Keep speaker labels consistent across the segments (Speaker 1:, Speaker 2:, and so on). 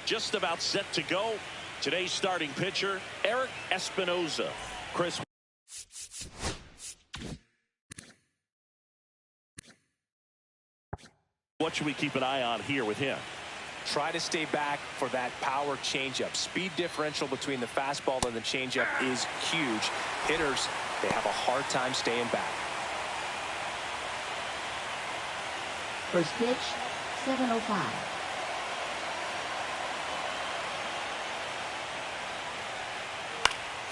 Speaker 1: just about set to go. Today's starting pitcher, Eric Espinoza. Chris. What should we keep an eye on here with him?
Speaker 2: Try to stay back for that power changeup. Speed differential between the fastball and the changeup is huge. Hitters, they have a hard time staying back.
Speaker 3: First pitch, 7:05.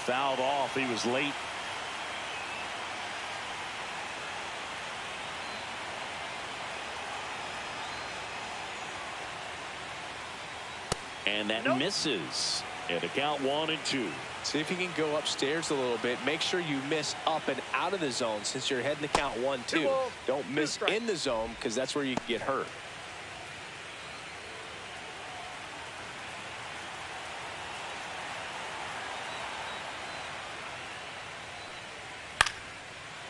Speaker 1: Fouled off. He was late. And that misses. And a count 1-2.
Speaker 2: See if you can go upstairs a little bit. Make sure you miss up and out of the zone since you're heading to count 1-2. Don't miss in the zone because that's where you can get hurt.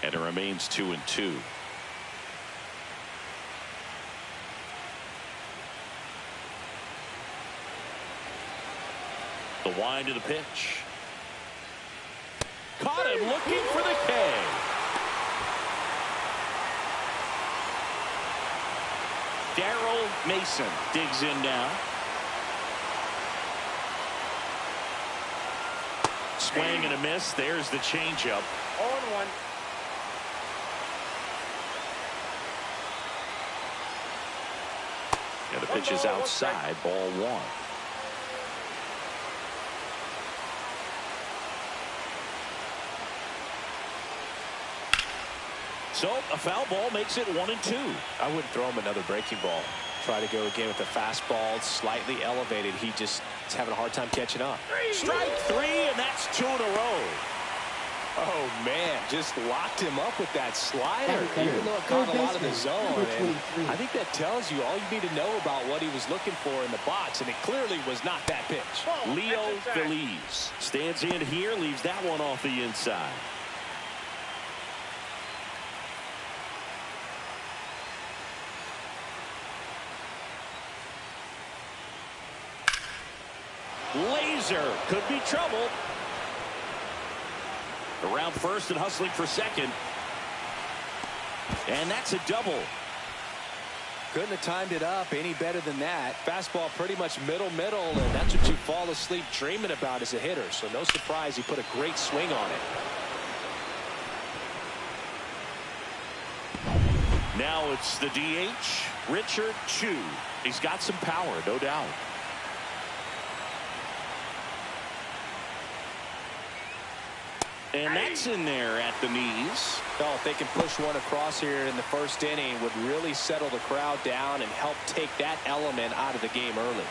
Speaker 1: And it remains 2-2. The wind of the pitch. Caught him looking for the K. Darrell Mason digs in now. Swing and a miss. There's the changeup.
Speaker 4: 0-1.
Speaker 1: And the pitch is outside. Ball 1. So a foul ball makes it 1-2.
Speaker 2: I wouldn't throw him another breaking ball. Try to go again with the fastball slightly elevated. He just is having a hard time catching up.
Speaker 1: Strike 3, and that's 2 in a row.
Speaker 2: Oh man, just locked him up with that slider. Even though it caught a lot of the zone. And I think that tells you all you need to know about what he was looking for in the box, and it clearly was not that pitch.
Speaker 1: Leo Feliz stands in here, leaves that one off the inside. Laser could be trouble. Around first and hustling for second. And that's a double.
Speaker 2: Couldn't have timed it up any better than that. Fastball pretty much middle, and that's what you fall asleep dreaming about as a hitter. So no surprise he put a great swing on it.
Speaker 1: Now it's the DH, Richard Chu. He's got some power, no doubt. And that's in there at the knees.
Speaker 2: Oh, if they can push one across here in the first inning, would really settle the crowd down and help take that element out of the game early.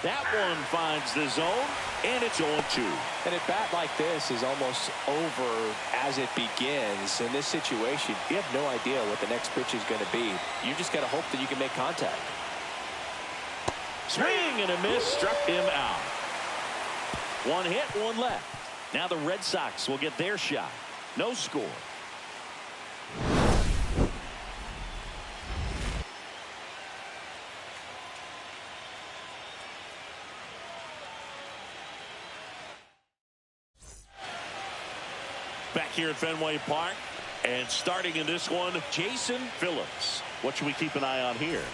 Speaker 1: That one finds the zone, and it's 0-2.
Speaker 2: And a bat like this is almost over as it begins. In this situation, you have no idea what the next pitch is going to be. You just got to hope that you can make contact.
Speaker 1: Swing and a miss, struck him out. One hit, one left. Now the Red Sox will get their shot. No score. Back here at Fenway Park, and starting in this one, Jason Phillips. What should we keep an eye on here?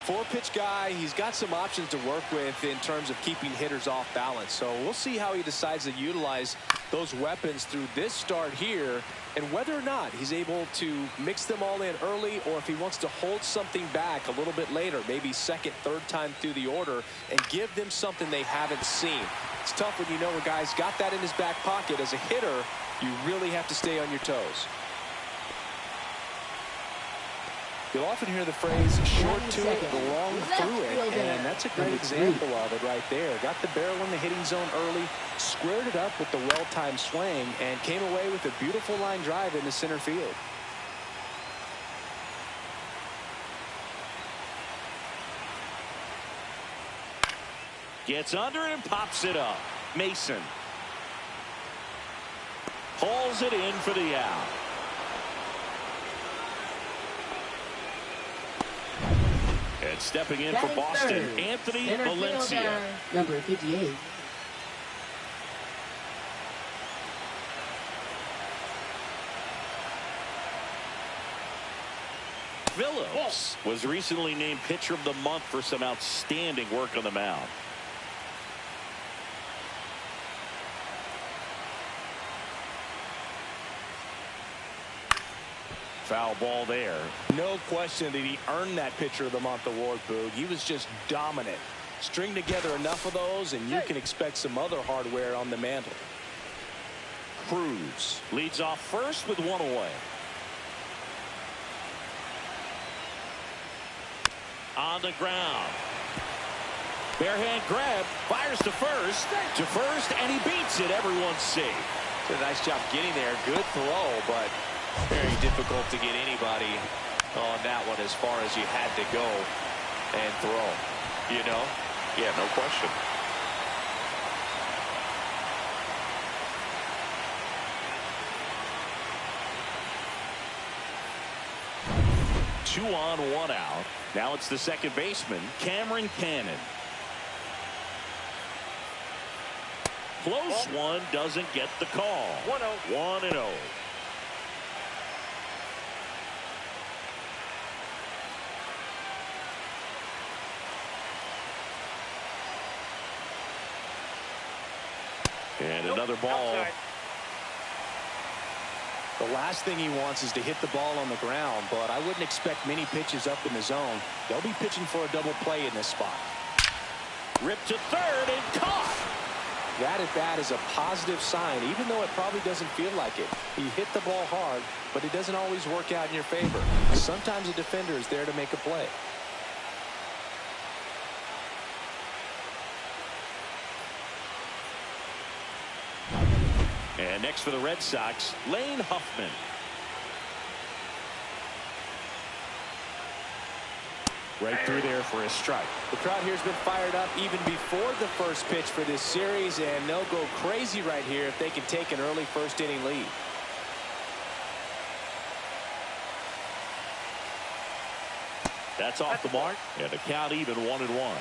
Speaker 2: Four-pitch guy, he's got some options to work with in terms of keeping hitters off balance. So we'll see how he decides to utilize those weapons through this start here, and whether or not he's able to mix them all in early, or if he wants to hold something back a little bit later, maybe second, third time through the order, and give them something they haven't seen. It's tough when you know a guy's got that in his back pocket. As a hitter, you really have to stay on your toes. You'll often hear the phrase short to it, long through it, and that's a great example of it right there. Got the barrel in the hitting zone early, squared it up with the well-timed swing, and came away with a beautiful line drive into center field.
Speaker 1: Gets under it and pops it up. Mason Hauls it in for the out. And stepping in for Boston, Anthony Valencia.
Speaker 3: Number 58.
Speaker 1: Phillips was recently named Pitcher of the Month for some outstanding work on the mound. Foul ball there.
Speaker 2: No question that he earned that Pitcher of the Month award, Boog. He was just dominant. String together enough of those, and you can expect some other hardware on the mantle.
Speaker 1: Cruz leads off first with one away. On the ground. Bare hand grab. Fires to first, and he beats it. Everyone's safe.
Speaker 2: Did a nice job getting there. Good throw, but very difficult to get anybody on that one as far as you had to go and throw. You know?
Speaker 4: Yeah, no question.
Speaker 1: Two on, one out. Now it's the second baseman, Cameron Cannon. Close one, doesn't get the call.
Speaker 2: 1-0.
Speaker 1: 1-0. And another ball.
Speaker 2: Outside. The last thing he wants is to hit the ball on the ground, but I wouldn't expect many pitches up in the zone. They'll be pitching for a double play in this spot.
Speaker 1: Ripped to third and caught.
Speaker 2: That at bat is a positive sign, even though it probably doesn't feel like it. He hit the ball hard, but it doesn't always work out in your favor. Sometimes a defender is there to make a play.
Speaker 1: And next for the Red Sox, Lane Huffman. Right through there for a strike.
Speaker 2: The crowd here has been fired up even before the first pitch for this series, and they'll go crazy right here if they can take an early first inning lead.
Speaker 1: That's off the mark, and the count even 1-1.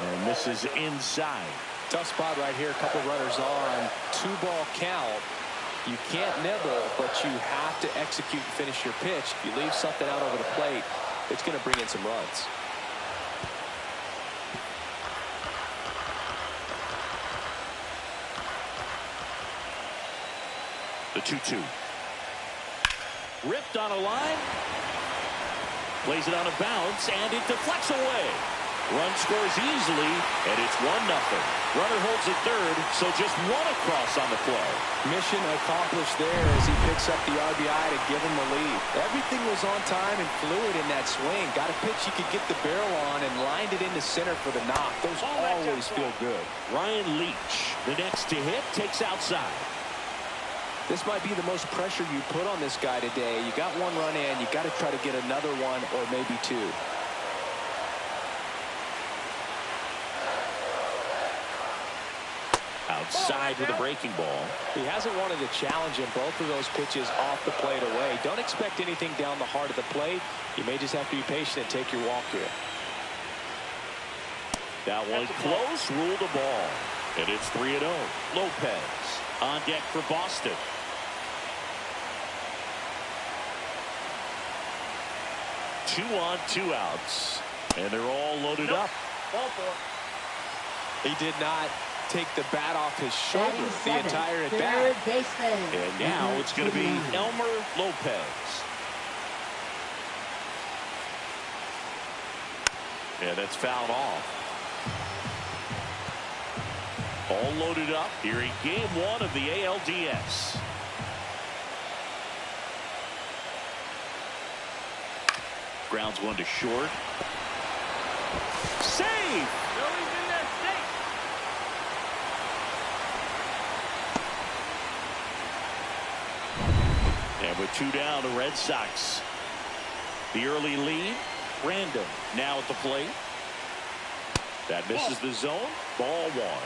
Speaker 1: And this is inside.
Speaker 2: Tough spot right here. A couple runners on. 2-ball count. You can't nibble, but you have to execute and finish your pitch. If you leave something out over the plate, it's going to bring in some runs.
Speaker 1: The 2-2. Ripped on a line. Plays it on a bounce, and it deflects away. Run scores easily, and it's 1-0. Runner holds at third, so just one across on the play.
Speaker 2: Mission accomplished there as he picks up the RBI to give him the lead. Everything was on time and fluid in that swing. Got a pitch he could get the barrel on and lined it into center for the knock. Those always feel good.
Speaker 1: Ryan Leach, the next to hit, takes outside.
Speaker 2: This might be the most pressure you put on this guy today. You got one run in, you got to try to get another one or maybe two.
Speaker 1: Outside with a breaking ball.
Speaker 2: He hasn't wanted to challenge him. Both of those pitches off the plate away. Don't expect anything down the heart of the plate. You may just have to be patient and take your walk here.
Speaker 1: That one close, ruled the ball. And it's 3-0. Lopez on deck for Boston. Two on, two outs. And they're all loaded up.
Speaker 2: He did not take the bat off his shoulder the entire at bat.
Speaker 1: And now it's going to be Elmer Lopez. And that's fouled off. All loaded up here in game one of the ALDS. Grounds one to short. Save! And with two down, the Red Sox. The early lead. Random now at the plate. That misses the zone. Ball one.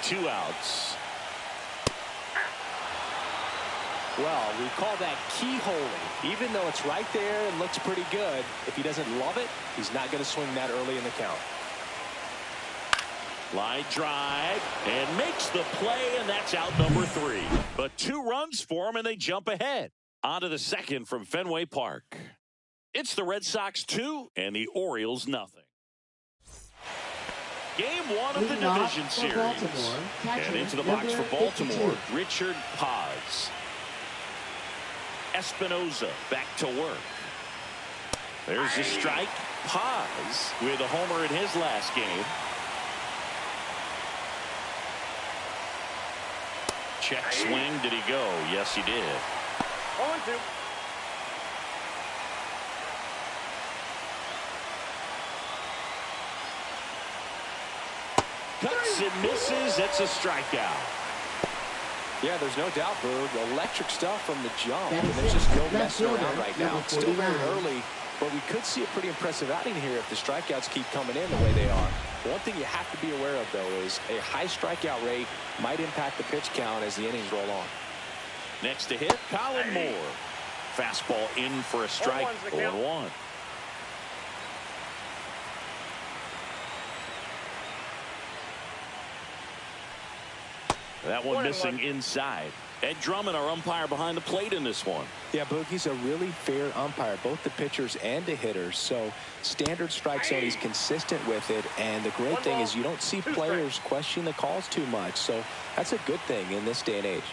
Speaker 1: Two outs.
Speaker 2: Well, we call that keyholing. Even though it's right there and looks pretty good, if he doesn't love it, he's not going to swing that early in the count.
Speaker 1: Line drive and makes the play, and that's out number 3. But 2 runs for him, and they jump ahead. On to the second from Fenway Park. It's the Red Sox 2 and the Orioles nothing. Game 1 of the division series. And into the box for Baltimore, Richard Paz. Espinoza back to work. There's the strike. Paz with a homer in his last game. Check swing. Did he go? Yes, he did.
Speaker 4: 0-2.
Speaker 1: Cuts and misses. It's a strikeout.
Speaker 2: Yeah, there's no doubt, Boog. Electric stuff from the jump. And there's just no messing around right now. It's still very early, but we could see a pretty impressive outing here if the strikeouts keep coming in the way they are. One thing you have to be aware of, though, is a high strikeout rate might impact the pitch count as the innings roll on.
Speaker 1: Next to hit, Colin Moore. Fastball in for a strike. 0-1. That one missing inside. Ed Drummond, our umpire behind the plate in this one.
Speaker 2: Yeah, Boog, he's a really fair umpire, both the pitchers and the hitters. So standard strike zone, he's consistent with it. And the great thing is you don't see players question the calls too much. So that's a good thing in this day and age.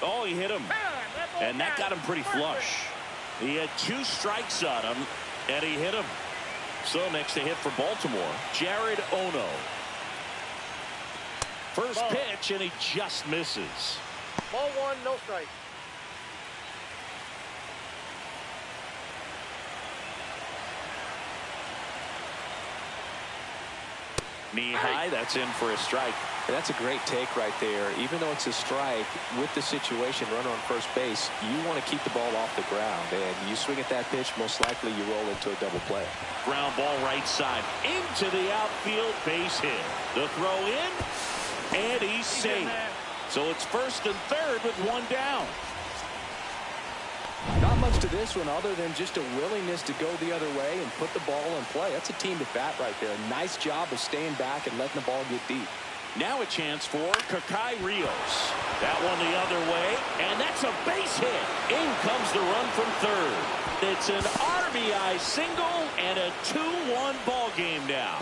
Speaker 1: Oh, he hit him. And that got him pretty flush. He had 2 strikes on him, and he hit him. So next to hit for Baltimore, Jared Ono. First pitch, and he just misses.
Speaker 4: Ball 1, no strike.
Speaker 1: Knee high, that's in for a strike.
Speaker 2: And that's a great take right there. Even though it's a strike, with the situation, runner on first base, you want to keep the ball off the ground. And you swing at that pitch, most likely you roll into a double play.
Speaker 1: Ground ball right side into the outfield, base hit. The throw in, and he's safe. So it's first and third with 1 down.
Speaker 2: Not much to this one other than just a willingness to go the other way and put the ball in play. That's a team at bat right there. Nice job of staying back and letting the ball get deep.
Speaker 1: Now a chance for Kakai Rios. That one the other way, and that's a base hit. In comes the run from third. It's an RBI single and a 2-1 ball game now.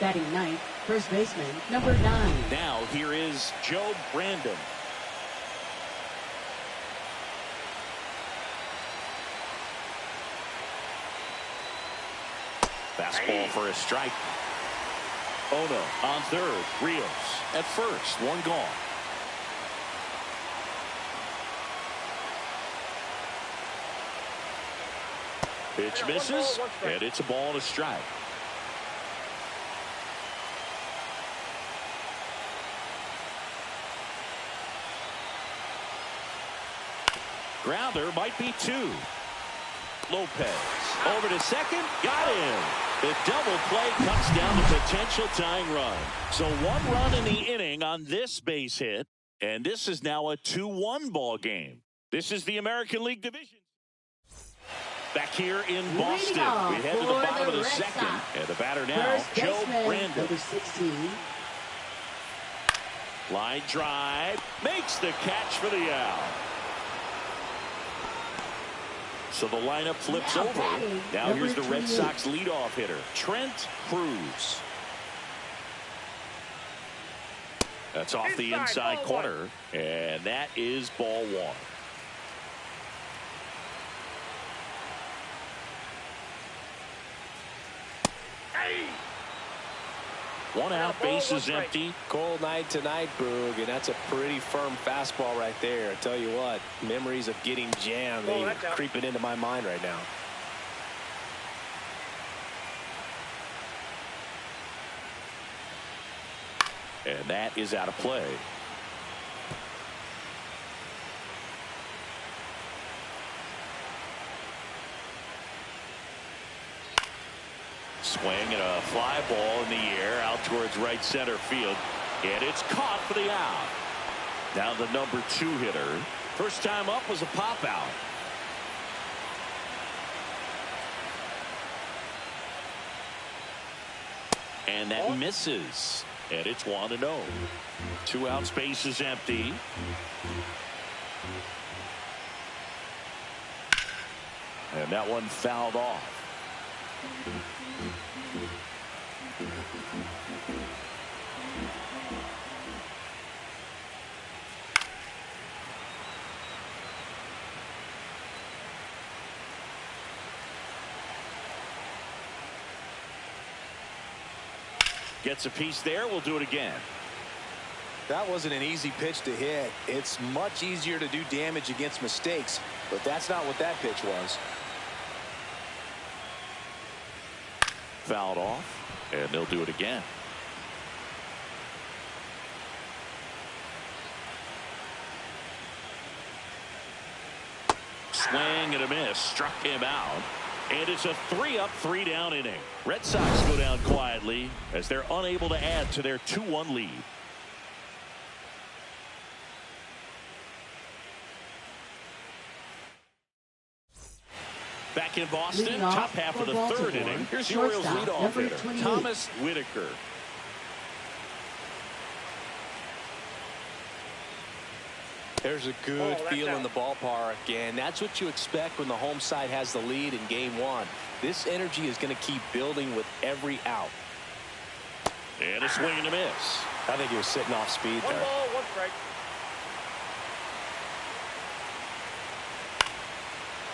Speaker 3: Batting ninth, first baseman, number 9.
Speaker 1: Now here is Joe Brandon. Fastball for a strike. Ono on third. Rios at first. 1 gone. Pitch misses, and it's a ball and a strike. Grounder might be 2. Lopez over to second, got him. The double play cuts down the potential tying run. So 1 run in the inning on this base hit, and this is now a 2-1 ball game. This is the American League Division. Back here in Boston, we head to the bottom of the second, and the batter now, Joe Brandon.
Speaker 3: Number 16.
Speaker 1: Line drive, makes the catch for the out. So the lineup flips over. Now here's the Red Sox leadoff hitter, Trent Cruz. That's off the inside corner, and that is ball 1. One out, bases empty.
Speaker 2: Cold night tonight, Boog, and that's a pretty firm fastball right there. I tell you what, memories of getting jammed, they are creeping into my mind right now.
Speaker 1: And that is out of play. Swing and a fly ball in the air out towards right center field. And it's caught for the out. Now the number 2 hitter. First time up was a pop out. And that misses. And it's 1-0. 2 outs, base is empty. And that one fouled off. Gets a piece there. We'll do it again.
Speaker 2: That wasn't an easy pitch to hit. It's much easier to do damage against mistakes, but that's not what that pitch was.
Speaker 1: Fouled off, and they'll do it again. Swing and a miss. Struck him out. And it's a 3-up, 3-down inning. Red Sox go down quietly as they're unable to add to their 2-1 lead. Back in Boston, top half of the third inning. Here's the Orioles leadoff hitter, Thomas Whitaker.
Speaker 2: There's a good feel in the ballpark, and that's what you expect when the home side has the lead in game 1. This energy is going to keep building with every out.
Speaker 1: And a swing and a miss.
Speaker 2: I think he was sitting off speed there.
Speaker 4: 1 ball, 1 strike.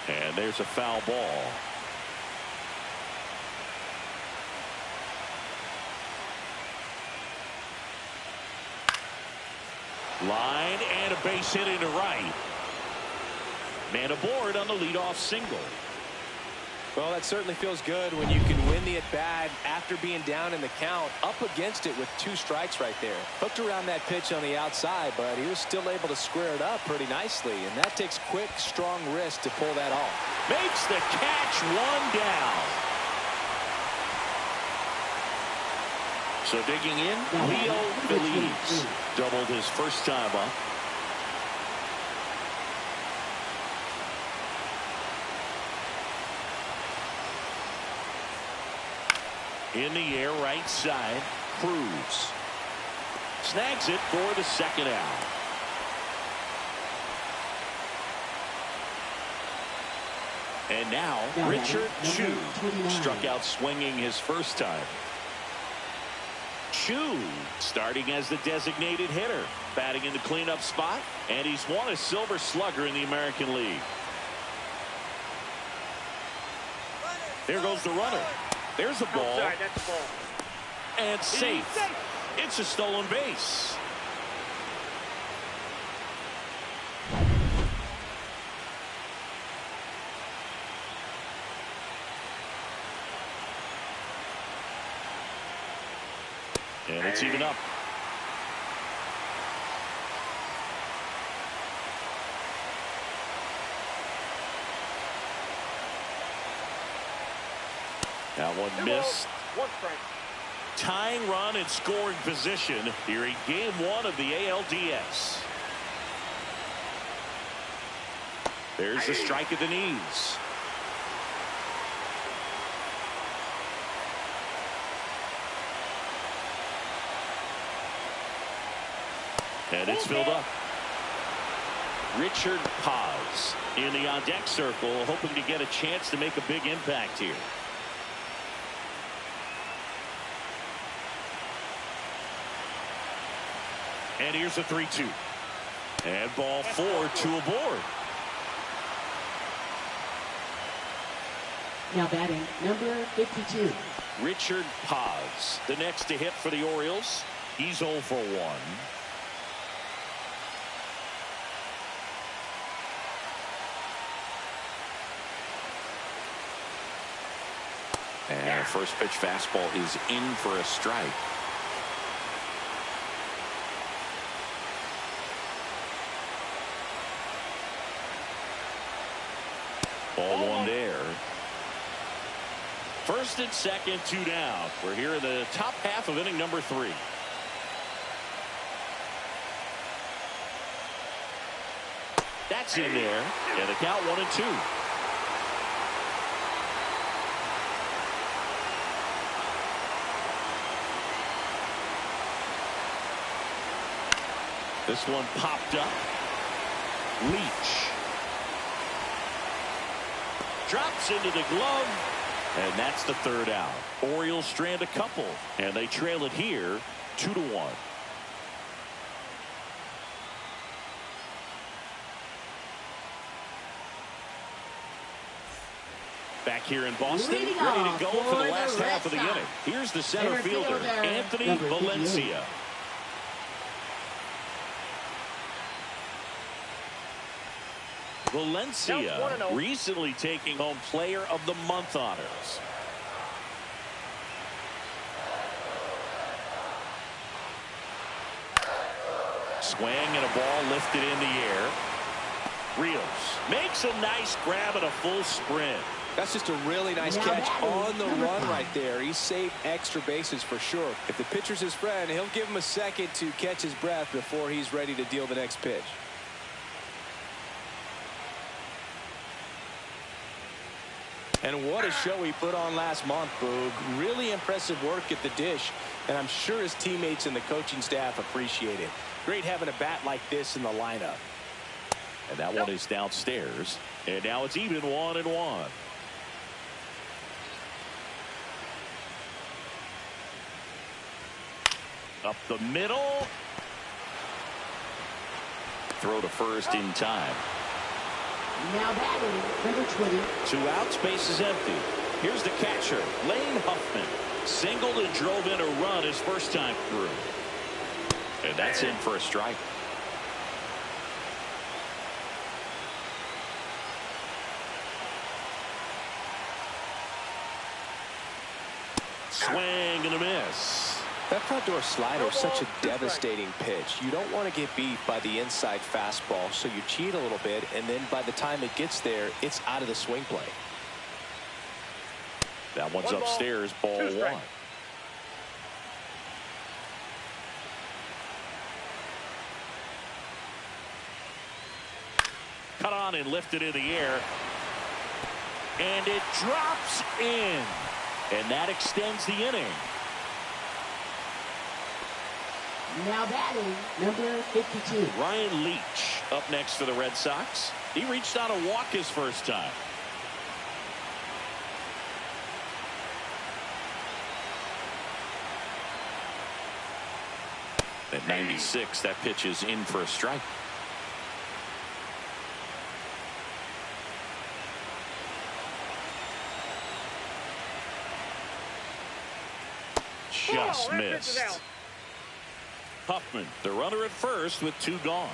Speaker 1: And there's a foul ball. Line and a base hit into right. Man aboard on the leadoff single.
Speaker 2: Well, that certainly feels good when you can win the at-bat after being down in the count, up against it with 2 strikes right there. Hooked around that pitch on the outside, but he was still able to square it up pretty nicely, and that takes quick, strong wrist to pull that off.
Speaker 1: Makes the catch, 1 down. So digging in, Leo Feliz doubled his first time up. In the air, right side, Cruz snags it for the second out. And now Richard Chu struck out swinging his first time. Chu starting as the designated hitter, batting in the cleanup spot, and he's won a Silver Slugger in the American League. There goes the runner. There's a ball.
Speaker 4: Outside, that's a ball.
Speaker 1: And safe. It's a stolen base. And it's even up. That one missed.
Speaker 4: 1 strike.
Speaker 1: Tying run in scoring position here in game 1 of the ALDS. There's the strike at the knees. And it's filled up. Richard Paz in the on-deck circle, hoping to get a chance to make a big impact here. And here's a 3-2. And ball 4, 2 aboard.
Speaker 3: Now batting, number 52.
Speaker 1: Richard Paz, the next to hit for the Orioles. He's 0 for 1. And first pitch fastball is in for a strike. Ball 1 there. First and second, 2 down. We're here in the top half of inning number 3. That's in there. And the count 1-2. This one popped up. Leach. Drops into the glove. And that's the 3rd out. Orioles strand a couple. And they trail it here 2-1. Back here in Boston, ready to go for the last half of the inning. Here's the center fielder, Anthony Valencia. Valencia recently taking home Player of the Month honors. Swing and a ball lifted in the air. Rios makes a nice grab and a full sprint.
Speaker 2: That's just a really nice catch on the run right there. He saved extra bases for sure. If the pitcher's his friend, he'll give him a second to catch his breath before he's ready to deal the next pitch. And what a show he put on last month, Boog. Really impressive work at the dish, and I'm sure his teammates and the coaching staff appreciate it. Great having a bat like this in the lineup.
Speaker 1: And that one is downstairs. And now it's even 1-1. Up the middle. Throw to first in time.
Speaker 3: Now batting, number 20.
Speaker 1: 2 outs, base is empty. Here's the catcher, Lane Huffman. Singled and drove in a run his first time through. And that's in for a strike. Swing and a miss.
Speaker 2: That front door slider is such a devastating pitch. You don't want to get beat by the inside fastball, so you cheat a little bit, and then by the time it gets there, it's out of the swing play.
Speaker 1: That one's upstairs, ball 1. Cut on and lifted in the air. And it drops in. And that extends the inning.
Speaker 3: Now batting, number 52.
Speaker 1: Ryan Leach up next for the Red Sox. He reached out a walk his first time. At 96, that pitch is in for a strike. Just missed. Huffman, the runner at first with 2 gone.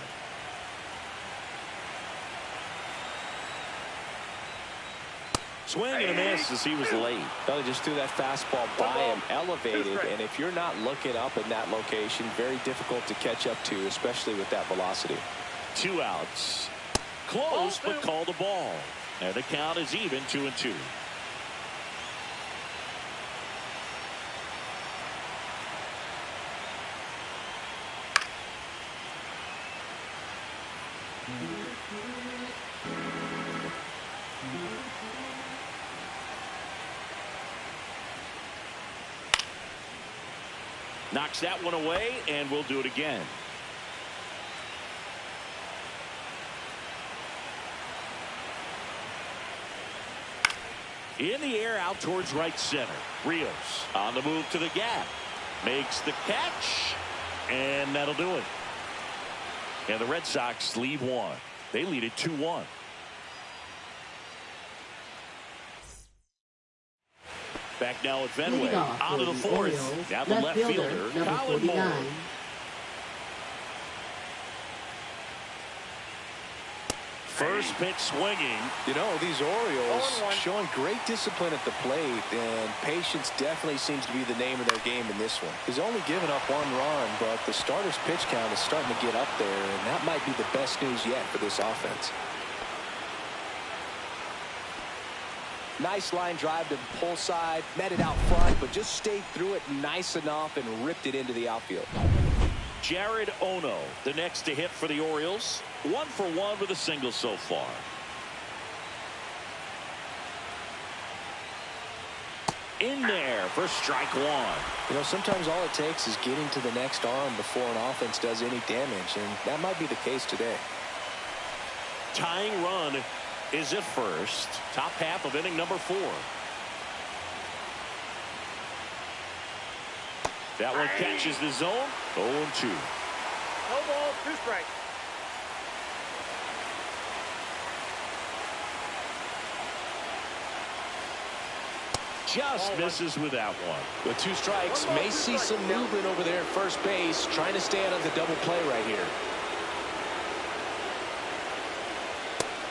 Speaker 1: Swing and a miss as he was late.
Speaker 2: Well, he just threw that fastball by him, elevated, and if you're not looking up in that location, very difficult to catch up to, especially with that velocity.
Speaker 1: 2 outs. Close, but called a ball. And the count is even 2-2. Knocks that one away, and we'll do it again. In the air, out towards right center. Rios on the move to the gap. Makes the catch, and that'll do it. And the Red Sox leave 1. They lead it 2-1. Back now at Fenway. On to the 4th. Now the left fielder, Colin Moore. First pitch swinging.
Speaker 2: You know, these Orioles showing great discipline at the plate, and patience definitely seems to be the name of their game in this one. He's only given up 1 run, but the starter's pitch count is starting to get up there, and that might be the best news yet for this offense. Nice line drive to pull side, met it out front, but just stayed through it nice enough and ripped it into the outfield.
Speaker 1: Jared Ono, the next to hit for the Orioles. 1 for 1 with a single so far. In there for strike one.
Speaker 2: You know, sometimes all it takes is getting to the next arm before an offense does any damage, and that might be the case today.
Speaker 1: Tying run is at first. Top half of inning number 4. That one catches the zone. 0-2.
Speaker 4: No ball, 2 strikes.
Speaker 1: Just misses with that one.
Speaker 2: With 2 strikes, may see some movement over there at first base, trying to stay out of the double play right here.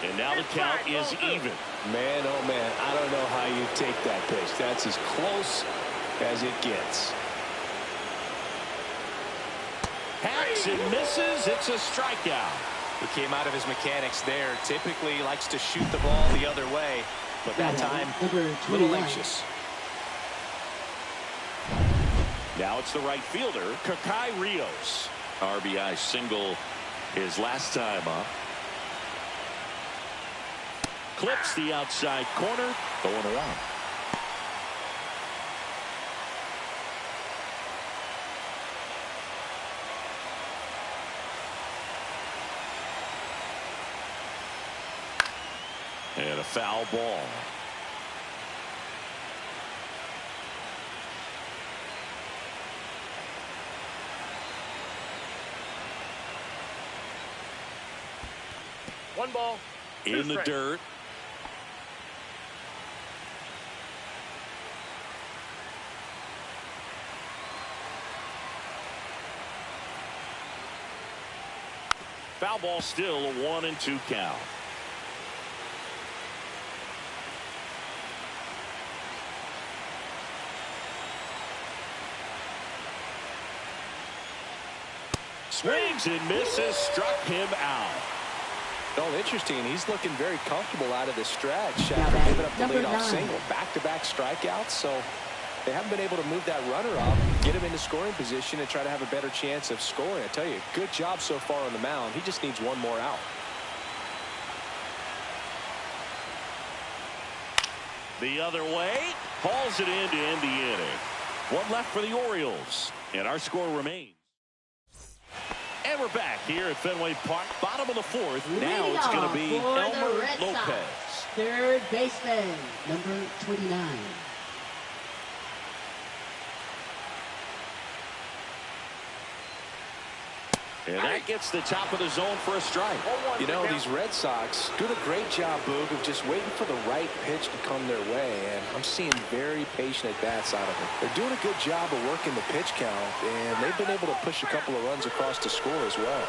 Speaker 1: And now the count is even.
Speaker 2: Man, oh man, I don't know how you take that pitch. That's as close as it gets.
Speaker 1: Hacks and misses. It's a strikeout.
Speaker 5: He came out of his mechanics there. Typically likes to shoot the ball the other way, but that time a little anxious.
Speaker 1: Now it's the right fielder, Kakai Rios. RBI single his last time up. Clips the outside corner. 0-1. And a foul ball.
Speaker 4: One ball.
Speaker 1: In the dirt. Foul ball, still a 1-2 count. Swings and misses, struck him out.
Speaker 2: Well, interesting. He's looking very comfortable out of the stretch after giving up the leadoff single. Back-to-back strikeouts, so they haven't been able to move that runner up, get him into scoring position, and try to have a better chance of scoring. I tell you, good job so far on the mound. He just needs one more out.
Speaker 1: The other way, hauls it in to end the inning. One left for the Orioles, and our score remains. And we're back here at Fenway Park, bottom of the 4th. Now it's going to be Elmer Lopez.
Speaker 3: Third baseman, number 29.
Speaker 1: And that gets the top of the zone for a strike.
Speaker 2: You know, these Red Sox doing a great job, Boog, of just waiting for the right pitch to come their way. And I'm seeing very patient at-bats out of it. They're doing a good job of working the pitch count, and they've been able to push a couple of runs across to score as well.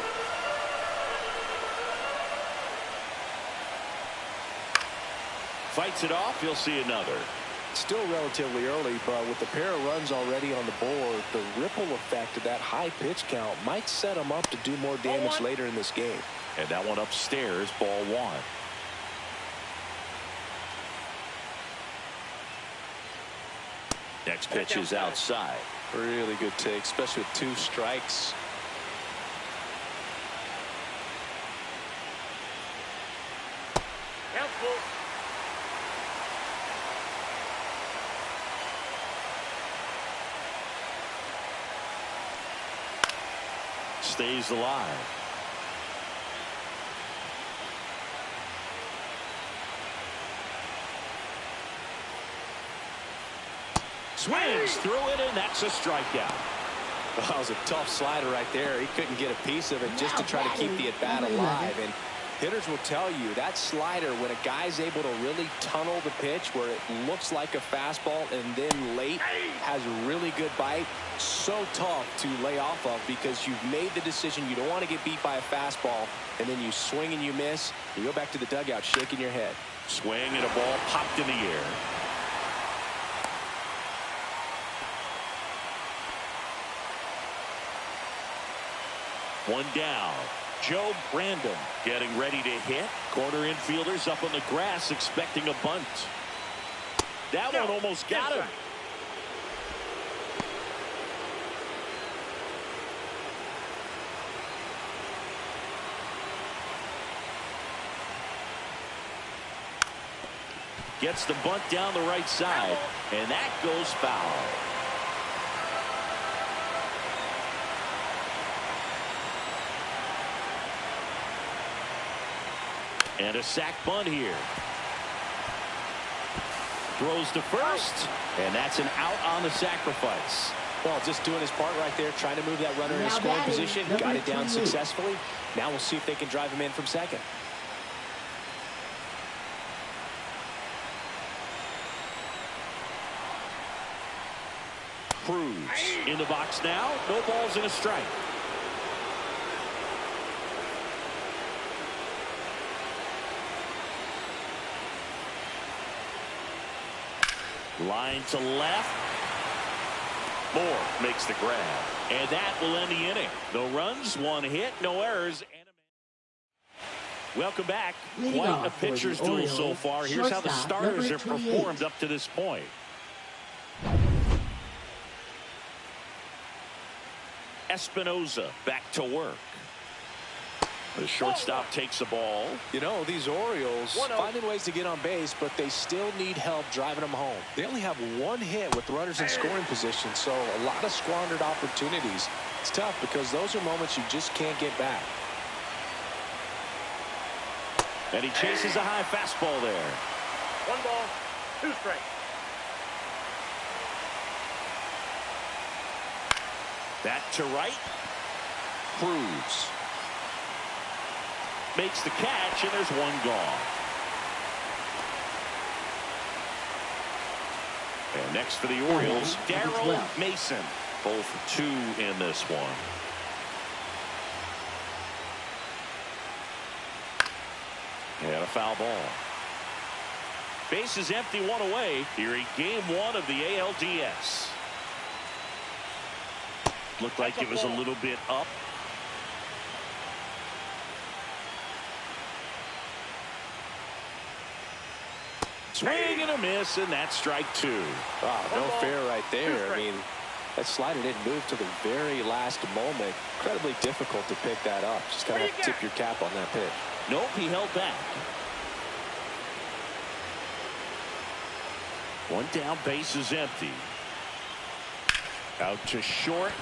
Speaker 1: Fights it off. You'll see another.
Speaker 2: Still relatively early, but with the pair of runs already on the board, the ripple effect of that high pitch count might set them up to do more damage later in this game.
Speaker 1: And that one upstairs, ball 1. Next pitch is outside.
Speaker 2: Really good take, especially with 2 strikes.
Speaker 4: Count full.
Speaker 1: Stays alive. Swings through it, and that's a strikeout.
Speaker 2: Well, that was a tough slider right there. He couldn't get a piece of it just to try to keep the at-bat alive. And hitters will tell you that slider, when a guy's able to really tunnel the pitch where it looks like a fastball and then late has a really good bite, so tough to lay off of because you've made the decision you don't want to get beat by a fastball, and then you swing and you miss. You go back to the dugout shaking your head.
Speaker 1: Swing and a ball popped in the air. One down. Joe Brandon getting ready to hit. Corner infielders up on the grass expecting a bunt. That one almost got him. Gets the bunt down the right side, and that goes foul. And a sac bunt here. Throws to first, and that's an out on the sacrifice.
Speaker 2: Well, just doing his part right there, trying to move that runner in a scoring position. Got it down successfully. Now we'll see if they can drive him in from second.
Speaker 1: Cruz in the box now. No balls and a strike. Line to left. Moore makes the grab. And that will end the inning. No runs, one hit, no errors. Welcome back. Quite a pitcher's duel so far. Here's how the starters have performed up to this point. Espinoza back to work. The shortstop takes the ball.
Speaker 2: You know, these Orioles finding ways to get on base, but they still need help driving them home. They only have one hit with runners in scoring position, so a lot of squandered opportunities. It's tough because those are moments you just can't get back.
Speaker 1: And he chases a high fastball there.
Speaker 4: 1 ball, 2 strikes.
Speaker 1: That to right. Cruz makes the catch, and there's one gone. And next for the Orioles, Darrell Mason. 0 for 2 in this one. And a foul ball. Base is empty, 1 away here in game 1 of the ALDS. Looked like it was a little bit up. Swing and a miss, and that's strike 2.
Speaker 2: Wow, no fair right there. I mean, that slider didn't move to the very last moment. Incredibly difficult to pick that up. Just kind of tip your cap on that pitch.
Speaker 1: Nope, he held back. 1 down, base is empty. Out to short.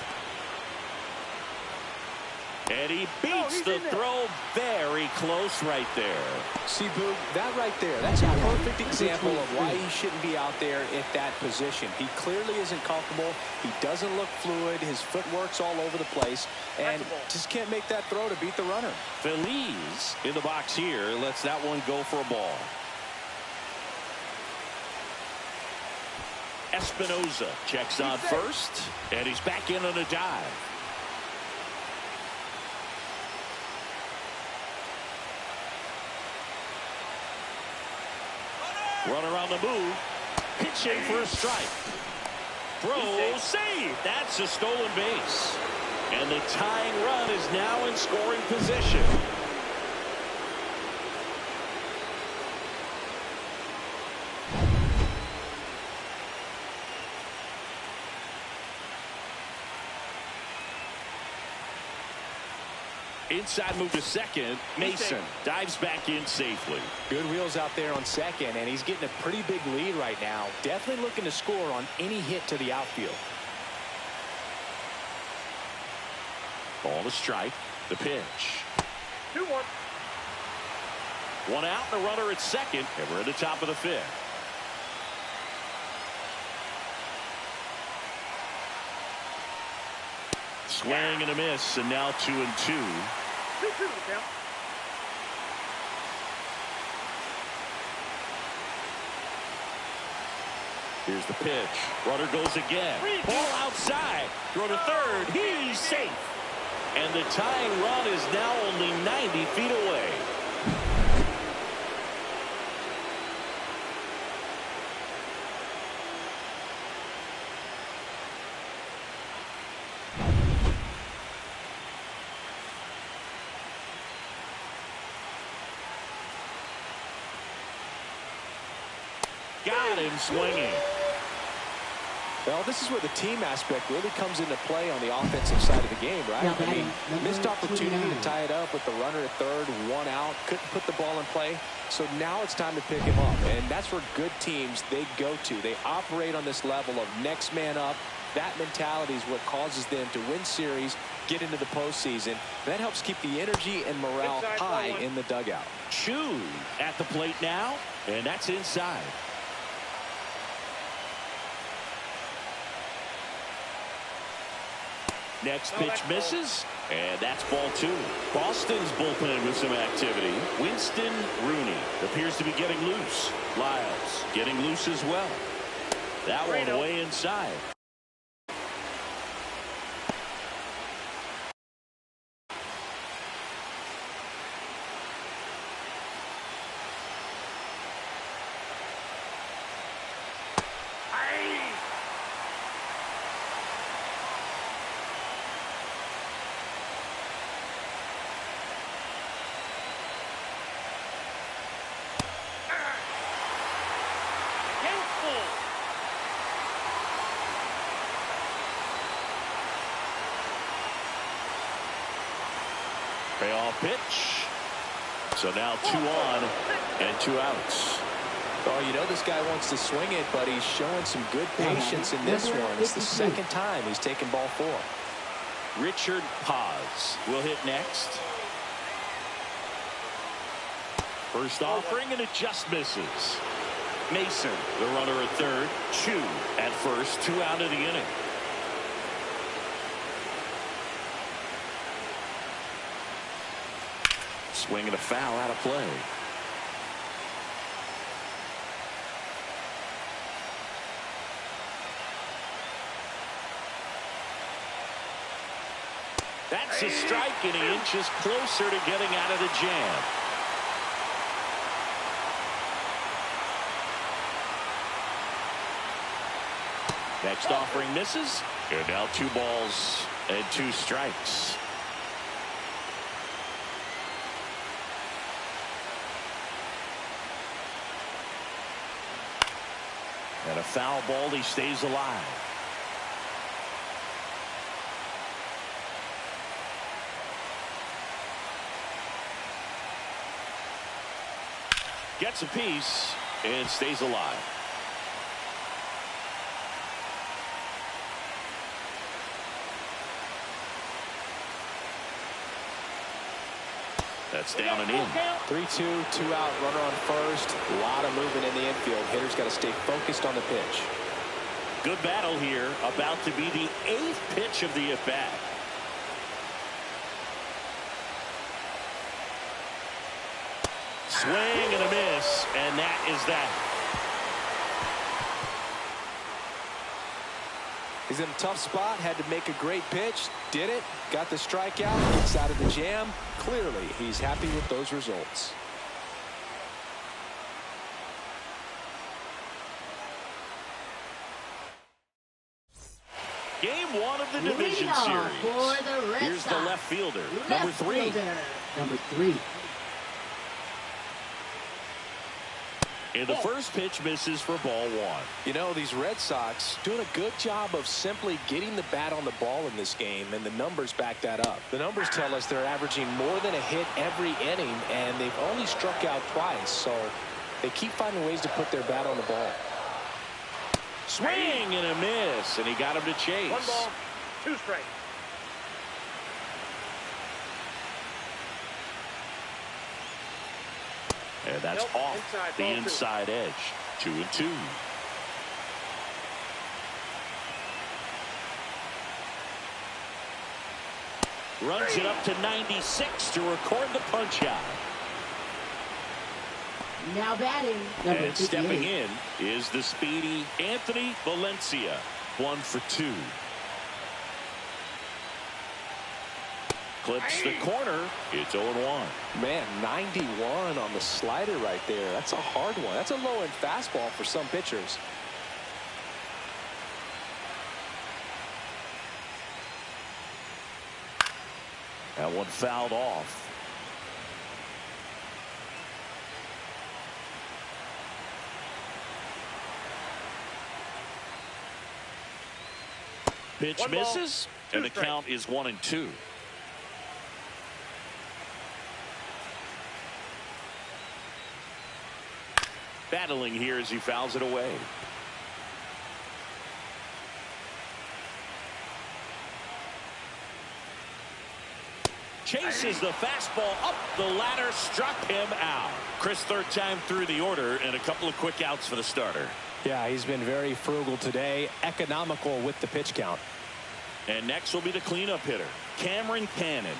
Speaker 1: And he beats the throw very close right there.
Speaker 2: See, Boog, that right there, that's a perfect example of why he shouldn't be out there at that position. He clearly isn't comfortable. He doesn't look fluid. His footwork's all over the place. And just can't make that throw to beat the runner.
Speaker 1: Feliz in the box here lets that one go for a ball. Espinoza checks on first, and he's back in on a dive. Runner on the move, pitching for a strike. Throw, save. That's a stolen base. And the tying run is now in scoring position. Inside move to second. Mason dives back in safely.
Speaker 2: Good wheels out there on second, and he's getting a pretty big lead right now. Definitely looking to score on any hit to the outfield.
Speaker 1: Ball to strike. The pitch.
Speaker 4: 2-1.
Speaker 1: 1 out, and a runner at second, and we're at the top of the 5th. Swing and a miss, and now 2-2.
Speaker 4: 2-2 count.
Speaker 1: Here's the pitch. Runner goes again. Ball outside. Throw to third. He's safe. And the tying run is now only 90 feet away. got him swinging.
Speaker 2: Well, this is where the team aspect really comes into play on the offensive side of the game, right?
Speaker 3: Now
Speaker 2: I mean,
Speaker 3: batting,
Speaker 2: missed
Speaker 3: number
Speaker 2: opportunity
Speaker 3: 29.
Speaker 2: to tie it up with the runner at third, one out, couldn't put the ball in play. So now it's time to pick him up, and that's where good teams, they go to. They operate on this level of next man up. That mentality is what causes them to win series, get into the postseason. That helps keep the energy and morale
Speaker 4: Inside,
Speaker 2: high
Speaker 4: ball one.
Speaker 2: in the dugout.
Speaker 1: Chu at the plate now, and that's inside. Next pitch misses, and that's ball 2. Boston's bullpen with some activity. Winston Rooney appears to be getting loose. Lyles getting loose as well. That one way inside. Payoff pitch. So now 2 on and 2 outs.
Speaker 2: Oh, you know this guy wants to swing it, but he's showing some good patience in this one. It's the second time he's taken ball 4.
Speaker 1: Richard Paz will hit next. First offering, and it just misses. Mason, the runner at third. Chu at first. 2 out of the inning. Swing and a foul out of play. That's a strike, and he inches closer to getting out of the jam. Next offering misses, and now 2 balls and 2 strikes. And a foul ball, he stays alive. Gets a piece and stays alive. That's down and in.
Speaker 2: 3-2, 2 out, runner on first. A lot of movement in the infield. Hitter's got to stay focused on the pitch.
Speaker 1: Good battle here. About to be the 8th pitch of the at-bat. Swing and a miss, and that is that.
Speaker 2: He's in a tough spot, had to make a great pitch, did it, got the strikeout, gets out of the jam. Clearly, he's happy with those results.
Speaker 1: Game 1 of the division
Speaker 3: Leading
Speaker 1: series.
Speaker 3: off for the Red
Speaker 1: Here's the
Speaker 3: Sox.
Speaker 1: left fielder,
Speaker 3: Left
Speaker 1: number 3.
Speaker 3: fielder, number 3.
Speaker 1: And the first pitch misses for ball 1.
Speaker 2: You know, these Red Sox doing a good job of simply getting the bat on the ball in this game, and the numbers back that up. The numbers tell us they're averaging more than a hit every inning, and they've only struck out twice, so they keep finding ways to put their bat on the ball.
Speaker 1: Swing and a miss, and he got him to chase.
Speaker 4: 1 ball, 2 strikes.
Speaker 1: And that's off
Speaker 4: Inside,
Speaker 1: the
Speaker 4: ball 2.
Speaker 1: inside edge. 2-2. Runs it up to 96 to record the punch out.
Speaker 3: Now batting, number
Speaker 1: And
Speaker 3: 58.
Speaker 1: stepping in is the speedy Anthony Valencia. 1 for 2. Clips the corner. It's 0-1.
Speaker 2: Man, 91 on the slider right there. That's a hard one. That's a low-end fastball for some pitchers.
Speaker 1: That one fouled off. Pitch
Speaker 4: One ball,
Speaker 1: misses,
Speaker 4: two
Speaker 1: and the
Speaker 4: strikes.
Speaker 1: count is 1-2. Battling here as he fouls it away. Chases the fastball up the ladder, struck him out. Chris, third time through the order, and a couple of quick outs for the starter.
Speaker 2: Yeah, he's been very frugal today, economical with the pitch count.
Speaker 1: And next will be the cleanup hitter, Cameron Cannon.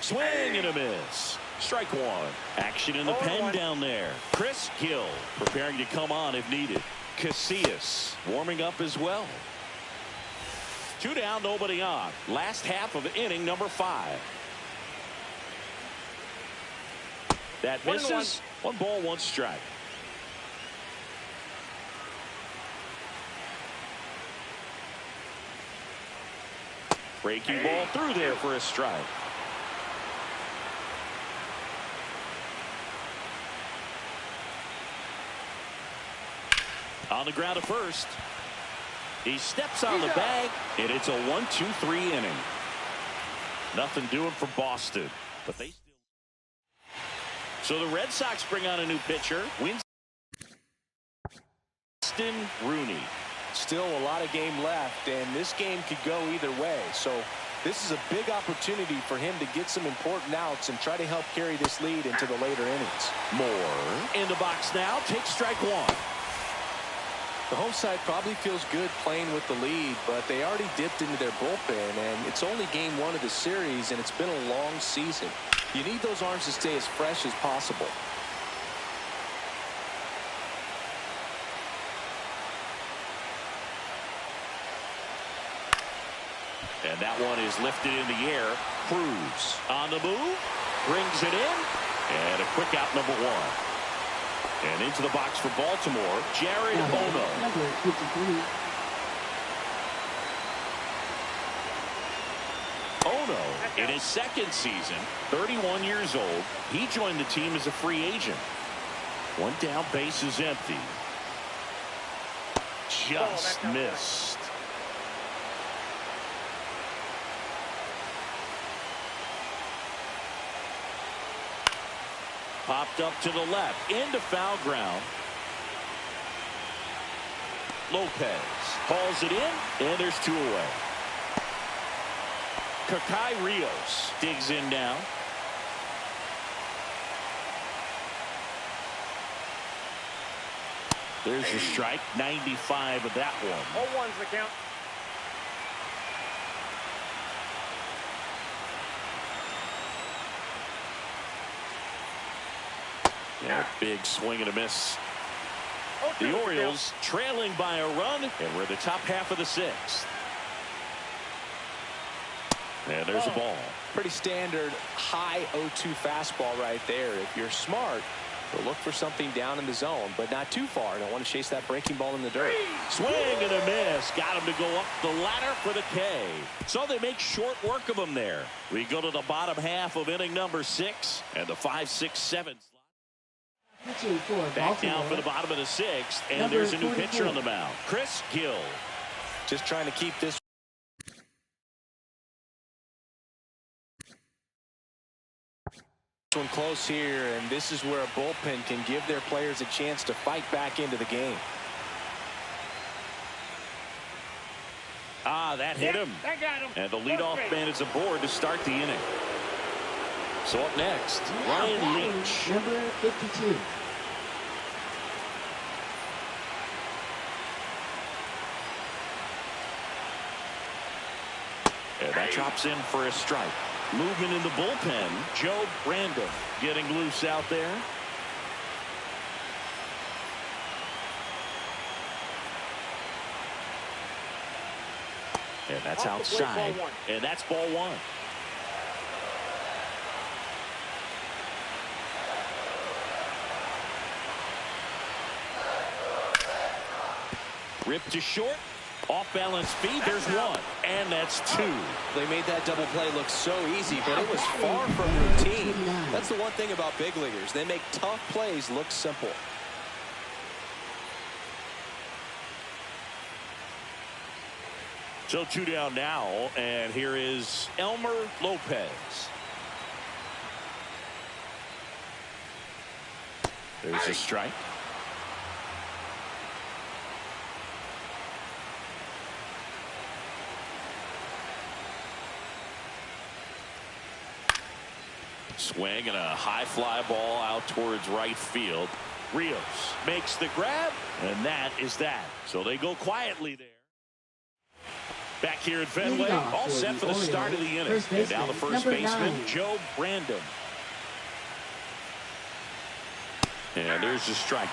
Speaker 1: Swing and a miss. Strike one. Action in the pen down there. Chris Gill preparing to come on if needed. Casillas warming up as well. 2 down, nobody on. Last half of inning number 5. That misses. 1 ball, 1 strike. Breaking ball through there for a strike. On the ground at first. He steps on the bag, and it's a 1-2-3 inning. Nothing doing for Boston, but they still. So the Red Sox bring on a new pitcher. Winston Rooney.
Speaker 2: Still a lot of game left, and this game could go either way. So this is a big opportunity for him to get some important outs and try to help carry this lead into the later innings.
Speaker 1: Moore in the box now. Takes strike 1.
Speaker 2: The home side probably feels good playing with the lead, but they already dipped into their bullpen, and it's only game 1 of the series, and it's been a long season. You need those arms to stay as fresh as possible.
Speaker 1: And that one is lifted in the air. Cruz on the move. Brings it in. And a quick out, number 1. And into the box for Baltimore, Jared Ono.
Speaker 3: Number 53.
Speaker 1: Ono, in his second season, 31 years old, he joined the team as a free agent. 1 down, base is empty. Just missed. Popped up to the left, into foul ground. Lopez hauls it in, and there's 2 away. Kakai Rios digs in now. There's a strike, 95 of that one.
Speaker 4: 0-1's the count.
Speaker 1: Yeah, big swing and a miss. The Orioles trailing by a run, and we're the top half of the 6th. And there's a ball.
Speaker 2: Pretty standard high 0-2 fastball right there. If you're smart, you'll look for something down in the zone, but not too far. Don't want to chase that breaking ball in the dirt.
Speaker 1: Swing and a miss. Got him to go up the ladder for the K. So they make short work of him there. We go to the bottom half of inning number 6, and the 5, 6, 7. Back down for the bottom of the 6th, and
Speaker 3: Number
Speaker 1: there's a new
Speaker 3: 44.
Speaker 1: pitcher on the mound, Chris Gill.
Speaker 2: Just trying to keep this one close here, and this is where a bullpen can give their players a chance to fight back into the game.
Speaker 1: That hit him.
Speaker 4: That got him.
Speaker 1: And the leadoff man is aboard to start the inning. So up next, Ryan Leach.
Speaker 3: Number 52.
Speaker 1: And that drops in for a strike. Movement in the bullpen. Joe Brandon getting loose out there. And that's outside. And that's ball 1. Ripped to short. Off balance feed. There's 1. And that's 2.
Speaker 2: They made that double play look so easy, but it was far from routine. That's the one thing about big leaguers. They make tough plays look simple.
Speaker 1: So 2 down now, and here is Elmer Lopez. There's a strike. Swing and a high fly ball out towards right field. Rios makes the grab, and that is that. So they go quietly there. Back here at Fenway, all set for the start of the inning. And now the first baseman, Joe Brandon. And there's the strike.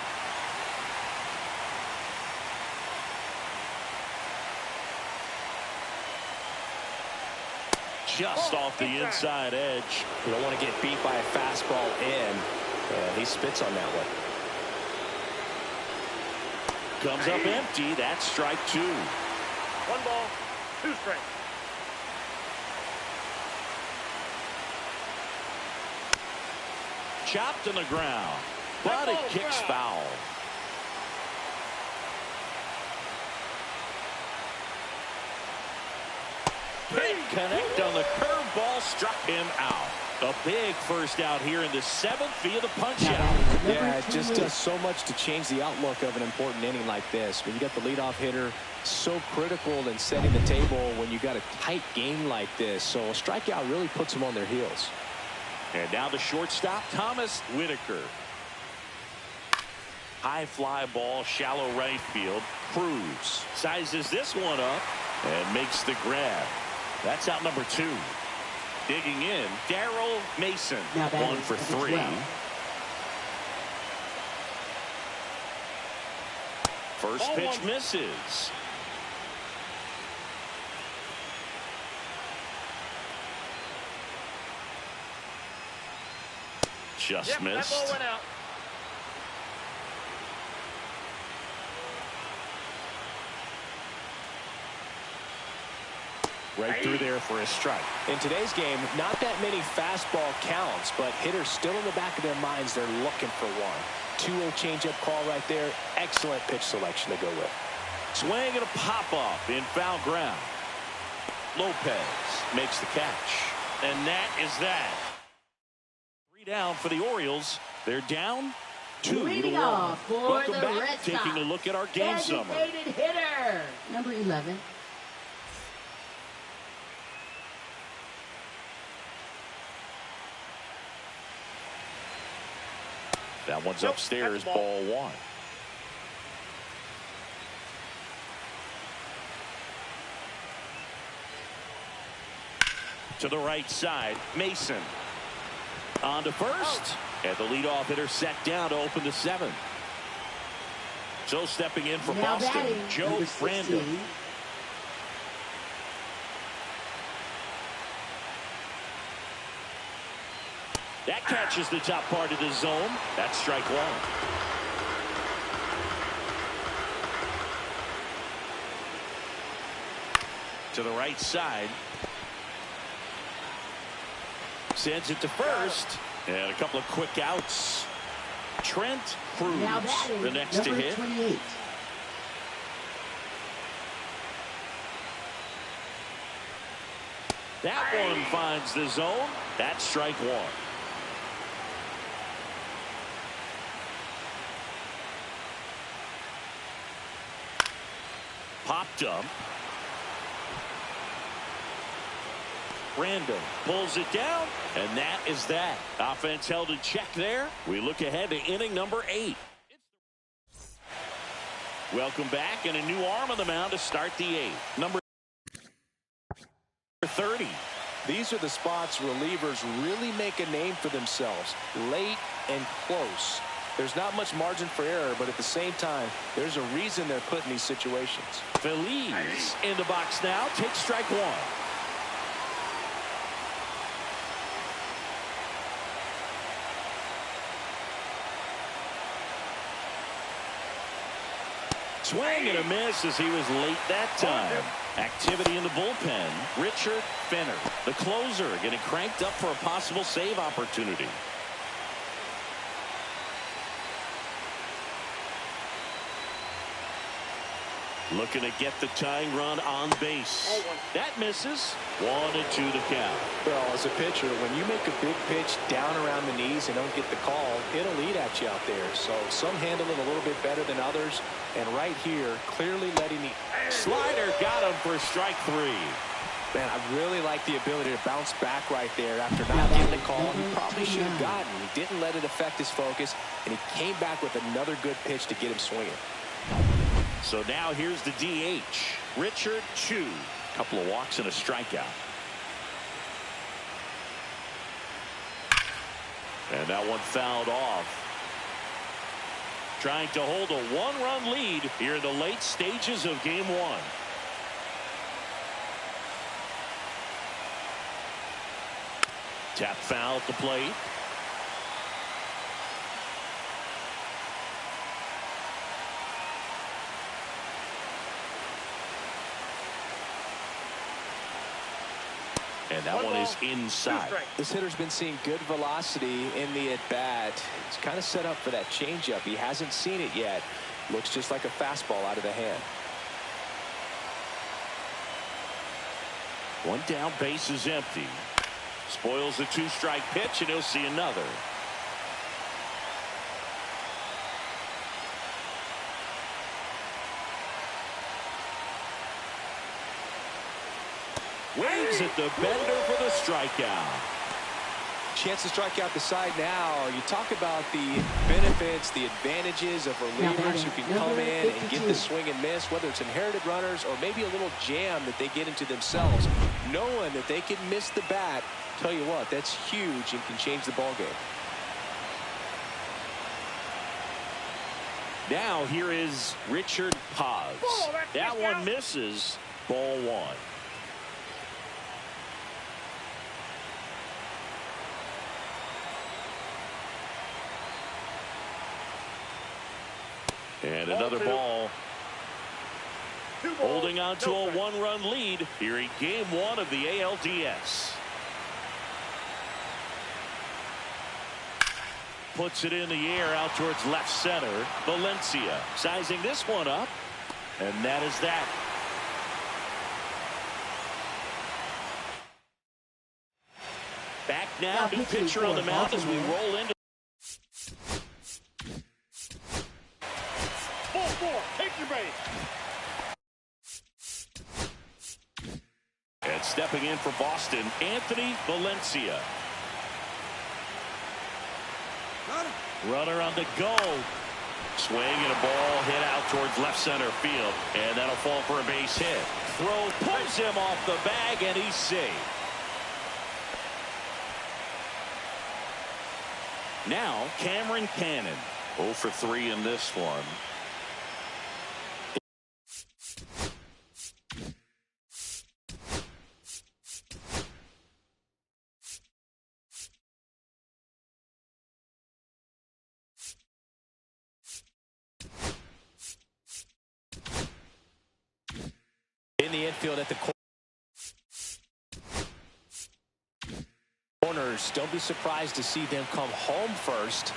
Speaker 1: Just off the inside edge.
Speaker 2: You don't want to get beat by a fastball in. He spits on that one.
Speaker 1: Comes up empty. That's strike 2.
Speaker 4: 1 ball, 2 strikes.
Speaker 1: Chopped on the ground, but it kicks foul. Big connect on the curveball, struck him out. A big first out here in the 7th via the punch out.
Speaker 2: Yeah, it just does so much to change the outlook of an important inning like this. When you got the leadoff hitter, so critical in setting the table when you got a tight game like this. So a strikeout really puts them on their heels.
Speaker 1: And now the shortstop, Thomas Whitaker. High fly ball, shallow right field. Cruz sizes this one up and makes the grab. That's out number 2. Digging in, Darrell Mason. 1 for 3. First pitch misses. Just missed.
Speaker 4: That ball went out.
Speaker 1: Right through there for a strike.
Speaker 2: In today's game, not that many fastball counts, but hitters still in the back of their minds, they're looking for one. 2-0 changeup call right there. Excellent pitch selection to go with.
Speaker 1: Swing and a pop-off in foul ground. Lopez makes the catch. And that is that. 3 down for the Orioles. They're down 2 to 1. Welcome back. Taking a look at our game summary.
Speaker 3: Designated hitter, number 11.
Speaker 1: That one's upstairs, ball 1. To the right side, Mason. On to first. And the leadoff hitter set down to open the 7th. So stepping in for
Speaker 3: Now
Speaker 1: Boston,
Speaker 3: batting,
Speaker 1: Joe Brandon. That catches the top part of the zone. That's strike 1. To the right side. Sends it to first. And a couple of quick outs. Trent Cruz, the next to hit.
Speaker 3: 28.
Speaker 1: That one finds the zone. That's strike 1. Popped up. Brandon pulls it down, and that is that. Offense held in check there. We look ahead to inning number 8. Welcome back, and a new arm on the mound to start the 8th. Number 30.
Speaker 2: These are the spots relievers really make a name for themselves. Late and close. There's not much margin for error, but at the same time, there's a reason they're put in these situations.
Speaker 1: Feliz in the box now. Takes strike 1. Swing and a miss as he was late that time. Activity in the bullpen. Richard Fenner, the closer, getting cranked up for a possible save opportunity. Looking to get the tying run on base. That misses. 1-2 the count.
Speaker 2: Well, as a pitcher, when you make a big pitch down around the knees and don't get the call, it'll eat at you out there. So some handle it a little bit better than others. And right here, clearly letting the
Speaker 1: slider got him for strike 3.
Speaker 2: Man, I really like the ability to bounce back right there after not getting the call he probably should have gotten. He didn't let it affect his focus, and he came back with another good pitch to get him swinging.
Speaker 1: So now here's the DH, Richard Chu. Couple of walks and a strikeout. And that one fouled off. Trying to hold a 1-run lead here in the late stages of game 1. Tap foul at the plate. And that one is inside.
Speaker 2: This hitter's been seeing good velocity in the at-bat. He's kind of set up for that changeup. He hasn't seen it yet. Looks just like a fastball out of the hand.
Speaker 1: One down, base is empty. Spoils the 2-strike pitch, and he'll see another. Waves at the bender for the strikeout.
Speaker 2: Chance to strike out the side now. You talk about the benefits, the advantages of relievers who can come in and get the swing and miss, whether it's inherited runners or maybe a little jam that they get into themselves. Knowing that they can miss the bat, tell you what, that's huge and can change the ball game.
Speaker 1: Now here is Richard Paz. That one misses. Ball 1. And another ball. Holding on to a 1-run lead here in game 1 of the ALDS. Puts it in the air out towards left center. Valencia sizing this one up. And that is that. Back now, new pitcher on the mound as we roll into.
Speaker 4: Take your base.
Speaker 1: And stepping in for Boston, Anthony Valencia. Runner on the go. Swing and a ball hit out towards left center field. And that'll fall for a base hit. Throw pulls him off the bag, and he's safe. Now, Cameron Cannon. 0 for 3 in this one.
Speaker 2: In the infield at the corners, don't be surprised to see them come home first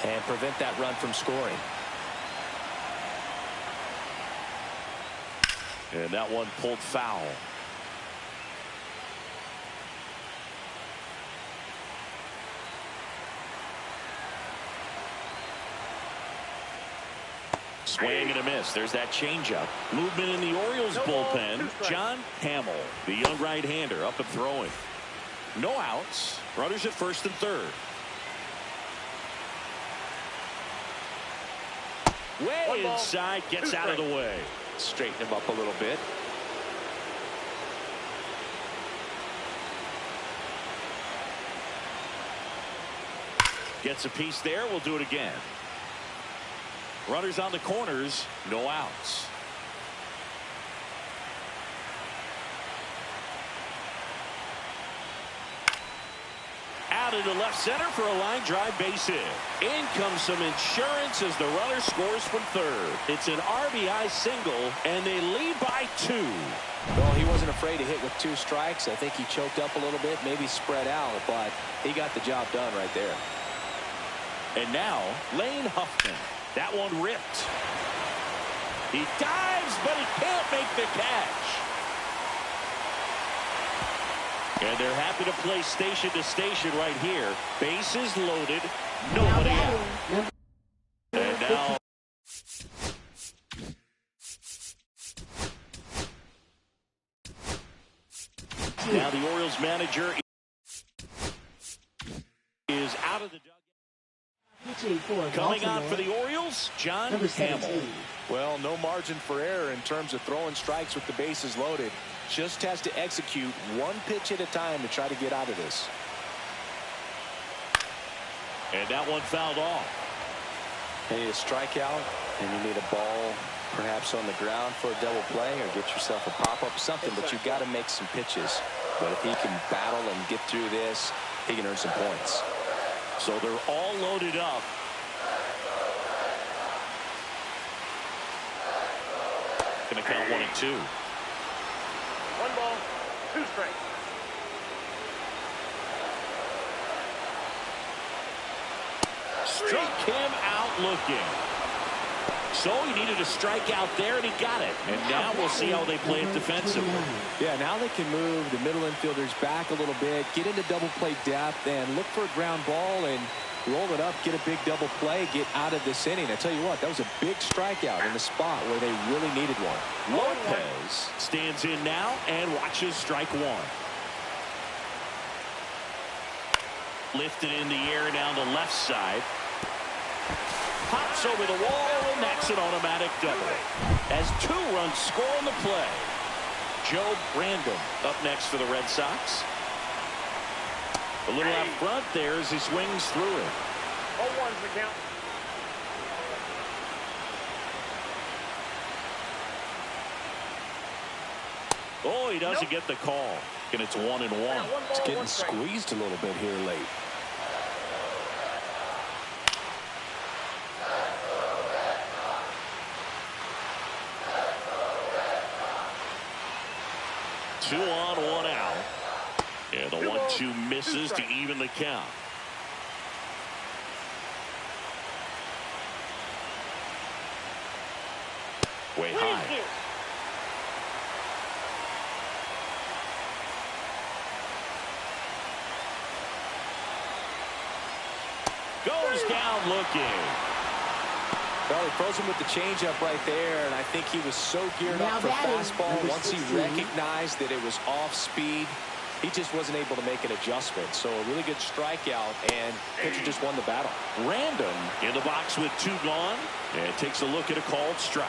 Speaker 2: and prevent that run from scoring.
Speaker 1: And that one pulled foul. Swing and a miss. There's that changeup. Movement in the Orioles bullpen. John Hamill, the young right-hander, up and throwing. No outs. Runners at first and third. Way inside, gets out of the way.
Speaker 2: Straighten him up a little bit.
Speaker 1: Gets a piece there. We'll do it again. Runners on the corners, no outs. Out into left center for a line drive base hit. In comes some insurance as the runner scores from third. It's an RBI single, and they lead by 2.
Speaker 2: Well, he wasn't afraid to hit with 2 strikes. I think he choked up a little bit, maybe spread out, but he got the job done right there.
Speaker 1: And now, Lane Huffman. That one ripped. He dives, but he can't make the catch. And they're happy to play station to station right here. Bases loaded, nobody out. And now the Orioles manager is out of the dugout. Coming on for the Orioles, John Hamill.
Speaker 2: Well, no margin for error in terms of throwing strikes with the bases loaded. Just has to execute one pitch at a time to try to get out of this.
Speaker 1: And that one fouled off.
Speaker 5: You need a strikeout, and you need a ball perhaps on the ground for a double play, or get yourself a pop-up, something, but you've got to make some pitches. But if he can battle and get through this, he can earn some points.
Speaker 1: So they're all loaded up. Going to count 1 and 2.
Speaker 4: 1 ball, 2 strikes.
Speaker 1: Struck him out looking. So he needed a strikeout there, and he got it. And now we'll see how they play it defensively.
Speaker 2: Yeah, now they can move the middle infielders back a little bit, get into double play depth, and look for a ground ball and roll it up, get a big double play, get out of this inning. I tell you what, that was a big strikeout in the spot where they really needed one.
Speaker 1: Lopez stands in now and watches strike 1. Lifted in the air down the left side. Pops over the wall, and that's an automatic double. As 2 runs score on the play. Joe Random up next for the Red Sox. A little out front there as he swings through it.
Speaker 4: 0-1's the count.
Speaker 1: Oh, he doesn't get the call. And it's 1 and 1.
Speaker 2: It's getting squeezed a little bit here late.
Speaker 1: Two on, 1 out. And the 1-2 misses to even the count. Way high. Goes down looking.
Speaker 2: Well, he froze him with the changeup right there, and I think he was so geared up for fastball. Once he recognized that it was off speed, he just wasn't able to make an adjustment. So a really good strikeout, and pitcher just won the battle.
Speaker 1: Random in the box with 2 gone, and takes a look at a called strike.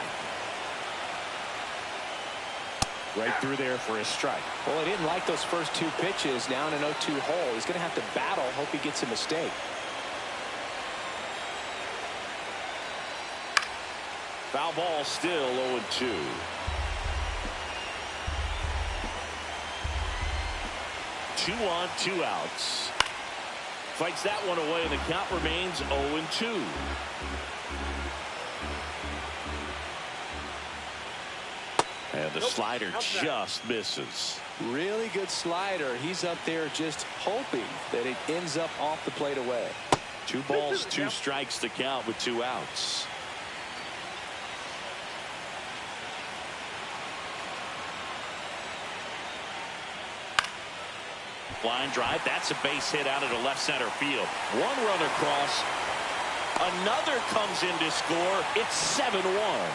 Speaker 1: Right through there for a strike.
Speaker 2: Well, he didn't like those first 2 pitches. Now in an 0-2 hole, he's going to have to battle. Hope he gets a mistake.
Speaker 1: Foul ball still 0-2. Two on, 2 outs. Fights that one away, and the count remains 0-2. And the slider just misses.
Speaker 2: Really good slider. He's up there just hoping that it ends up off the plate away.
Speaker 1: 2 balls, 2 strikes to count with 2 outs. Line drive. That's a base hit out of the left center field. 1 run across. Another comes in to score. It's 7-1.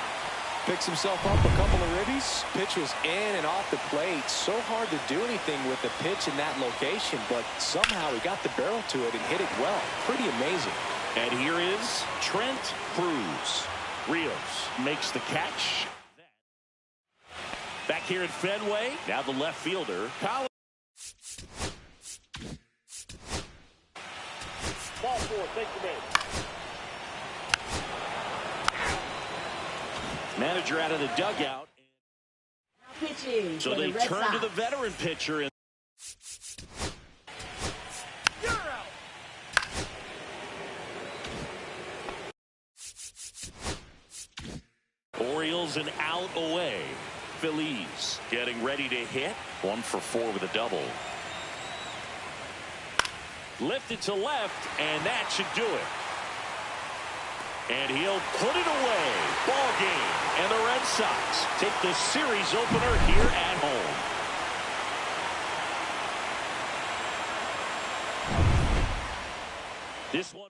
Speaker 2: Picks himself up a couple of ribbies. Pitch was in and off the plate. So hard to do anything with the pitch in that location, but somehow he got the barrel to it and hit it well. Pretty amazing.
Speaker 1: And here is Trent Cruz. Rios makes the catch. Back here at Fenway. Now the left fielder. Collins.
Speaker 4: Ball 4, take the base.
Speaker 1: Manager out of the dugout. So they turn to the veteran pitcher.
Speaker 4: You're out.
Speaker 1: Orioles an out away. Phillies getting ready to hit. 1 for 4 with a double. Lifted to left, and that should do it. And he'll put it away. Ball game. And the Red Sox take the series opener here at home. This one.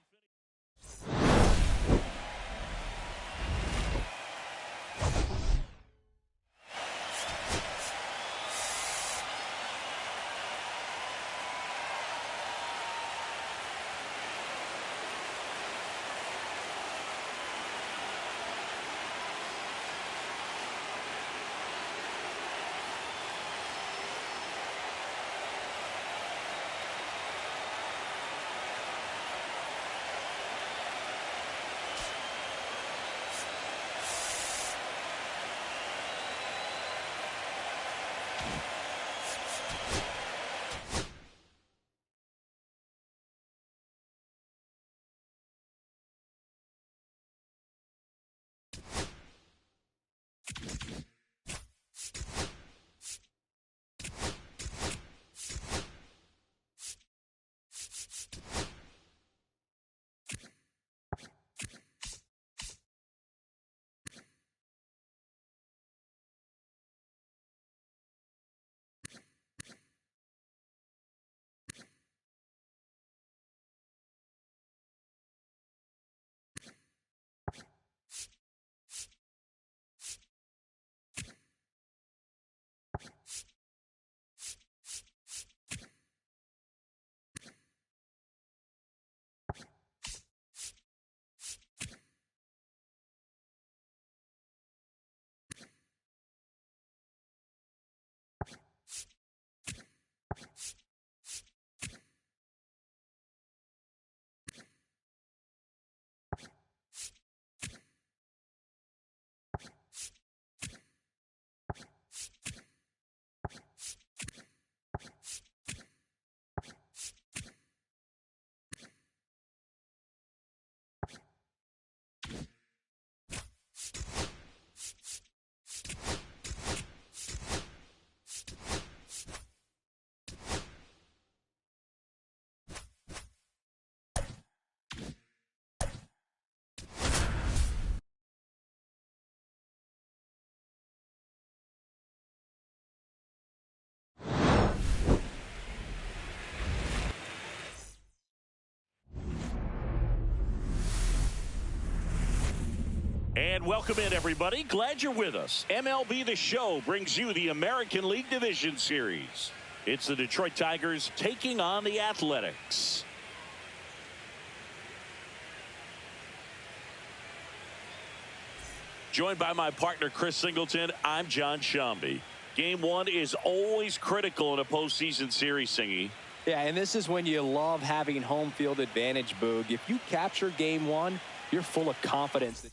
Speaker 1: And welcome in, everybody. Glad you're with us. MLB The Show brings you the American League Division Series. It's the Detroit Tigers taking on the Athletics. Joined by my partner, Chris Singleton, I'm John Shambi. Game one is always critical in a postseason series, Singy.
Speaker 2: Yeah, and this is when you love having home field advantage, Boog. If you capture game one, you're full of confidence that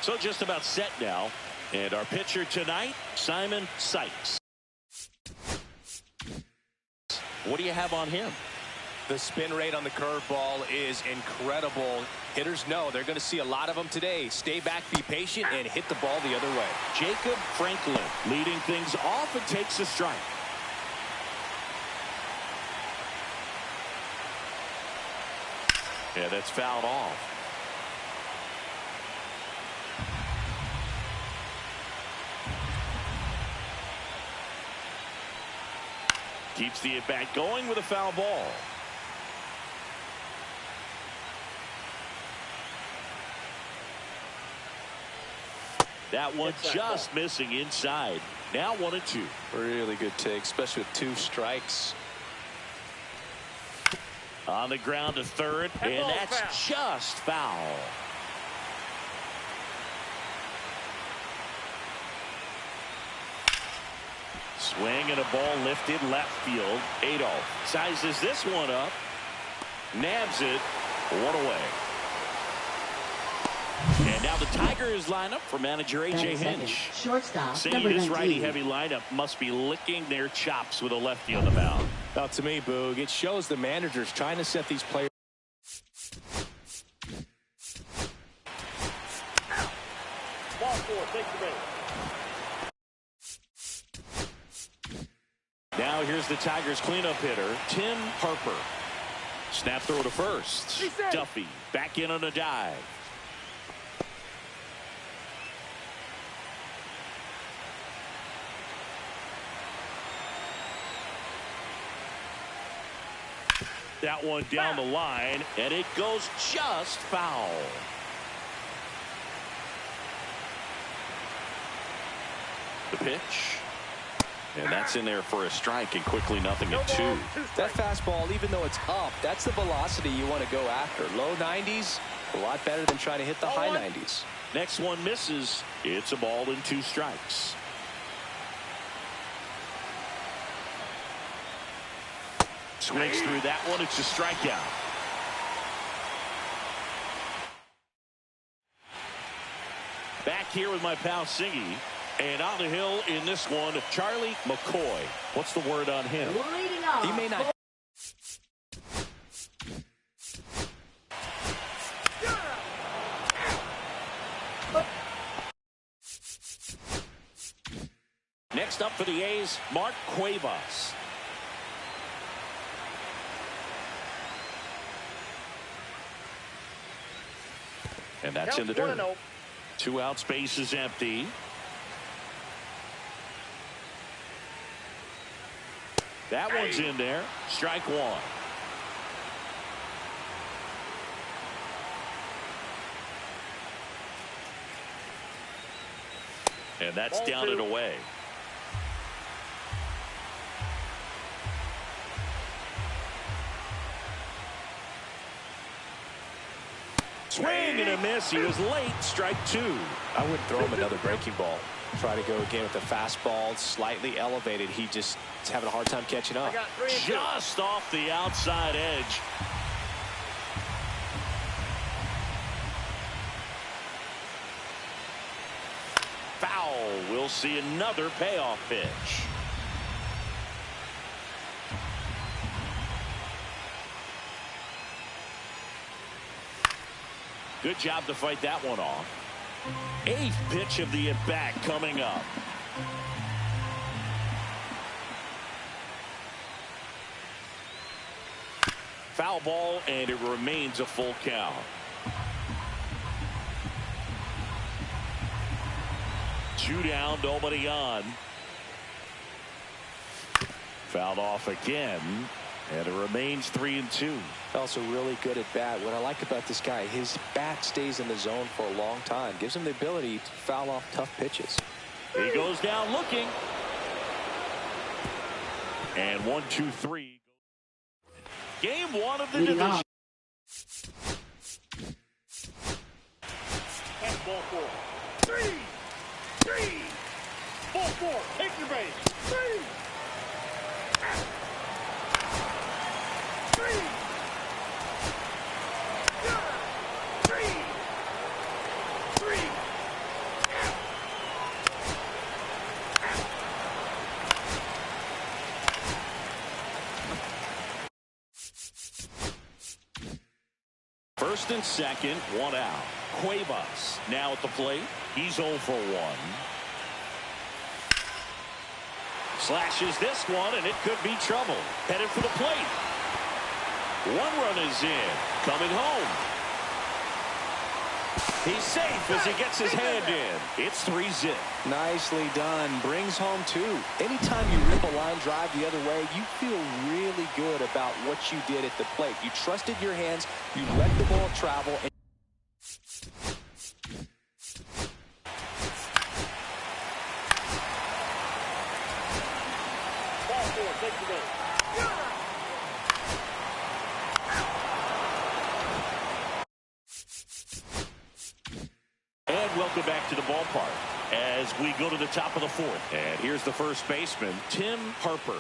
Speaker 1: So just about set now. And our pitcher tonight, Simon Sykes. What do you have on him?
Speaker 2: the spin rate on the curveball is incredible. Hitters know they're going to see a lot of them today. Stay back, be patient, and hit the ball the other way.
Speaker 1: Jacob Franklin leading things off and takes a strike. Yeah, that's fouled off. Keeps the at-bat going with a foul ball. That one just missing inside. Now 1-2.
Speaker 5: Really good take, especially with 2 strikes.
Speaker 1: On the ground to third, and that's just foul. Swing and a ball lifted left field. Adolph sizes this one up. Nabs it. 1 away. And now the Tigers line up for manager A.J. Hinch.
Speaker 3: Shortstop,
Speaker 1: Saying this righty-heavy lineup must be licking their chops with a lefty on the mound.
Speaker 2: Now, to me, Boog, it shows the managers trying to set these players.
Speaker 4: Ball 4, take the base.
Speaker 1: Now here's the Tigers cleanup hitter, Tim Harper. Snap throw to first. Duffy back in on a dive. That one down the line, and it goes just foul. The pitch. And that's in there for a strike, and quickly 0-2.
Speaker 2: That fastball, even though it's up, that's the velocity you want to go after. Low 90s, a lot better than trying to hit the high 90s.
Speaker 1: Next one misses. It's a ball and 2 strikes. Swings through that one. It's a strikeout. Back here with my pal Singy. And on the hill in this one, Charlie McCoy. What's the word on him?
Speaker 3: Leading off.
Speaker 2: He may not.
Speaker 1: Next up for the A's, Mark Cuevas. And that's in the dirt. 2 out, space is empty. That one's in there. Strike 1. And that's down and away. Swing and a miss. He was late. Strike 2.
Speaker 2: I wouldn't throw him another breaking ball. Try to go again with the fastball, slightly elevated. He just is having a hard time catching up.
Speaker 1: Just off the outside edge. Foul. We'll see another payoff pitch. Good job to fight that one off. 8th pitch of the at-bat coming up. Foul ball, and it remains a full count. Two down, nobody on. Fouled off again, and it remains 3-2.
Speaker 2: Also really good at bat. What I like about this guy, his bat stays in the zone for a long time. Gives him the ability to foul off tough pitches.
Speaker 1: He goes down looking. And 1-2-3. Game 1 of the division.
Speaker 4: That's ball 4. 3. Ball 4. Take your base. 3. 3.
Speaker 1: First and second, 1 out. Cuevas now at the plate. He's 0 for 1. Slashes this one, and it could be trouble. Headed for the plate. 1 run is in. Coming home. He's safe as he gets his hand in. It's 3-zip.
Speaker 2: Nicely done. Brings home 2. Anytime you rip a line drive the other way, you feel really good about what you did at the plate. You trusted your hands. You let the ball travel.
Speaker 4: Ball 4. Take your base.
Speaker 1: And welcome back to the ballpark as we go to the top of the 4th. And here's the first baseman, Tim Harper.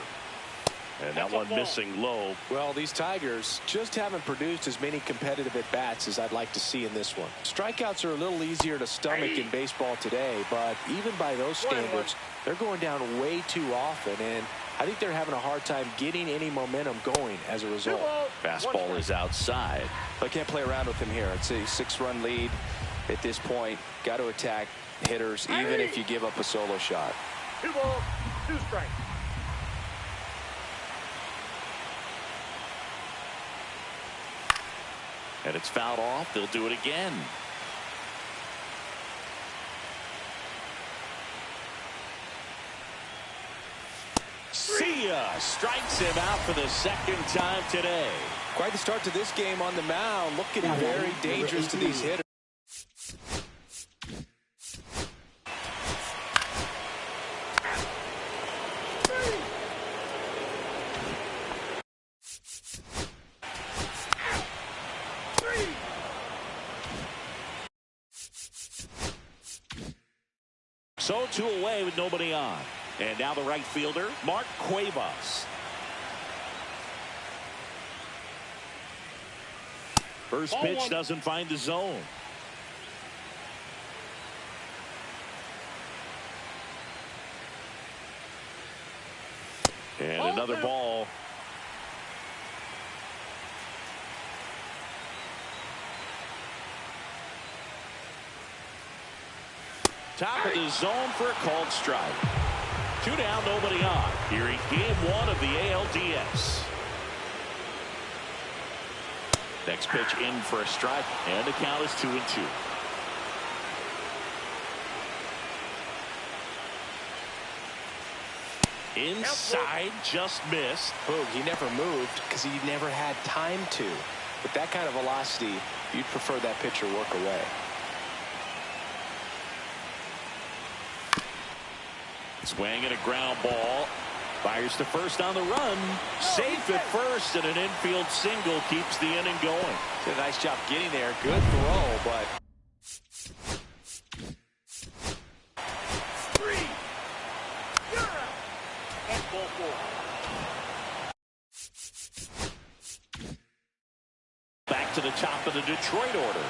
Speaker 1: And that one missing low.
Speaker 2: Well, these Tigers just haven't produced as many competitive at-bats as I'd like to see in this one. Strikeouts are a little easier to stomach in baseball today, but even by those standards, they're going down way too often, and I think they're having a hard time getting any momentum going as a result.
Speaker 1: Fastball is outside.
Speaker 2: But I can't play around with him here. It's a 6-run lead at this point. Got to attack hitters, even if you give up a solo shot.
Speaker 4: 2 balls, 2 strikes.
Speaker 1: And it's fouled off. They'll do it again. See ya. Strikes him out for the second time today.
Speaker 2: Quite the start to this game on the mound. Looking very dangerous to these hitters.
Speaker 1: So 2 away with nobody on. And now the right fielder, Mark Cuevas. First pitch doesn't find the zone. And another ball. Top of the zone for a called strike. 2 down, nobody on. Here in game 1 of the ALDS. Next pitch in for a strike, and the count is 2-2. Inside, just missed.
Speaker 2: Boog, he never moved because he never had time to. With that kind of velocity, you'd prefer that pitcher work away.
Speaker 1: Swing and a ground ball. Fires to first on the run. Safe at first, and an infield single keeps the inning going.
Speaker 2: Did a nice job getting there. Good throw, but...
Speaker 1: Back to the top of the Detroit order.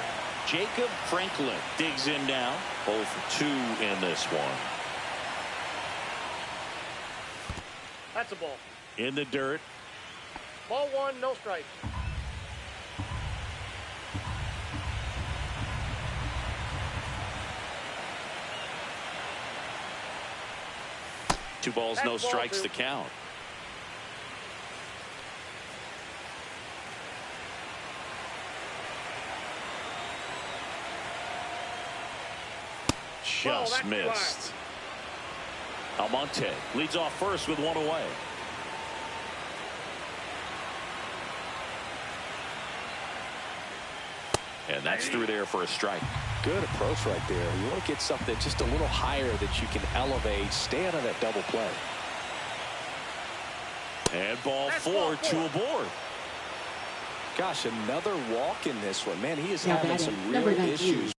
Speaker 1: Jacob Franklin digs in now. 0 for 2 in this one.
Speaker 4: That's a ball.
Speaker 1: In the dirt.
Speaker 4: Ball 1, no strike.
Speaker 1: Two balls, no strikes to count. Just missed. Almonte leads off first with 1 away. And that's through there for a strike.
Speaker 2: Good approach right there. You want to get something just a little higher that you can elevate. Stay out of that double play.
Speaker 1: And ball 4, 2 aboard.
Speaker 2: Gosh, another walk in this one. Man, he is having some real issues.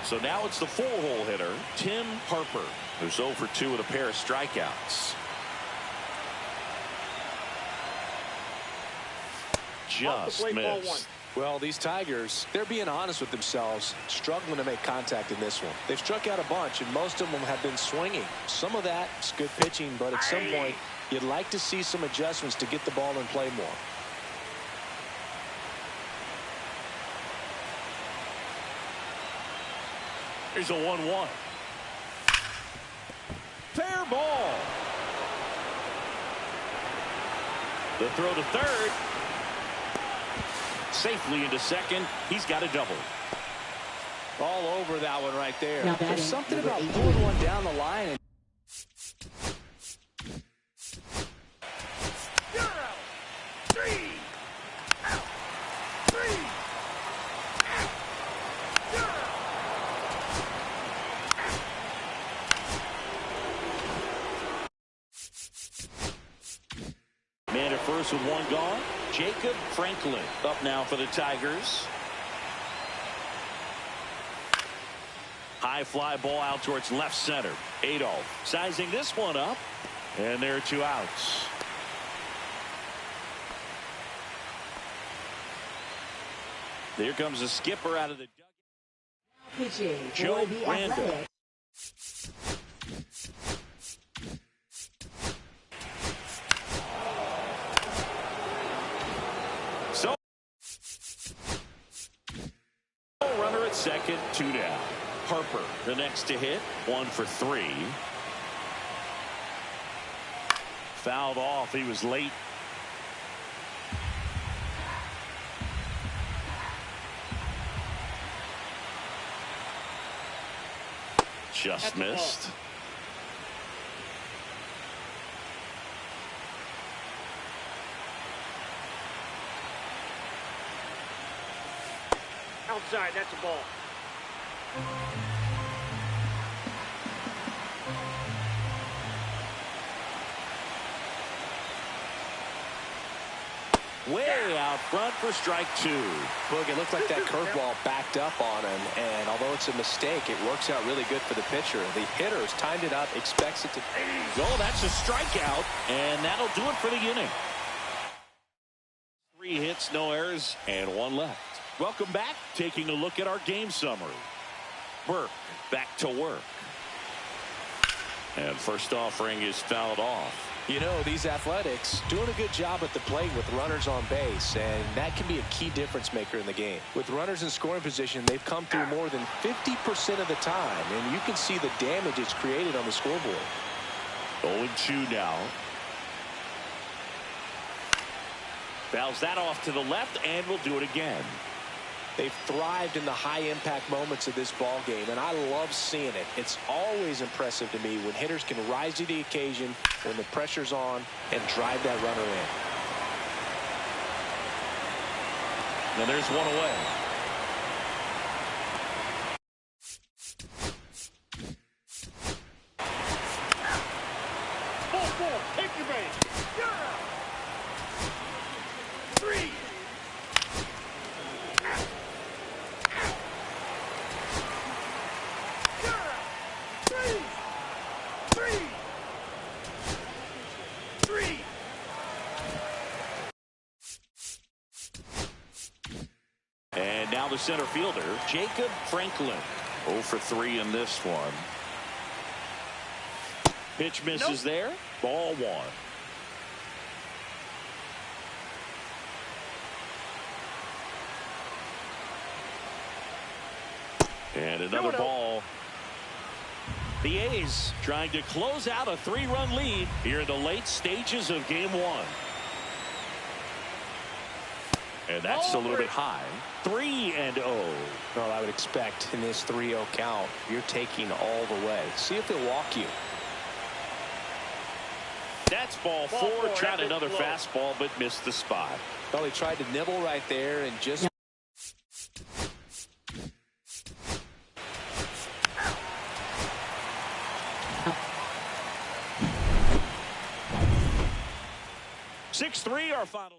Speaker 1: So now it's the 4-hole hitter, Tim Harper, who's 0 for 2 with a pair of strikeouts. Just missed.
Speaker 2: Well, these Tigers, they're being honest with themselves, struggling to make contact in this one. They've struck out a bunch, and most of them have been swinging. Some of that is good pitching, but at some point, you'd like to see some adjustments to get the ball in play more.
Speaker 1: Here's a 1-1. Fair ball. The throw to third. Safely into second. He's got a double.
Speaker 2: All over that one right there.
Speaker 3: There's
Speaker 2: something about pulling one down the line. And
Speaker 1: Man at first with 1 gone. Jacob Franklin up now for the Tigers. High fly ball out towards left center. Adolph sizing this one up. And there are 2 outs. There comes the skipper out of the
Speaker 3: Pitching
Speaker 1: Joe
Speaker 3: for the
Speaker 1: Brando.
Speaker 3: Athletics.
Speaker 1: Harper, the next to hit, 1 for 3. Fouled off. He was late. Just missed.
Speaker 4: Outside, that's a ball.
Speaker 1: Way out front for strike 2.
Speaker 2: Look, it looked like that curveball backed up on him, and although it's a mistake, it works out really good for the pitcher. The hitter has timed it up, expects it to
Speaker 1: go. That's a strikeout, and that'll do it for the inning. 3 hits, no errors, and 1 left. Welcome back. Taking a look at our game summary. Burke back to work. And first offering is fouled off.
Speaker 2: You know, these Athletics doing a good job at the plate with runners on base, and that can be a key difference maker in the game. With runners in scoring position, they've come through more than 50% of the time, and you can see the damage it's created on the scoreboard.
Speaker 1: 0-2 now. Fouls that off to the left, and we'll do it again.
Speaker 2: They've thrived in the high-impact moments of this ball game, and I love seeing it. It's always impressive to me when hitters can rise to the occasion when the pressure's on and drive that runner in.
Speaker 1: Now there's one away.
Speaker 4: Ball, take your base. Yeah. 3.
Speaker 1: And now the center fielder, Jacob Franklin. 0 for 3 in this one. Pitch misses there. Ball 1. And another ball. The A's trying to close out a 3-run lead here in the late stages of game 1. And that's a little bit high. 3-0.
Speaker 2: Well, I would expect in this 3-0 count, you're taking all the way. See if they'll walk you.
Speaker 1: That's ball 4. Tried another fastball, but missed the spot.
Speaker 2: Well, he tried to nibble right there and just...
Speaker 1: 6-3 our final.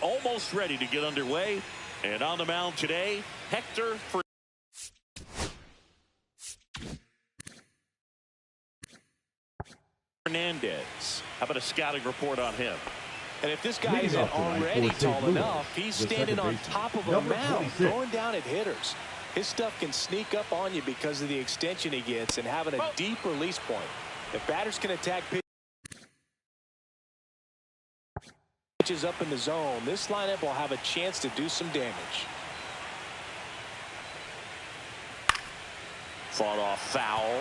Speaker 1: Almost ready to get underway. And on the mound today, Hector Fernandez. How about a scouting report on him?
Speaker 2: And if this guy isn't already tall enough, he's standing on top of a mound, throwing down at hitters. His stuff can sneak up on you because of the extension he gets and having a deep release point. If batters can attack pitches up in the zone, this lineup will have a chance to do some damage.
Speaker 1: Fought off foul.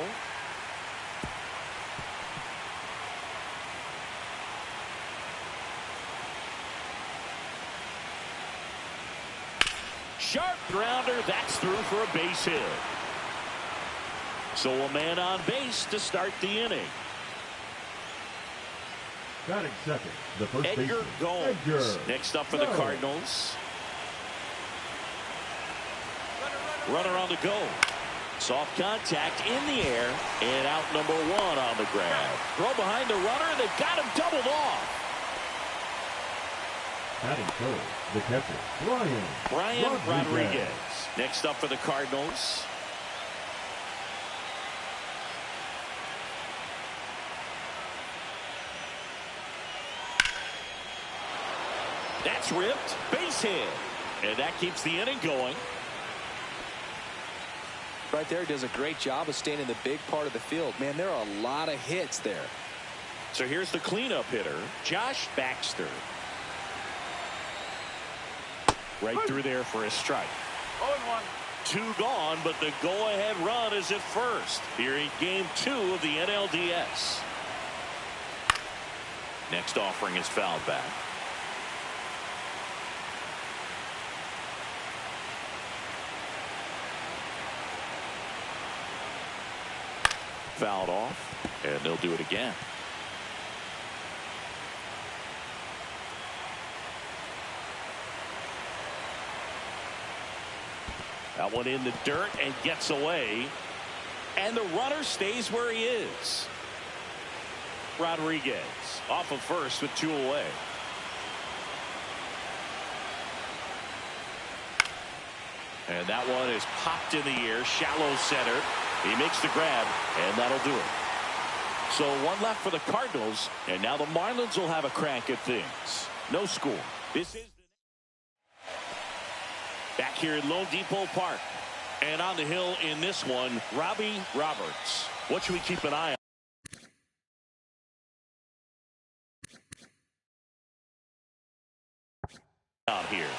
Speaker 1: Sharp grounder. That's through for a base hit. So a man on base to start the inning.
Speaker 6: Batting second, the first
Speaker 1: Edgar
Speaker 6: baseman.
Speaker 1: Gomes. Next up for the Cardinals. Runner on the go. Soft contact in the air, and out number one on the grab. Throw behind the runner, and they've got him doubled off.
Speaker 6: Batting third, the catcher,
Speaker 1: Brian Rodriguez. Next up for the Cardinals. That's ripped. Base hit. And that keeps the inning going.
Speaker 2: Right there, does a great job of staying in the big part of the field. Man, there are a lot of hits there.
Speaker 1: So here's the cleanup hitter, Josh Baxter. Right through there for a strike.
Speaker 4: 0-1.
Speaker 1: Two gone, but the go-ahead run is at first here in game 2 of the NLDS. Next offering is fouled back. Fouled off, and they'll do it again. That one in the dirt and gets away. And the runner stays where he is. Rodriguez off of first with 2 away. And that one is popped in the air, shallow center. He makes the grab, and that'll do it. So one left for the Cardinals, and now the Marlins will have a crack at things. No score. This is back here in Lone Depot Park. And on the hill in this one, Robbie Roberts. What should we keep an eye on out here?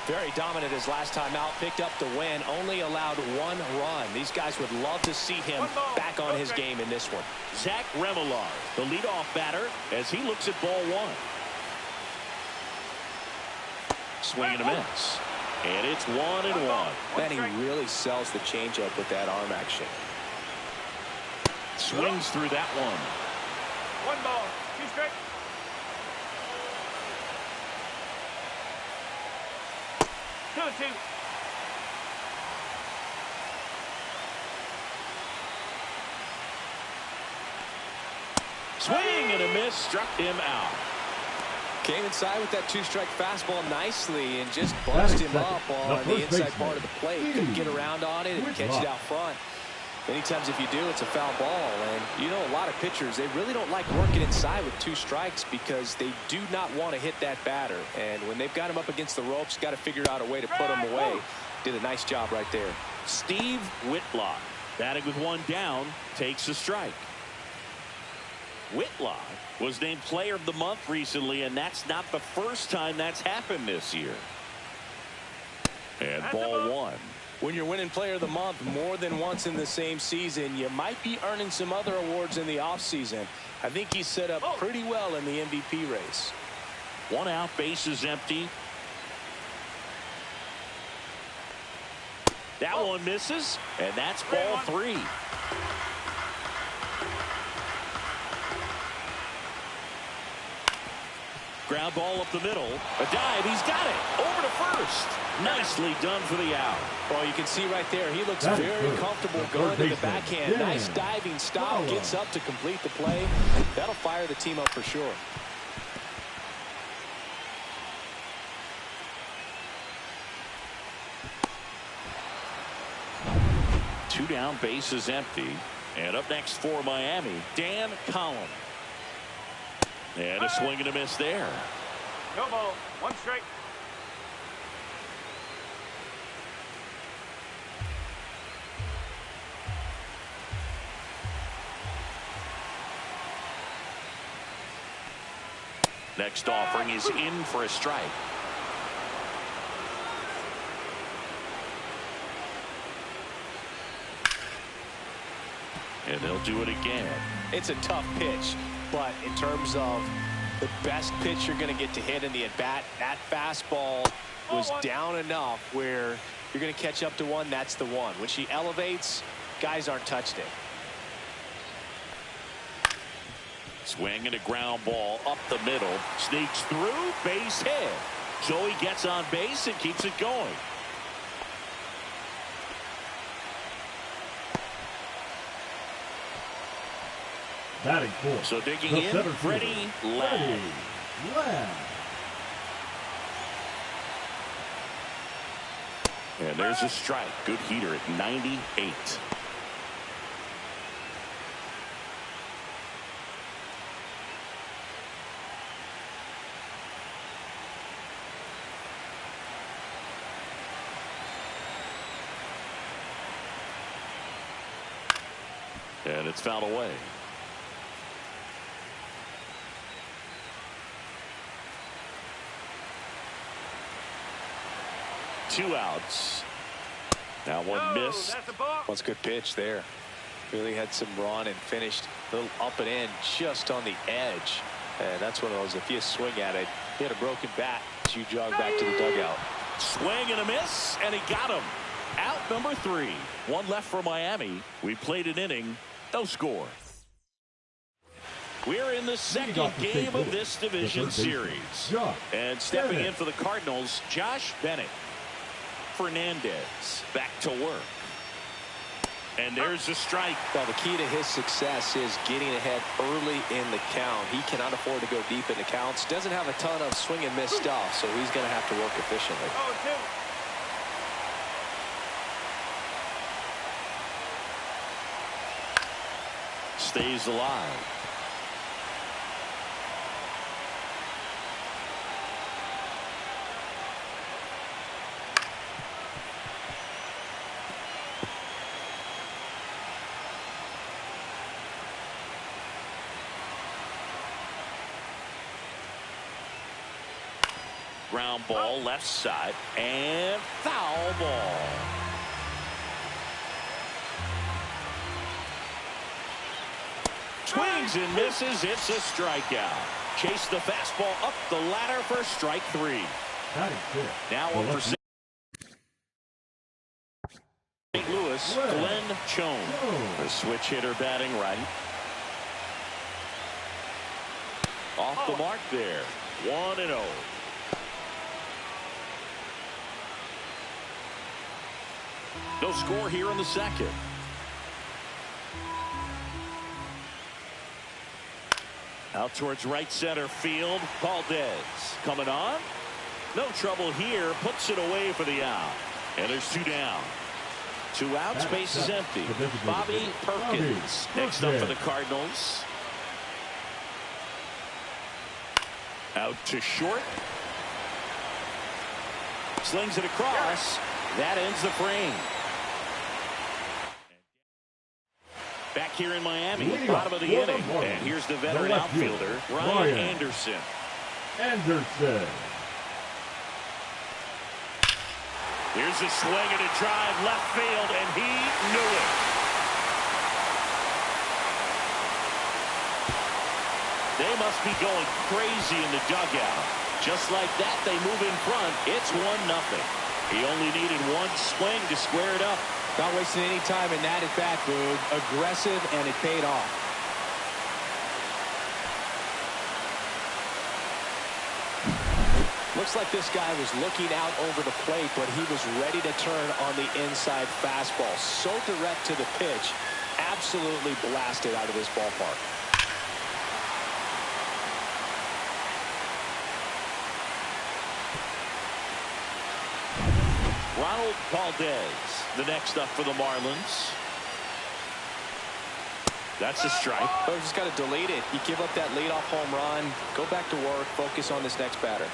Speaker 2: Very dominant his last time out. Picked up the win. Only allowed 1 run. These guys would love to see him back on his game in this one.
Speaker 1: Zach Remillard, the leadoff batter, as he looks at ball 1. Swing and a miss. And it's 1-1.
Speaker 2: Man, he really sells the changeup with that arm action.
Speaker 1: Swings through that one.
Speaker 4: 1 ball, 2 strikes. Two.
Speaker 1: Swing and a miss, struck him out.
Speaker 2: Came inside with that 2-strike fastball nicely and just bunched him up on the inside part of the plate. Couldn't get around on it and catch it out front. Many times if you do, it's a foul ball. And you know, a lot of pitchers, they really don't like working inside with 2 strikes because they do not want to hit that batter. And when they've got him up against the ropes, got to figure out a way to put him away. Did a nice job right there.
Speaker 1: Steve Whitlock, batting with 1 down, takes a strike. Whitlock was named Player of the Month recently, and that's not the first time that's happened this year. And ball one.
Speaker 2: When you're winning Player of the Month more than once in the same season, you might be earning some other awards in the offseason. I think he's set up pretty well in the MVP race.
Speaker 1: 1 out, bases empty. That one misses, and that's ball 3. Ground ball up the middle. A dive. He's got it. Over to first. Nicely done for the out.
Speaker 2: Well, you can see right there, he looks very comfortable going to the backhand.
Speaker 6: Yeah.
Speaker 2: Nice diving stop. Gets up to complete the play. That'll fire the team up for sure.
Speaker 1: Two down, bases empty. And up next for Miami, Dan Collin. And a swing and a miss there.
Speaker 4: No ball. 1 strike.
Speaker 1: Next offering is in for a strike. And they'll do it again.
Speaker 2: It's a tough pitch, but in terms of the best pitch you're going to get to hit in the at-bat, that fastball was down enough where you're going to catch up to one. That's the one. When she elevates, guys aren't touched it.
Speaker 1: Swing and a ground ball up the middle. Sneaks through, base hit. So he gets on base and keeps it going.
Speaker 6: Batting fourth.
Speaker 1: So digging
Speaker 6: the
Speaker 1: in,
Speaker 6: center
Speaker 1: Freddie
Speaker 6: fielder,
Speaker 1: Ladd.
Speaker 6: Freddie Ladd.
Speaker 1: And there's a strike. Good heater at 98. And it's fouled away. Two outs. Now one missed.
Speaker 4: That's a ball.
Speaker 2: That's a good pitch there. Really had some run and finished a little up and in just on the edge. And that's one of those, if you swing at it, you had a broken bat, you jog back to the dugout.
Speaker 1: Swing and a miss, and he got him. Out number 3. One left for Miami. We played an inning. No score. We're in the second game of this division series. And stepping in for the Cardinals, Josh Bennett. Fernandez back to work. And there's a strike.
Speaker 2: Well, the key to his success is getting ahead early in the count. He cannot afford to go deep in the counts. Doesn't have a ton of swing and miss stuff, so he's going to have to work efficiently.
Speaker 4: 0-2.
Speaker 1: Stays alive. Ground ball left side and foul ball. Swings and misses. It's a strikeout. Chase the fastball up the ladder for strike 3. Now on for St. Louis, Glenn Chone. The switch hitter batting right. Off the mark there. 1-0. No score here in the second. Out towards right center field. Valdez coming on. No trouble here. Puts it away for the out. And there's 2 down. 2 outs. Base is empty. Bobby Perkins next up for the Cardinals. Out to short. Slings it across. That ends the frame. Back here in Miami,
Speaker 6: Leading
Speaker 1: bottom of the
Speaker 6: off for the
Speaker 1: inning.
Speaker 6: Marlins,
Speaker 1: And here's the veteran
Speaker 6: the left
Speaker 1: outfielder,
Speaker 6: fielder,
Speaker 1: Ryan
Speaker 6: Ryan
Speaker 1: Anderson.
Speaker 6: Anderson.
Speaker 1: Here's a swing and a drive left field, and he knew it. They must be going crazy in the dugout. Just like that, they move in front. It's 1-0. He only needed one swing to square it up.
Speaker 2: Not wasting any time in that at bat, Boog. Aggressive, and it paid off. Looks like this guy was looking out over the plate, but he was ready to turn on the inside fastball. So direct to the pitch. Absolutely blasted out of this ballpark.
Speaker 1: Ronald Valdez, the next up for the Marlins. That's a strike.
Speaker 2: Oh, just got to delete it. You give up that leadoff home run. Go back to work. Focus on this next batter.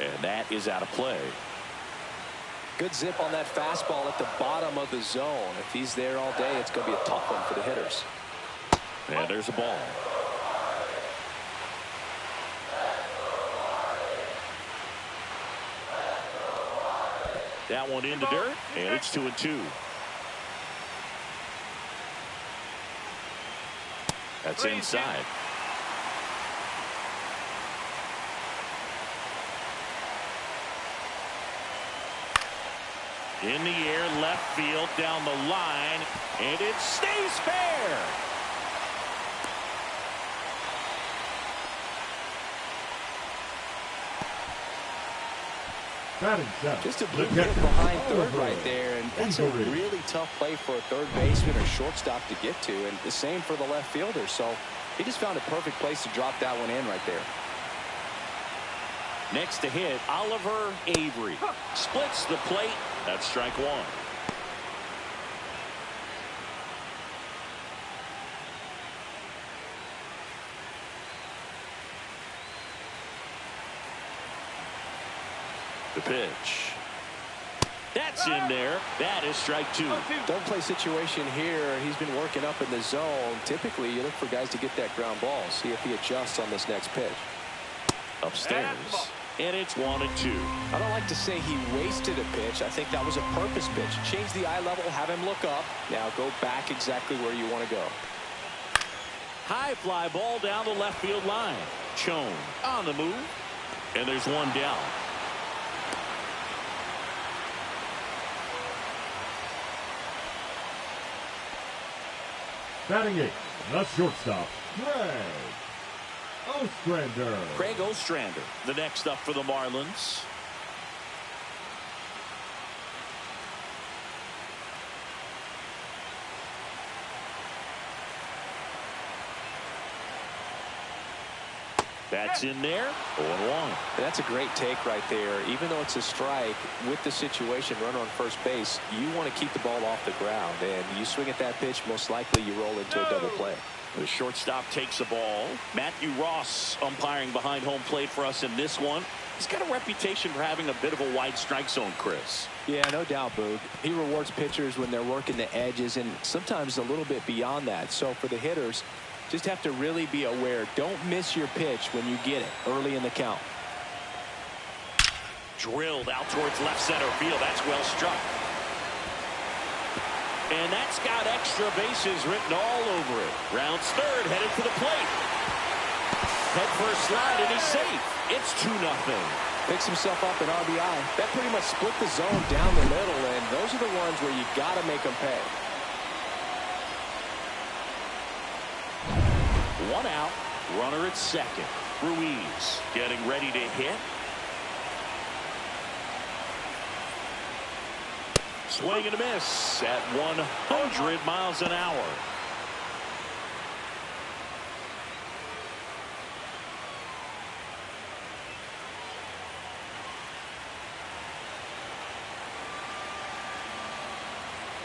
Speaker 1: And that is out of play.
Speaker 2: Good zip on that fastball at the bottom of the zone. If he's there all day, it's going to be a tough one for the hitters.
Speaker 1: And there's a ball. That one in the dirt, and it's 2-2. That's inside. In the air, left field, down the line, and it stays fair.
Speaker 2: Just a blue hit behind third right there, and that's a really tough play for a third baseman or shortstop to get to, and the same for the left fielder. So he just found a perfect place to drop that one in right there.
Speaker 1: Next to hit, Oliver Avery splits the plate. That's strike one. The pitch. That's in there. That is strike two.
Speaker 2: Don't play situation here. He's been working up in the zone. Typically, you look for guys to get that ground ball. See if he adjusts on this next pitch.
Speaker 1: Upstairs. And it's 1-2.
Speaker 2: I don't like to say he wasted a pitch. I think that was a purpose pitch. Change the eye level, have him look up. Now go back exactly where you want to go.
Speaker 1: High fly ball down the left field line. Chone on the move. And there's one down.
Speaker 6: Batting eighth, the shortstop,
Speaker 1: Craig Ostrander, the next up for the Marlins. That's in there. 0-1.
Speaker 2: That's a great take right there. Even though it's a strike, with the situation, runner on first base, you want to keep the ball off the ground. And you swing at that pitch, most likely you roll into a double play.
Speaker 1: The shortstop takes the ball. Matthew Ross umpiring behind home plate for us in this one. He's got a reputation for having a bit of a wide strike zone, Chris.
Speaker 2: Yeah, no doubt, Boog. He rewards pitchers when they're working the edges and sometimes a little bit beyond that. So for the hitters, just have to really be aware. Don't miss your pitch when you get it early in the count.
Speaker 1: Drilled out towards left center field. That's well struck. And that's got extra bases written all over it. Rounds third, headed for the plate. Head first slide, and he's safe. It's 2-0.
Speaker 2: Picks himself up an RBI. That pretty much split the zone down the middle, and those are the ones where you got to make them pay.
Speaker 1: One out, runner at second. Ruiz getting ready to hit. Swing and a miss at 100 miles an hour.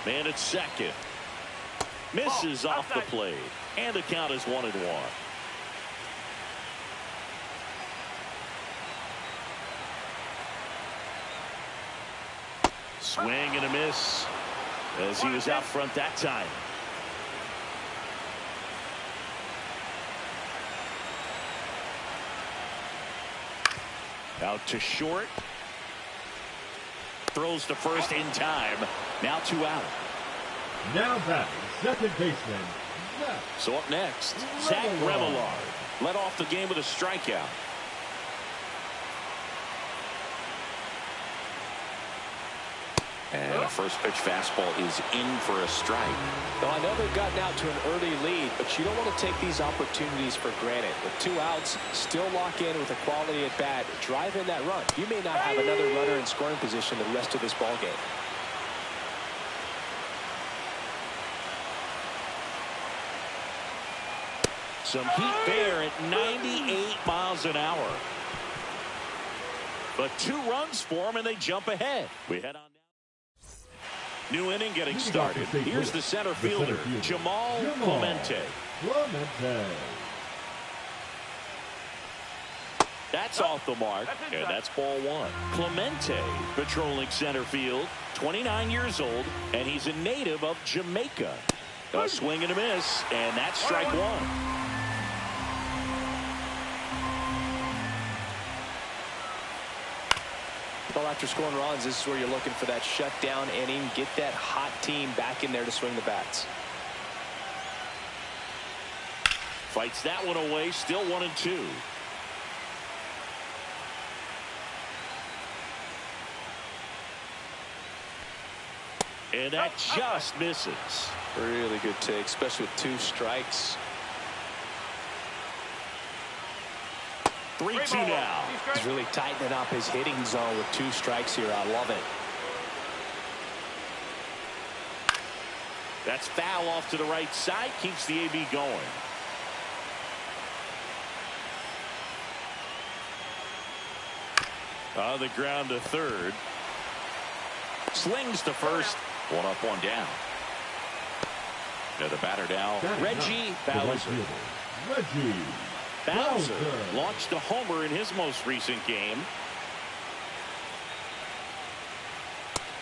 Speaker 1: Man at second. Misses off the plate. And the count is 1-1. Swing and a miss. as he was out front that time. Out to short. Throws to first in time. Now 2 out.
Speaker 6: Now batting, second baseman, Zach.
Speaker 1: So up next, Zach Remillard led off the game with a strikeout. And a first pitch fastball is in for a strike.
Speaker 2: Well, I know they've gotten out to an early lead, but you don't want to take these opportunities for granted. With 2 outs, still lock in with a quality at bat, drive in that run. You may not have another runner in scoring position the rest of this ball game.
Speaker 1: Some heat there at 98 miles an hour. But 2 runs for him, and they jump ahead. We head on down. New inning getting started. Here's the center fielder, Jamal Clemente. That's off the mark, and that's ball 1. Clemente patrolling center field, 29 years old, and he's a native of Jamaica. A swing and a miss, and that's strike 1.
Speaker 2: Well, after scoring runs, this is where you're looking for that shutdown inning. Get that hot team back in there to swing the bats.
Speaker 1: Fights that one away. Still 1-2. And that just misses.
Speaker 2: Really good take, especially with 2 strikes.
Speaker 1: 3-2 now.
Speaker 2: He's really tightening up his hitting zone with 2 strikes here. I love it.
Speaker 1: That's foul off to the right side. Keeps the AB going. On the ground to third. Slings to first. 1 up, 1 down. Now the batter now, Reggie Bowser.
Speaker 6: Reggie
Speaker 1: Bowser launched a homer in his most recent game.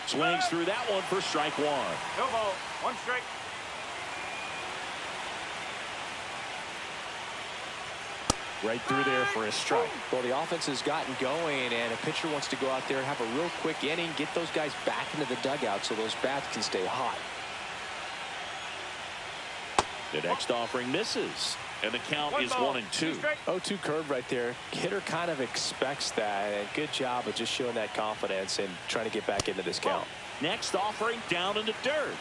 Speaker 1: Swings through that one for strike 1.
Speaker 4: No ball. 1 strike.
Speaker 1: Right through there for a strike.
Speaker 2: Well, the offense has gotten going, and a pitcher wants to go out there and have a real quick inning, get those guys back into the dugout so those bats can stay hot.
Speaker 1: The next offering misses, and the count is 1-2.
Speaker 2: 0-2 curve right there. Hitter kind of expects that, and good job of just showing that confidence and trying to get back into this count.
Speaker 1: Next offering down in the dirt.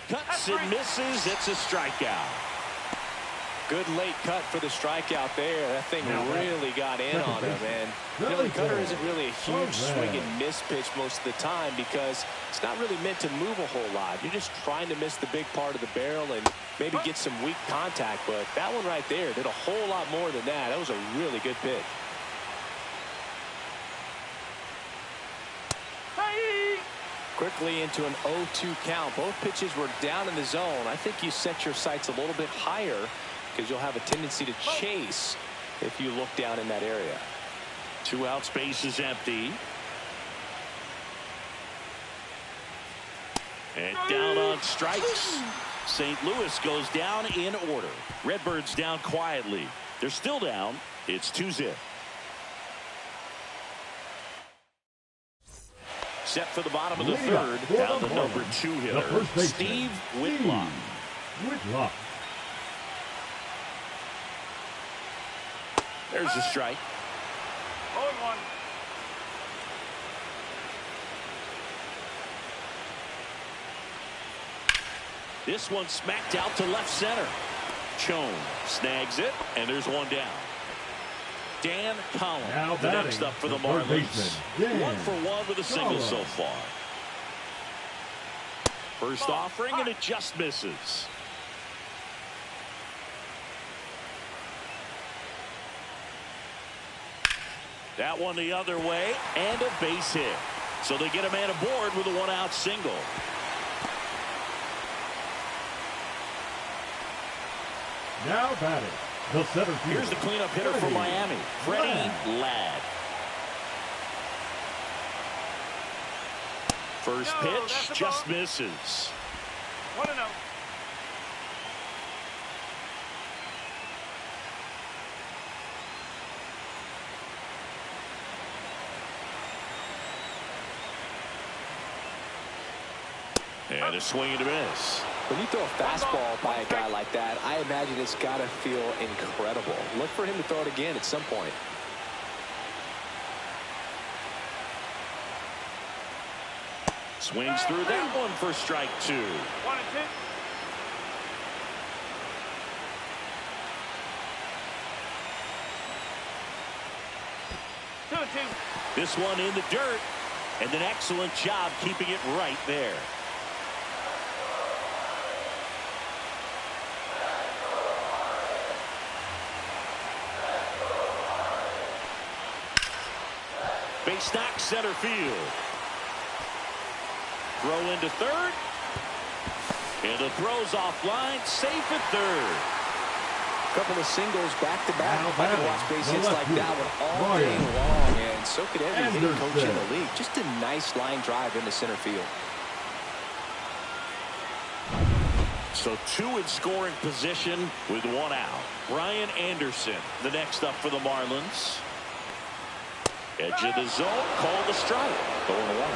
Speaker 1: Cuts and misses. It's a strikeout.
Speaker 2: Good late cut for the strikeout there. That thing really got in on him, and the cutter isn't really a huge swing and miss pitch most of the time because it's not really meant to move a whole lot. You're just trying to miss the big part of the barrel and maybe get some weak contact, but that one right there did a whole lot more than that. That was a really good pitch. Quickly into an 0-2 count. Both pitches were down in the zone. I think you set your sights a little bit higher because you'll have a tendency to chase if you look down in that area.
Speaker 1: 2 out, space is empty. And down on strikes. St. Louis goes down in order. Redbirds down quietly. They're still down. It's 2-0. Set for the bottom of the third. Down the number 2 hitter, Steve Whitlock. There's a strike.
Speaker 4: 0-1.
Speaker 1: This one smacked out to left center. Chone snags it, and there's 1 down. Dan Collins, the next up for the Marlins. 1 for 1 with a single so far. First offering, and it just misses. That one the other way, and a base hit. So they get a man aboard with a 1-out single.
Speaker 6: Now batting, the center fielder.
Speaker 1: Here's the cleanup hitter for Miami, Freddie Ladd. First pitch just misses.
Speaker 4: 1-0.
Speaker 1: And a swing and a miss.
Speaker 2: When you throw a fastball by a guy like that, I imagine it's got to feel incredible. Look for him to throw it again at some point.
Speaker 1: Swings through that one for strike 2.
Speaker 4: 1-2.
Speaker 1: This one in the dirt, and an excellent job keeping it right there. Base knock center field. Throw into third. And the throw's offline. Safe at third.
Speaker 2: Couple of singles back-to-back.
Speaker 6: Now
Speaker 2: I could watch base hits like that one all day long, and so could every hitting coach in the league. Just a nice line drive into center field.
Speaker 1: So 2 in scoring position with 1 out. Brian Anderson, the next up for the Marlins. Edge of the zone, called a strike. 0-1.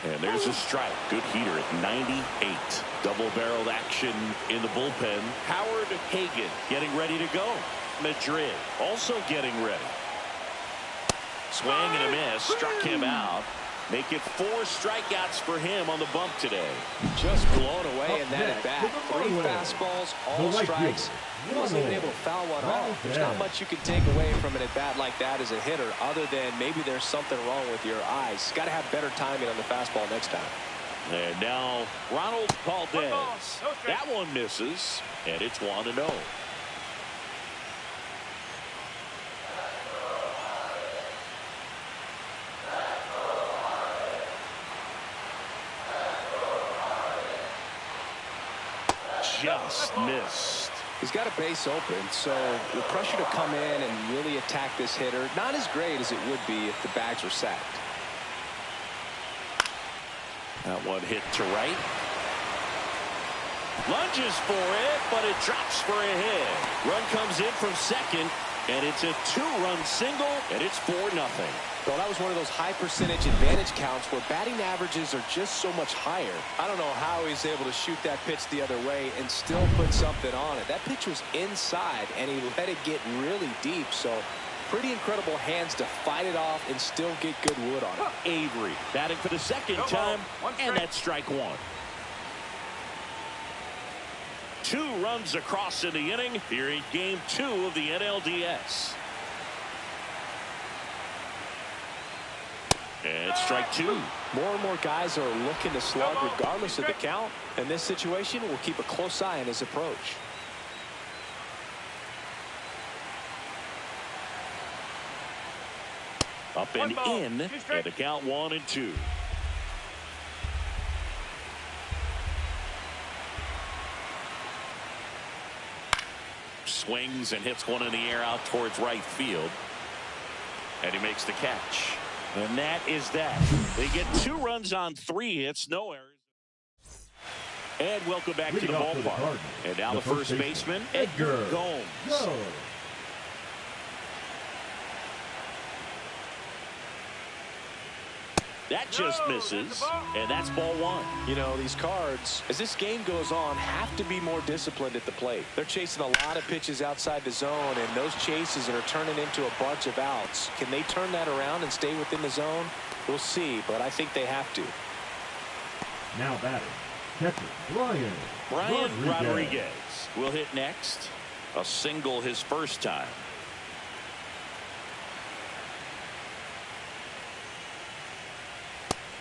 Speaker 1: And there's a strike. Good heater at 98. Double-barreled action in the bullpen. Howard Hagen getting ready to go. Madrid also getting ready. Swing and a miss. Struck him out. Make it 4 strikeouts for him on the bump today.
Speaker 2: Just blown away in that at-bat. 3 fastballs, all strikes. He wasn't even able to foul one off. There's not much you can take away from an at-bat like that as a hitter, other than maybe there's something wrong with your eyes. Got to have better timing on the fastball next time.
Speaker 1: And now Ronald Valdez. That one misses, and it's 1-0. Just missed.
Speaker 2: He's got a base open, so the pressure to come in and really attack this hitter, not as great as it would be if the bags were sacked.
Speaker 1: That one hit to right. Lunges for it, but it drops for a hit. Run comes in from second, and it's a 2-run single, and it's 4-0.
Speaker 2: Well, that was one of those high percentage advantage counts where batting averages are just so much higher. I don't know how he's able to shoot that pitch the other way and still put something on it. That pitch was inside, and he let it get really deep. So pretty incredible hands to fight it off and still get good wood on it.
Speaker 1: Avery batting for the second time, and that's strike 1. 2 runs across in the inning here in game 2 of the NLDS. And strike 2.
Speaker 2: More and more guys are looking to slug regardless of the count. In this situation, we'll keep a close eye on his approach.
Speaker 1: Up and in, and the count 1-2. Swings and hits one in the air out towards right field. And he makes the catch. And that is that. They get 2 runs on 3 hits, no errors. And welcome back to the ballpark. And now the first baseman, Edgar Gomes. That just misses, and that's ball 1.
Speaker 2: You know, these Cards, as this game goes on, have to be more disciplined at the plate. They're chasing a lot of pitches outside the zone, and those chases are turning into a bunch of outs. Can they turn that around and stay within the zone? We'll see, but I think they have to.
Speaker 6: Now batting, catcher Brian
Speaker 1: Rodriguez will hit next. A single his first time.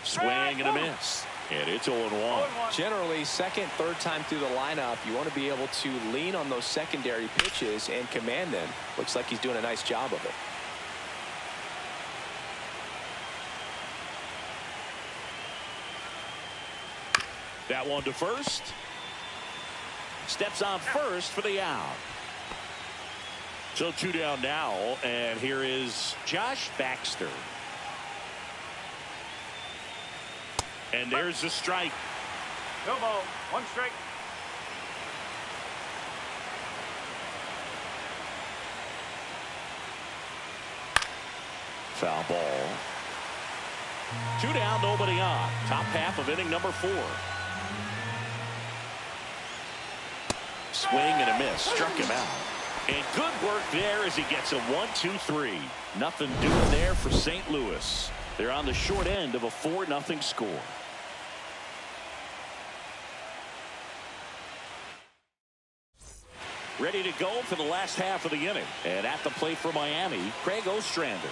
Speaker 1: Swing and a miss. And it's 0-1.
Speaker 2: Generally, second, third time through the lineup, you want to be able to lean on those secondary pitches and command them. Looks like he's doing a nice job of it.
Speaker 1: That one to first. steps on first for the out. So 2 down now, and here is Josh Baxter. And there's a strike.
Speaker 4: No ball. 1 strike.
Speaker 1: Foul ball. 2 down, nobody on. Top half of inning number 4. Swing and a miss. Struck him out. And good work there as he gets a 1-2-3. Nothing doing there for St. Louis. They're on the short end of a 4-0 score. Ready to go for the last half of the inning. And at the plate for Miami, Craig Ostrander.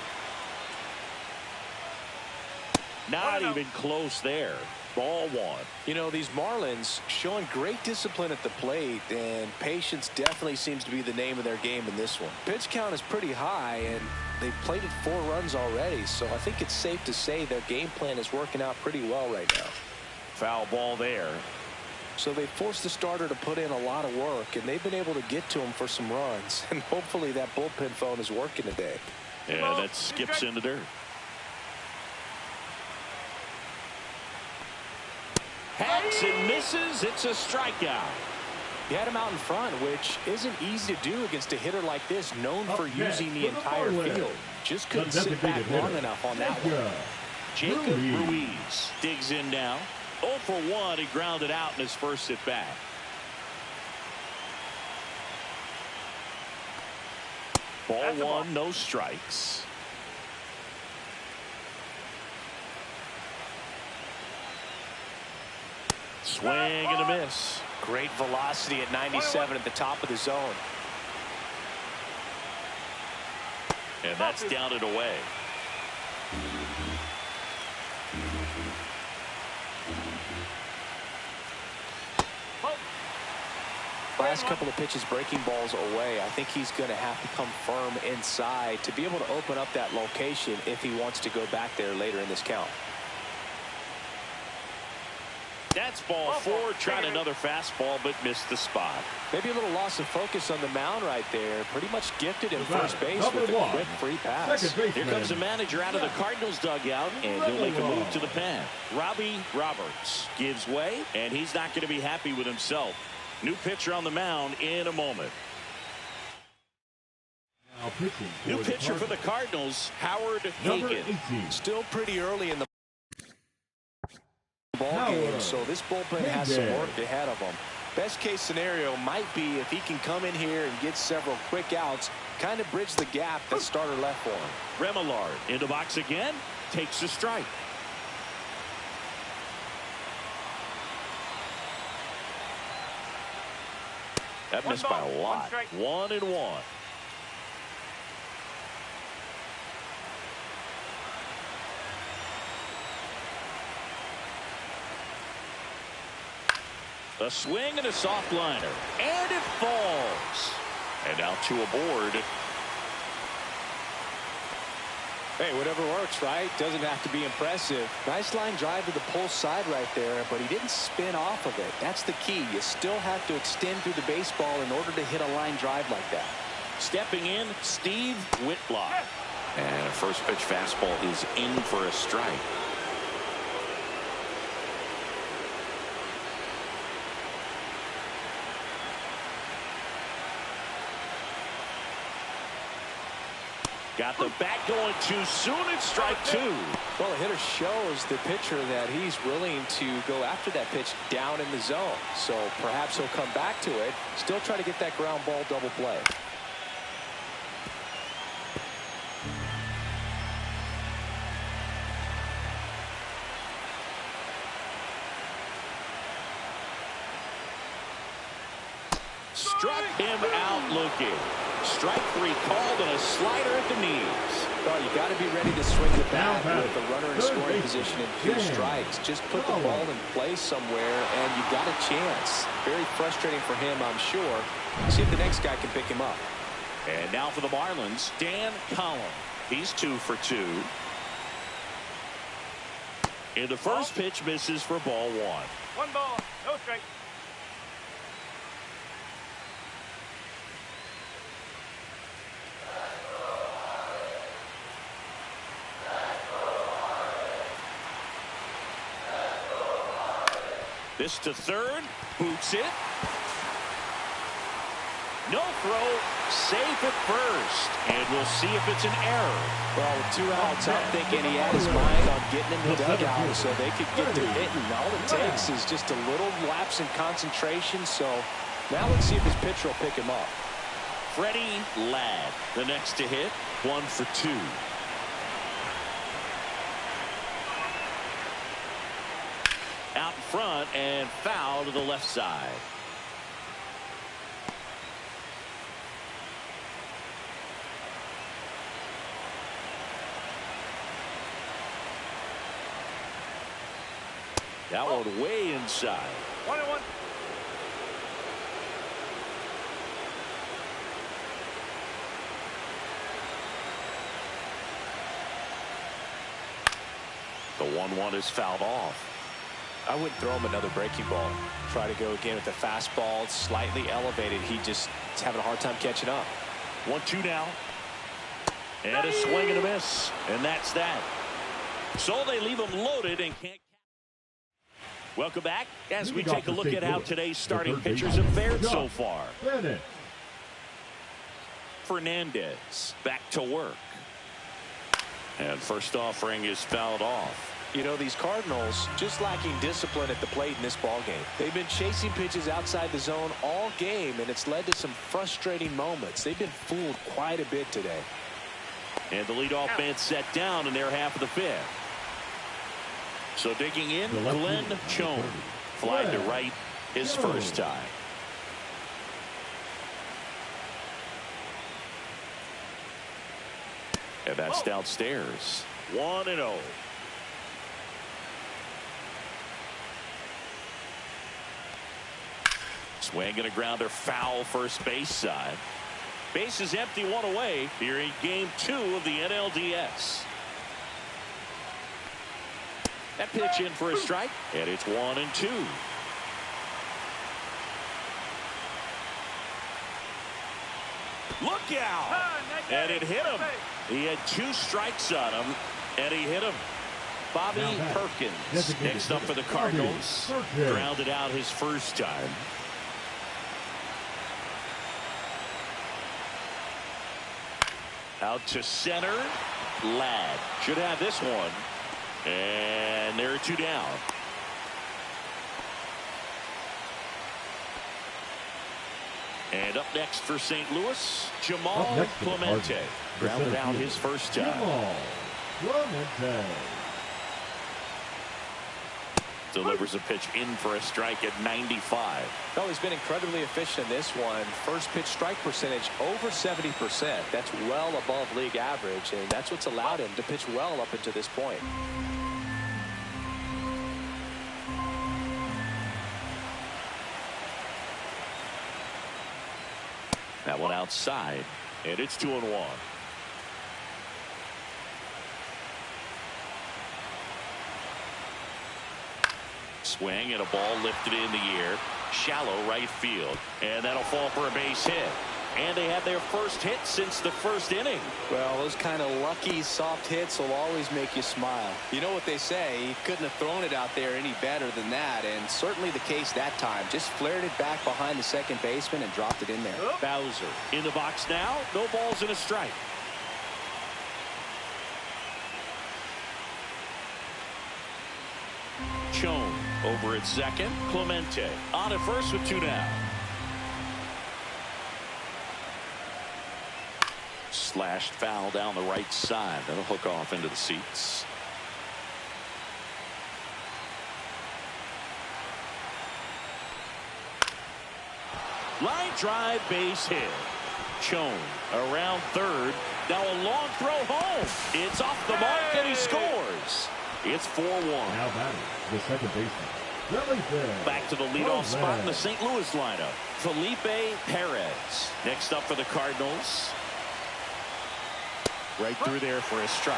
Speaker 1: Not even close there. Ball 1.
Speaker 2: You know, these Marlins showing great discipline at the plate, and patience definitely seems to be the name of their game in this one. Pitch count is pretty high, and they've plated 4 runs already, so I think it's safe to say their game plan is working out pretty well right now.
Speaker 1: Foul ball there.
Speaker 2: So they forced the starter to put in a lot of work, and they've been able to get to him for some runs, and hopefully that bullpen phone is working today.
Speaker 1: Yeah, that skips in the dirt. Hacks and misses. It's a strikeout.
Speaker 2: He had him out in front, which isn't easy to do against a hitter like this, known for using the entire field. Just couldn't sit back long enough on that one.
Speaker 1: Jacob Ruiz digs in now. 0 for 1. He grounded out in his first at bat. Ball 1, no strikes. Swing and a miss.
Speaker 2: Great velocity at 97 at the top of the zone.
Speaker 1: And that's down and away.
Speaker 2: Last couple of pitches breaking balls away. I think he's going to have to come firm inside to be able to open up that location if he wants to go back there later in this count.
Speaker 1: That's ball 4. Tried another fastball but missed the spot.
Speaker 2: Maybe a little loss of focus on the mound right there. Pretty much gifted him first base with a quick free pass.
Speaker 1: Here comes the manager out of the Cardinals dugout, and he'll make a move to the pen. Robbie Roberts gives way, and he's not going to be happy with himself. New pitcher on the mound in a moment. New pitcher for the Cardinals, Howard Hagen.
Speaker 2: Still pretty early in the ball game, so this bullpen has some work ahead of them. Best case scenario might be if he can come in here and get several quick outs, kind of bridge the gap that starter left for him.
Speaker 1: Remillard into box again, takes a strike. That missed by a lot. 1-1. A swing and a soft liner, and it falls. And now 2 aboard.
Speaker 2: Hey, whatever works, right? Doesn't have to be impressive. Nice line drive to the pull side right there, but he didn't spin off of it. That's the key. You still have to extend through the baseball in order to hit a line drive like that.
Speaker 1: Stepping in, Steve Whitlock.
Speaker 7: And a first pitch fastball is in for a strike.
Speaker 1: Got the bat going too soon. It's strike 2.
Speaker 2: Well, the hitter shows the pitcher that he's willing to go after that pitch down in the zone. So perhaps he'll come back to it. Still try to get that ground ball double play.
Speaker 1: Struck him out looking. Strike 3 called and a slider at the knees.
Speaker 2: Well, you got to be ready to swing the bat with a runner in scoring position and 2 strikes. Just put the ball in place somewhere and you got a chance. Very frustrating for him, I'm sure. See if the next guy can pick him up.
Speaker 1: And now for the Marlins, Dan Collin. He's 2 for 2. And the first pitch misses for ball 1.
Speaker 4: 1 ball, no strike.
Speaker 1: This to third. Boots it. No throw. Safe at first. And we'll see if it's an error.
Speaker 2: Well, with 2 outs, I'm thinking he had his mind on getting in the dugout so they could get to hitting. All it takes is just a little lapse in concentration. So now let's see if his pitcher will pick him up.
Speaker 1: Freddie Ladd, the next to hit. 1 for 2. Out in front and foul to the left side. That one way inside.
Speaker 4: 1-1.
Speaker 1: The 1-1 is fouled off.
Speaker 2: I wouldn't throw him another breaking ball. Try to go again with the fastball, slightly elevated. He just is having a hard time catching up.
Speaker 1: 1-2 now. And a swing and a miss. And that's that. So they leave him loaded and can't. Welcome back as we take a look at how today's starting pitchers have fared so far. Fernandez back to work. And first offering is fouled off.
Speaker 2: You know, these Cardinals just lacking discipline at the plate in this ball game. They've been chasing pitches outside the zone all game, and it's led to some frustrating moments. They've been fooled quite a bit today.
Speaker 1: And the leadoff man set down in their half of the fifth. So digging in, Glenn Chone. Fly to right his first time. And that's downstairs. 1-0. Swing and a grounder foul first base side. Base is empty, 1 away here in game 2 of the NLDS. That pitch in for a strike, and it's 1-2. Look out! And it hit him. He had 2 strikes on him, and he hit him. Bobby Perkins next up for the Cardinals. Grounded out his first time. Out to center. Ladd should have this one. And there are 2 down. And up next for St. Louis, Jamal Clemente. Grounded out his first time.
Speaker 6: Jamal Clemente.
Speaker 1: Delivers a pitch in for a strike at 95.
Speaker 2: Well, he's been incredibly efficient in this one. First pitch strike percentage over 70%. That's well above league average, and that's what's allowed him to pitch well up until this point.
Speaker 1: That one outside, and it's 2-1. Swing and a ball lifted in the air. Shallow right field. And that'll fall for a base hit. And they have their first hit since the first inning.
Speaker 2: Well, those kind of lucky soft hits will always make you smile. You know what they say, he couldn't have thrown it out there any better than that, and certainly the case that time. Just flared it back behind the second baseman and dropped it in there.
Speaker 1: Bowser in the box now. No balls and a strike. Chone over at second. Clemente on at first with 2 down. Slashed foul down the right side. That'll hook off into the seats. Line drive base hit. Chone around third. Now a long throw home. It's off the mark and he scores. It's 4-1.
Speaker 6: Now batting, the second baseman.
Speaker 1: Back to the leadoff spot in the St. Louis lineup. Felipe Perez. Next up for the Cardinals. Right through there for a strike.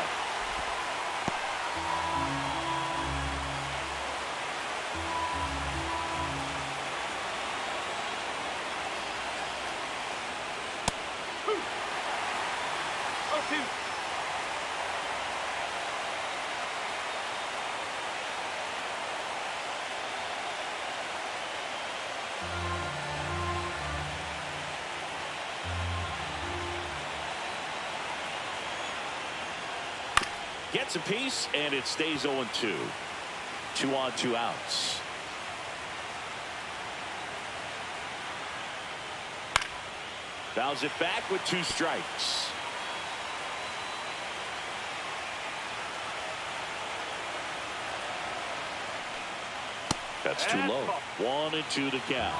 Speaker 1: Gets a piece, and it stays 0-2. 2 on, 2 outs. Fouls it back with 2 strikes. That's too low. 1-2 to count.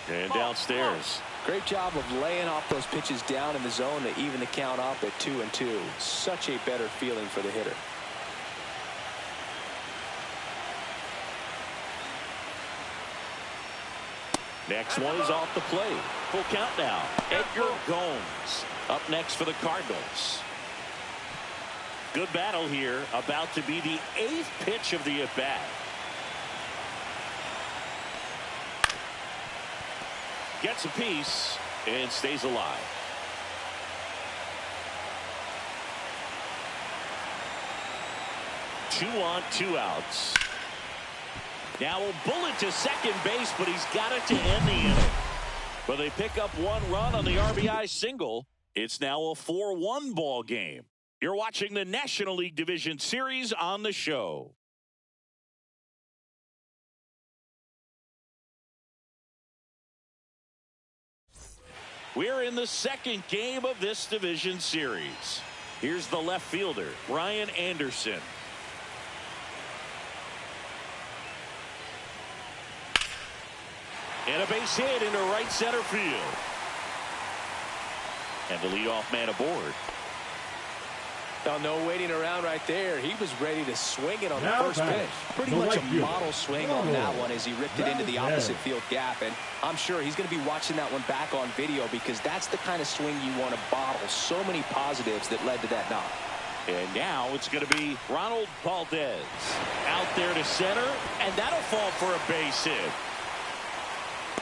Speaker 1: And downstairs.
Speaker 2: Great job of laying off those pitches down in the zone to even the count up at 2-2. Such a better feeling for the hitter.
Speaker 1: Next one is off the plate. Full count now. Edgar Gomes up next for the Cardinals. Good battle here. About to be the 8th pitch of the at-bat. Gets a piece and stays alive. Two on, 2 outs. Now a bullet to second base, but he's got it to end the inning. But they pick up 1 run on the RBI single. It's now a 4-1 ball game. You're watching the National League Division Series on the show. We're in the second game of this division series. Here's the left fielder, Brian Anderson. And a base hit into right center field. And the leadoff man aboard.
Speaker 2: Now, no waiting around right there. He was ready to swing it on the
Speaker 6: Now
Speaker 2: first pitch. Pretty much a model swing on that one as he ripped it into the opposite field gap. And I'm sure he's going to be watching that one back on video because that's the kind of swing you want to bottle. So many positives that led to that knock.
Speaker 1: And now it's going to be Ronald Valdez out there to center, and that'll fall for a base hit.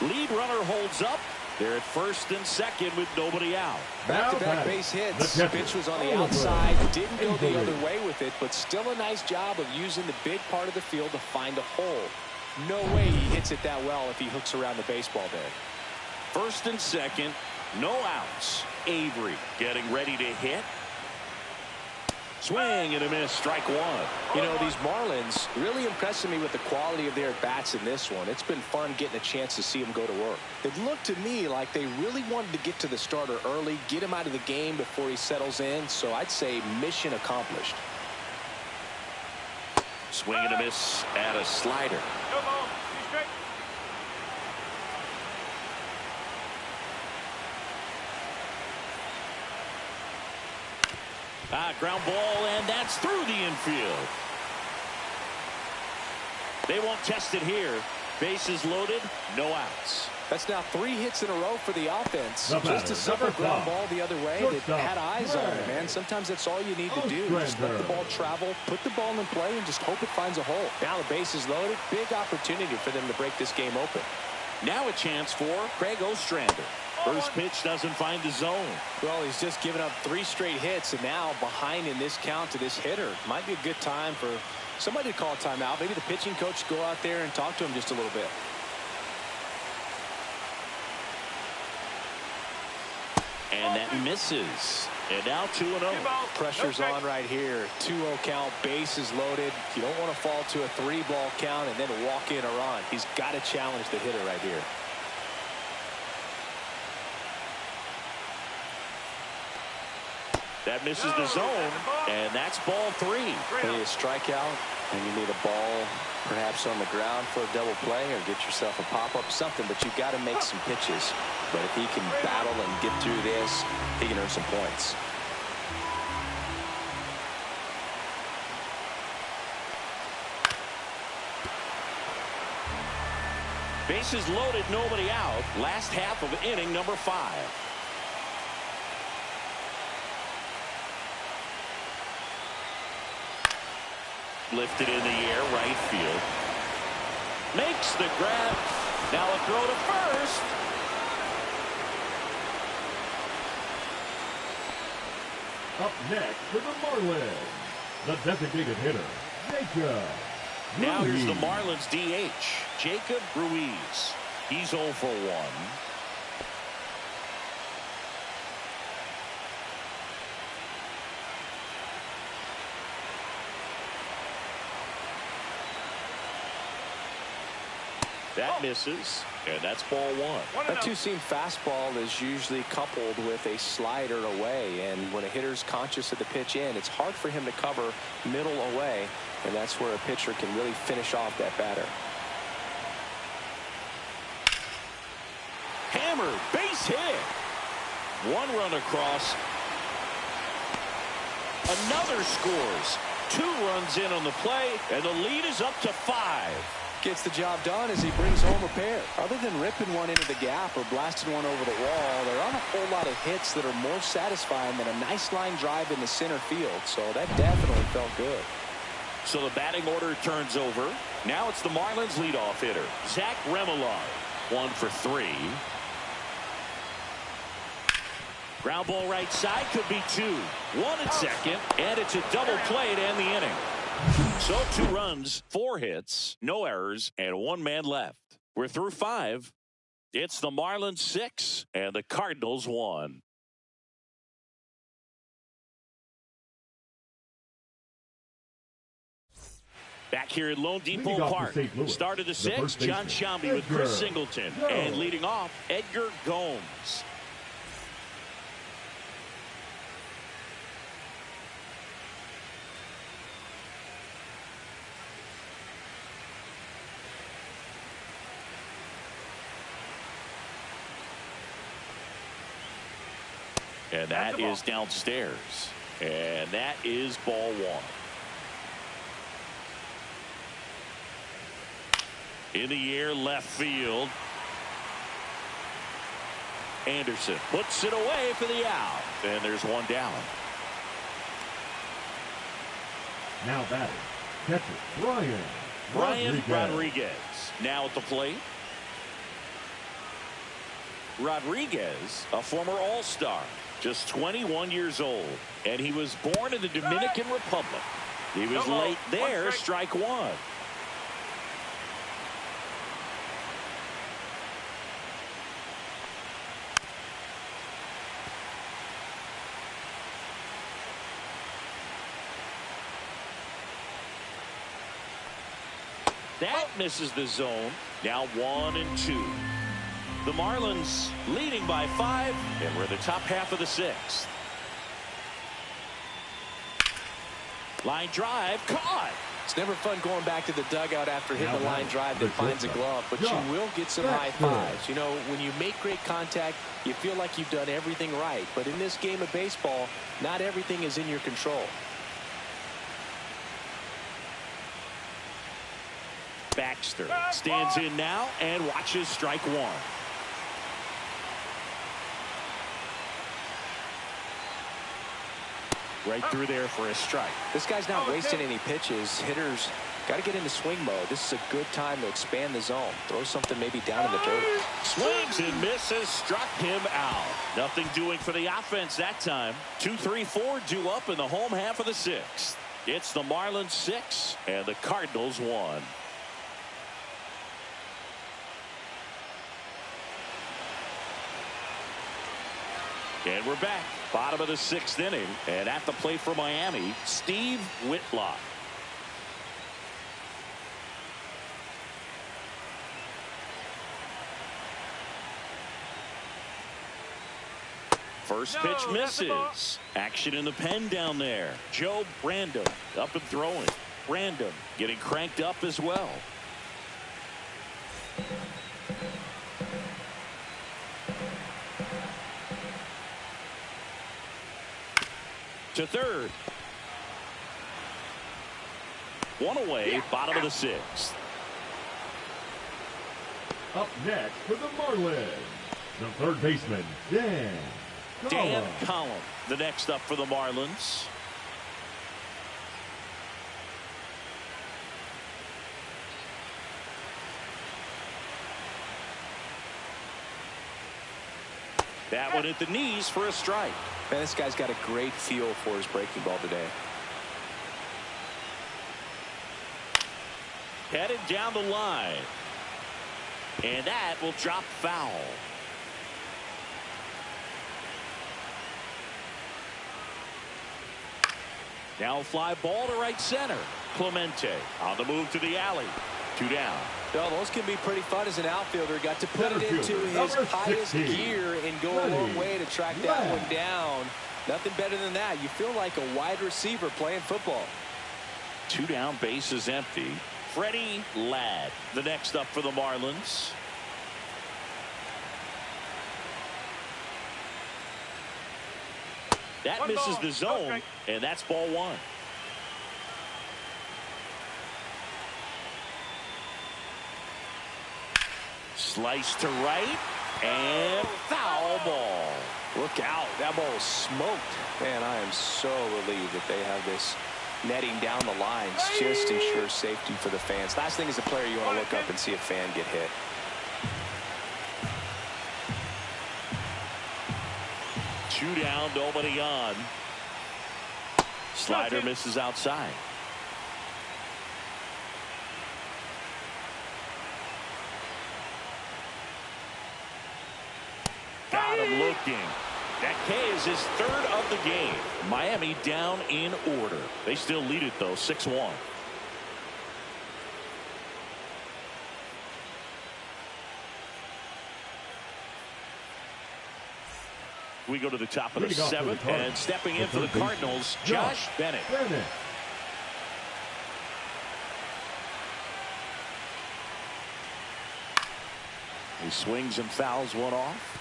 Speaker 1: Lead runner holds up. They're at first and second with nobody out.
Speaker 2: Back-to-back base hits. Pitch was on the outside. Didn't go the other way with it, but still a nice job of using the big part of the field to find a hole. No way he hits it that well if he hooks around the baseball there.
Speaker 1: First and second, no outs. Avery getting ready to hit. Swing and a miss, strike 1.
Speaker 2: You know, these Marlins really impressing me with the quality of their at-bats in this one. It's been fun getting a chance to see them go to work. It looked to me like they really wanted to get to the starter early, get him out of the game before he settles in, so I'd say mission accomplished.
Speaker 1: Swing and a miss at a slider. Ground ball, and that's through the infield. They won't test it here. Bases loaded, no outs.
Speaker 2: That's now 3 hits in a row for the offense. Just a simple ground ball the other way that had eyes on it, man. Sometimes that's all you need to do. Just let the ball travel, put the ball in play, and just hope it finds a hole. Now the base is loaded. Big opportunity for them to break this game open.
Speaker 1: Now a chance for Craig Ostrander. First pitch doesn't find the zone.
Speaker 2: Well, he's just given up 3 straight hits, and now behind in this count to this hitter. Might be a good time for somebody to call a timeout. Maybe the pitching coach go out there and talk to him just a little bit.
Speaker 1: And that misses. And now 2-0.
Speaker 2: Pressure's on right here. 2-0 count, bases loaded. You don't want to fall to a 3-ball count and then walk in a run. He's got to challenge the hitter right here.
Speaker 1: That misses the zone, and that's ball 3.
Speaker 5: You need a strikeout, and you need a ball perhaps on the ground for a double play or get yourself a pop-up, something, but you've got to make some pitches. But if he can battle and get through this, he can earn some points.
Speaker 1: Bases loaded, nobody out. Last half of inning number 5. Lifted in the air, right field. Makes the grab. Now a throw to first.
Speaker 6: Up next for the Marlins, the designated hitter, Jacob
Speaker 1: Now
Speaker 6: Ruiz.
Speaker 1: here's the Marlins DH, Jacob Ruiz. He's 0 for 1. That misses, and that's ball one.
Speaker 2: That two-seam fastball is usually coupled with a slider away, and when a hitter's conscious of the pitch in, it's hard for him to cover middle away, and that's where a pitcher can really finish off that batter.
Speaker 1: Hammered, base hit. One run across. Another scores. 2 runs in on the play, and the lead is up to 5.
Speaker 2: Gets the job done as he brings home a pair. Other than ripping one into the gap or blasting one over the wall, there aren't a whole lot of hits that are more satisfying than a nice line drive in the center field, so that definitely felt good.
Speaker 1: So the batting order turns over. Now it's the Marlins leadoff hitter, Zach Remillard. 1 for 3. Ground ball right side, could be 2. 1 at second, and it's a double play to end the inning. So 2 runs, 4 hits, no errors, and 1 man left. We're through 5. It's the Marlins 6 and the Cardinals 1. Back here at Lone Depot Park. Start of the 6th, John Shambi with Chris Singleton. And leading off, Edgar Gomes. And that is downstairs. And that is ball 1. In the air, left field. Anderson puts it away for the out. And there's 1 down.
Speaker 6: Now batting, catcher
Speaker 1: Brian Rodriguez. Now at the plate. Rodriguez, a former All-Star, just 21 years old, and he was born in the Dominican Republic. He was late there, strike 1. That misses the zone. Now 1 and 2. The Marlins leading by 5, and we're in the top half of the 6th. Line drive, caught.
Speaker 2: It's never fun going back to the dugout after hitting a line drive that finds a glove, but you will get some high fives. You know, when you make great contact, you feel like you've done everything right. But in this game of baseball, not everything is in your control.
Speaker 1: Baxter stands in now and watches strike 1. Right through there for a strike.
Speaker 2: This guy's not wasting any pitches. Hitters got to get into swing mode. This is a good time to expand the zone. Throw something maybe down in the dirt.
Speaker 1: Swings and misses, struck him out. Nothing doing for the offense that time. 2, 3, 4 due up in the home half of the 6th. It's the Marlins 6 and the Cardinals 1. And we're back. Bottom of the 6th inning. And at the plate for Miami, Steve Whitlock. First pitch misses. Action in the pen down there. Joe Brandon up and throwing. Brandon getting cranked up as well. To third. 1 away, bottom of the 6th.
Speaker 6: Up next for the Marlins, the third baseman, Dan
Speaker 1: Collum, the next up for the Marlins. That one at the knees for a strike.
Speaker 2: Man, this guy's got a great feel for his breaking ball today.
Speaker 1: Headed down the line. And that will drop foul. Now a fly ball to right center. Clemente on the move to the alley. 2 down.
Speaker 2: Well, those can be pretty fun as an outfielder. Got to put it into his
Speaker 6: Number
Speaker 2: highest
Speaker 6: 16.
Speaker 2: gear and go a long way to track that one down. Nothing better than that. You feel like a wide receiver playing football.
Speaker 1: 2 down, bases empty. Freddie Ladd, the next up for the Marlins. That misses the zone, and that's ball 1. Slice to right, and foul ball.
Speaker 2: Look out. That ball was smoked. Man, I am so relieved that they have this netting down the lines. Just ensures safety for the fans. Last thing as a player, you want to look up and see a fan get hit.
Speaker 1: Two down, nobody on. Slider misses outside. Got him looking. That K is his 3rd of the game. Miami down in order. They still lead it, though, 6-1. We go to the top of the 7th, and stepping in for the Cardinals, Josh Bennett. He swings and fouls one off.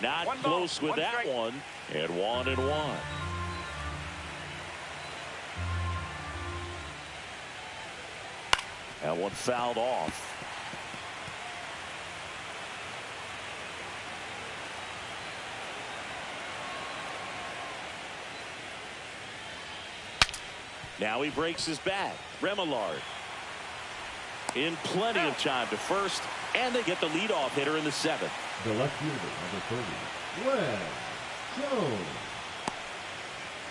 Speaker 1: Not close with that one. And 1-1. That one fouled off. Now he breaks his bat. Remillard in plenty of time to first, and they get the leadoff hitter in the 7th.
Speaker 6: The left fielder, number 30, Glenn Jones.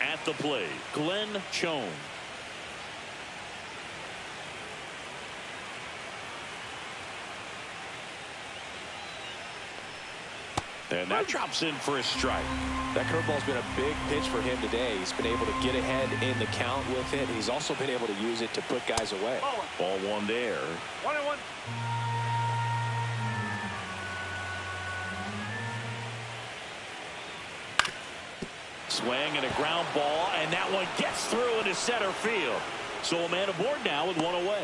Speaker 1: At the plate, Glenn Jones. And that drops in for a strike.
Speaker 2: That curveball's been a big pitch for him today. He's been able to get ahead in the count with it. He's also been able to use it to put guys away.
Speaker 1: Ball 1 there.
Speaker 4: 1-1.
Speaker 1: Swing and a ground ball, and that one gets through into center field. So a man aboard now with 1 away.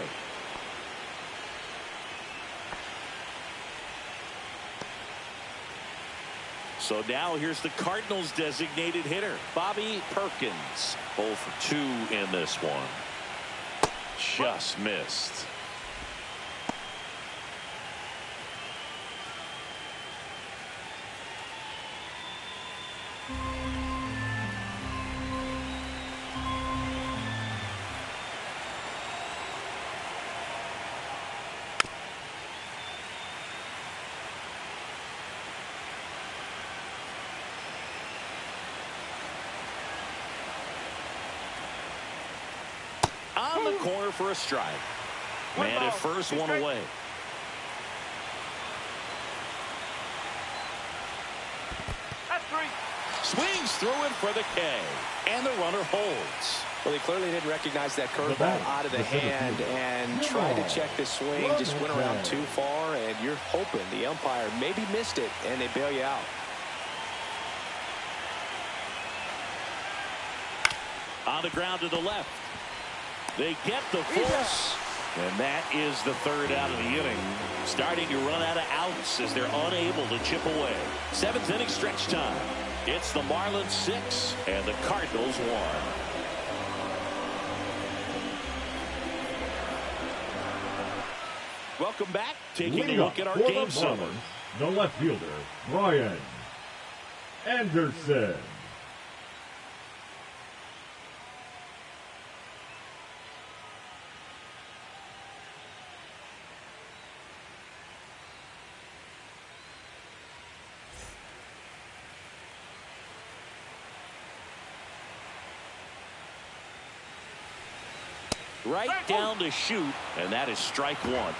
Speaker 1: So now here's the Cardinals' designated hitter, Bobby Perkins. 0 for 2 in this one. Just missed. On the corner for a strike. Man at first, 1 away.
Speaker 4: That's 3.
Speaker 1: Swings through it for the K. And the runner holds.
Speaker 2: Well, he clearly didn't recognize that curveball out of the hand and tried to check the swing. Just went around too far, and you're hoping the umpire maybe missed it, and they bail you out.
Speaker 1: On the ground to the left. They get the force, and that is the 3rd out of the inning. Starting to run out of outs as they're unable to chip away. 7th inning stretch time. It's the Marlins 6 and the Cardinals 1. Welcome back. Taking a look at our game summary.
Speaker 6: The left fielder, Brian Anderson.
Speaker 1: Right down to shoot, and that is strike 1.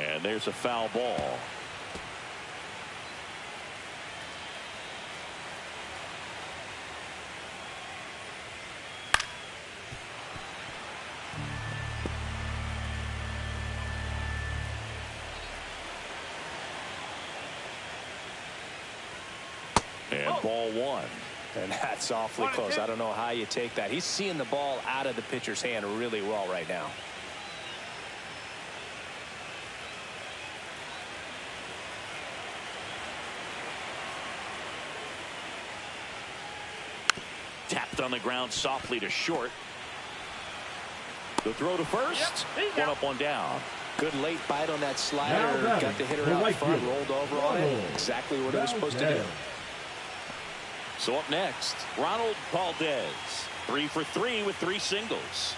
Speaker 1: And there's a foul ball. And ball one.
Speaker 2: And that's awfully close. I don't know how you take that. He's seeing the ball out of the pitcher's hand really well right now.
Speaker 1: Tapped on the ground softly to short. The throw to first. One up, one down.
Speaker 2: Good late bite on that slider. Got the hitter out front, rolled over on it. Exactly what it was supposed to do.
Speaker 1: So up next, Ronald Valdez. 3 for 3 with 3 singles.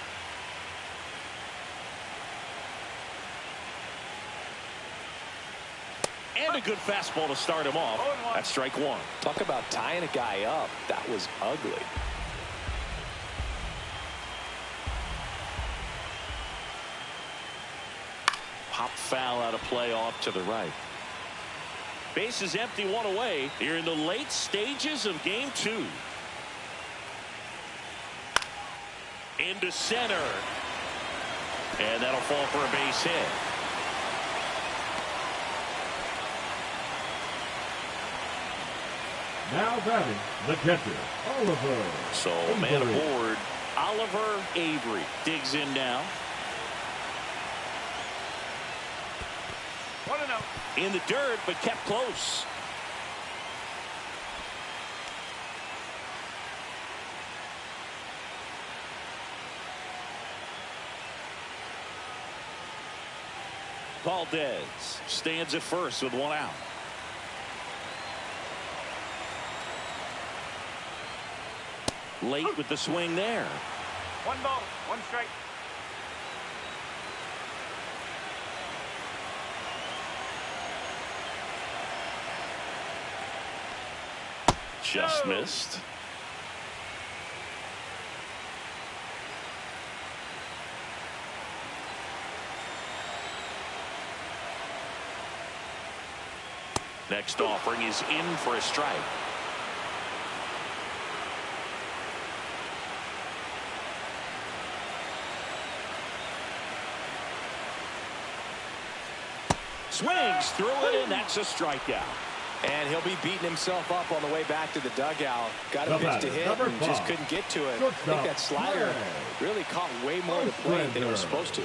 Speaker 1: And a good fastball to start him off. That's strike one.
Speaker 2: Talk about tying a guy up. That was ugly.
Speaker 1: Pop foul out of play off to the right. Base is empty, one away here in the late stages of game 2. Into center. And that'll fall for a base hit.
Speaker 6: Now batting, the catcher, Oliver.
Speaker 1: So man aboard, Oliver Avery digs in now.
Speaker 4: 1-0.
Speaker 1: In the dirt, but kept close. Valdez stands at first with 1 out. Late with the swing there.
Speaker 4: 1 ball, 1 strike.
Speaker 1: Just missed. Next offering is in for a strike. Swings through it, and that's a strikeout.
Speaker 2: And he'll be beating himself up on the way back to the dugout. Got a pitch to hit and just couldn't get to it. I think that slider really caught way more of the plate than it was supposed to.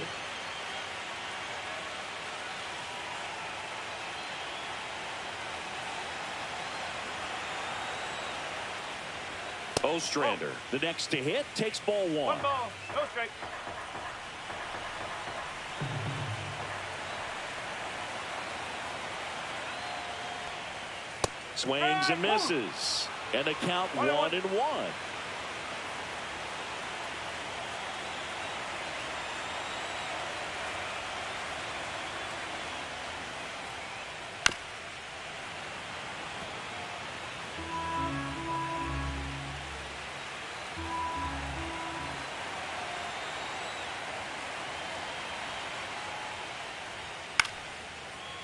Speaker 1: Ostrander, the next to hit, takes ball 1.
Speaker 4: 1 ball, no strike.
Speaker 1: Swings and misses. And the count 1-1.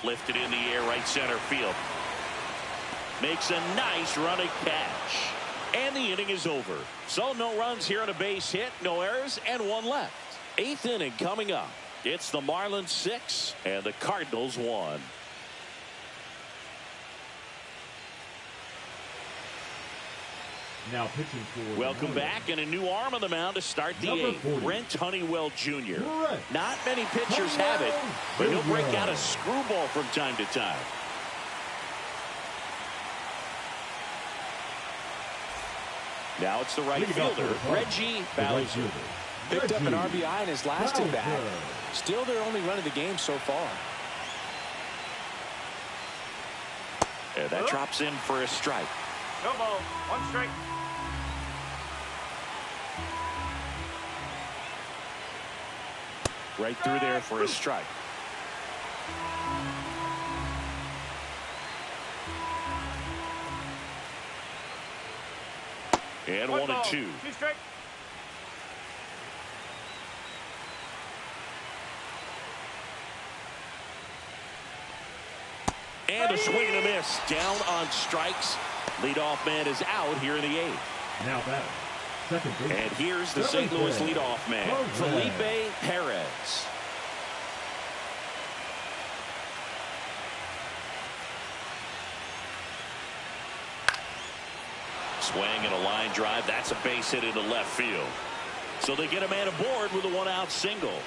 Speaker 1: Lifted in the air, right center field. Makes a nice running catch. And the inning is over. So no runs here on a base hit, no errors, and 1 left. 8th inning coming up. It's the Marlins 6 and the Cardinals 1.
Speaker 6: Now pitching for
Speaker 1: Welcome back, and a new arm on the mound to start the 8th. Brent Honeywell Jr. Not many pitchers have it, but he'll break out a screwball from time to time. Now it's the right fielder, Reggie Bowser.
Speaker 2: Picked up an RBI in his last at bat. Still their only run of the game so far.
Speaker 1: And that drops in for a strike.
Speaker 4: No ball, 1 strike.
Speaker 1: Right through there for a strike. And 1 and 2.
Speaker 4: 2 strike.
Speaker 1: And a swing and a miss. Down on strikes. Leadoff man is out here in the 8th.
Speaker 6: Now that second base.
Speaker 1: And here's the St. Louis leadoff man, Felipe Perez. Swing and a line drive. That's a base hit into left field. So they get a man aboard with a 1-out single.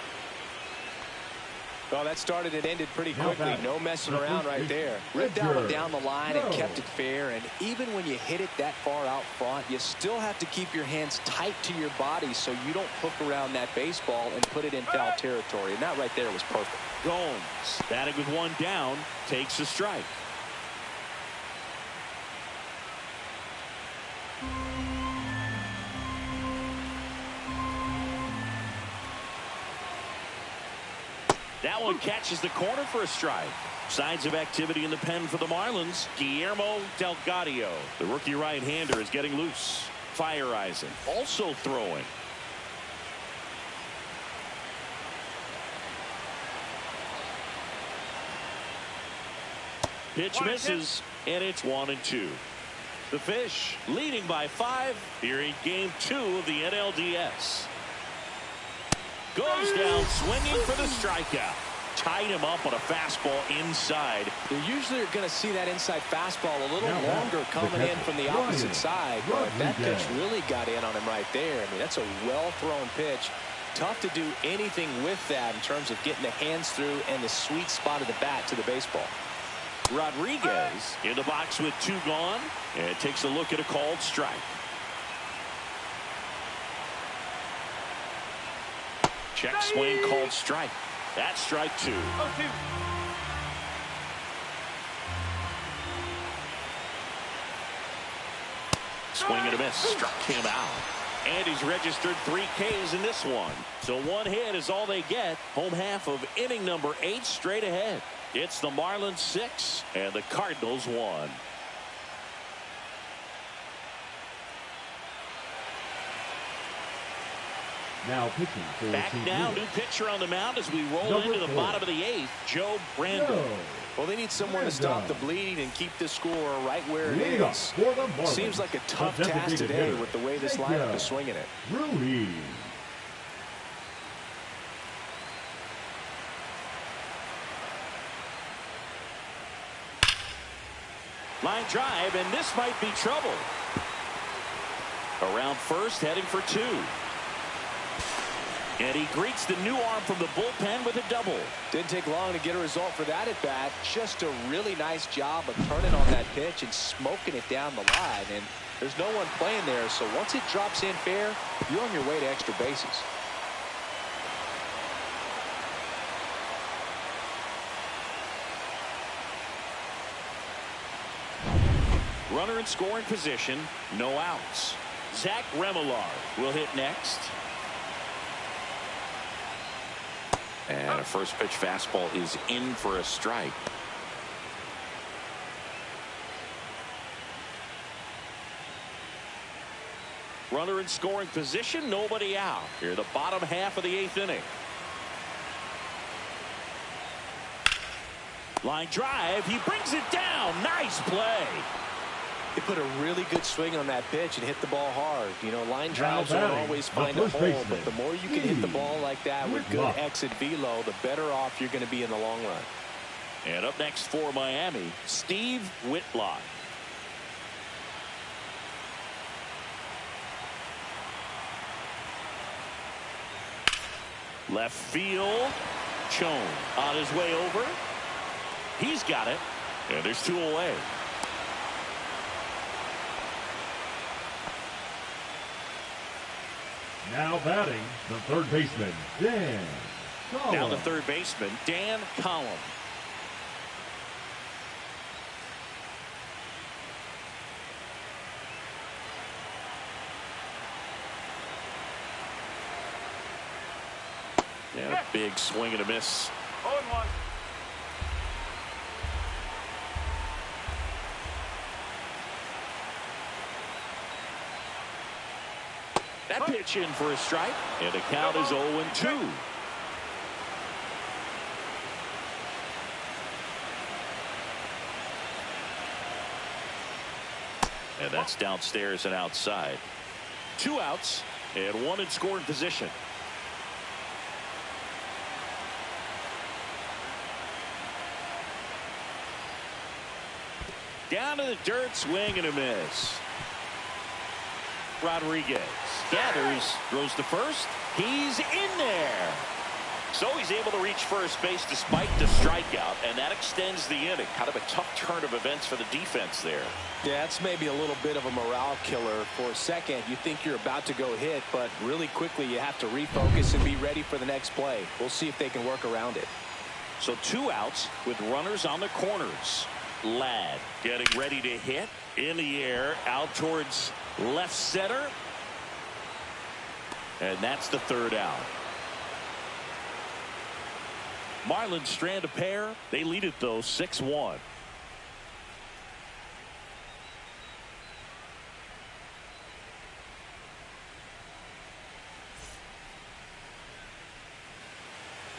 Speaker 2: Well, that started and ended pretty quickly. No messing around right there. Ripped that one down the line and kept it fair. And even when you hit it that far out front, you still have to keep your hands tight to your body so you don't hook around that baseball and put it in foul territory. And that right there was perfect.
Speaker 1: Gomes, batting with 1 down, takes a strike. That one catches the corner for a strike. Signs of activity in the pen for the Marlins. Guillermo Delgado, the rookie right-hander, is getting loose. Fireisen also throwing. Pitch misses, and it's 1-2. The Fish leading by 5 here in Game 2 of the NLDS. Goes down swinging for the strikeout. Tied him up on a fastball inside.
Speaker 2: You usually are going to see that inside fastball a little longer coming in from the opposite side. But that pitch really got in on him right there. I mean, that's a well-thrown pitch. Tough to do anything with that in terms of getting the hands through and the sweet spot of the bat to the baseball.
Speaker 1: Rodriguez in the box with 2 gone and takes a look at a called strike. Check swing, called strike. That's strike 2. Swing and a miss. Struck him out. And he's registered 3 Ks in this one. So 1 hit is all they get. Home half of inning number 8 straight ahead. It's the Marlins 6 and the Cardinals 1.
Speaker 6: Now pitching for
Speaker 1: Back now, new pitcher on the mound as we roll into the bottom of the 8th, Joe Brandon.
Speaker 2: Well, they need someone to stop the bleeding and keep the score right where it is. Seems like a tough task today with the way this lineup is swinging it.
Speaker 6: Ruiz.
Speaker 1: Line drive, and this might be trouble. Around first, heading for 2. And he greets the new arm from the bullpen with a double.
Speaker 2: Didn't take long to get a result for that at bat. Just a really nice job of turning on that pitch and smoking it down the line. And there's no one playing there, so once it drops in fair, you're on your way to extra bases.
Speaker 1: Runner in scoring position, no outs. Zach Remillard will hit next.
Speaker 7: And a first pitch fastball is in for a strike.
Speaker 1: Runner in scoring position, nobody out. Here the bottom half of the 8th inning. Line drive, he brings it down. Nice play.
Speaker 2: They put a really good swing on that pitch and hit the ball hard. You know, line drives don't always find a hole, but the more you can hit the ball like that with good exit velo, the better off you're going to be in the long run.
Speaker 1: And up next for Miami, Steve Whitlock. Left field, Chone on his way over. He's got it, and there's 2 away.
Speaker 6: Now batting, the third baseman, Dan Collins.
Speaker 1: Now the third baseman, Dan Collins. And a big swing and a miss.
Speaker 4: 0-1.
Speaker 1: That pitch in for a strike, and the count is 0-2. And that's downstairs and outside. 2 outs and 1 in scoring position. Down to the dirt, swing and a miss. Rodriguez gathers, throws to first. He's in there. So he's able to reach first base despite the strikeout, and that extends the inning. Kind of a tough turn of events for the defense there.
Speaker 2: Yeah, it's maybe a little bit of a morale killer. For a second, you think you're about to go hit, but really quickly you have to refocus and be ready for the next play. We'll see if they can work around it.
Speaker 1: So 2 outs with runners on the corners. Ladd getting ready to hit in the air out towards left center. And that's the 3rd out. Marlins strand a pair. They lead it though 6-1.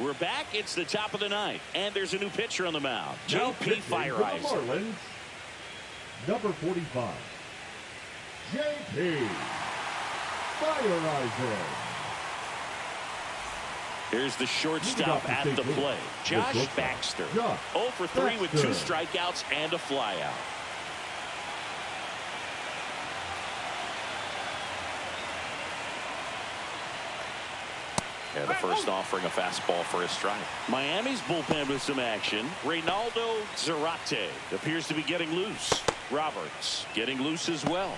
Speaker 1: We're back. It's the top of the 9th, and there's a new pitcher on the mound. JP Fireeyes.
Speaker 6: Marlins, number 45, JP Fireeyes.
Speaker 1: Here's the shortstop at the plate, Josh Baxter. 0 for 3 with 2 strikeouts and a flyout.
Speaker 7: Yeah, the first offering a fastball for a strike.
Speaker 1: Miami's bullpen with some action. Reynaldo Zarate appears to be getting loose. Roberts getting loose as well.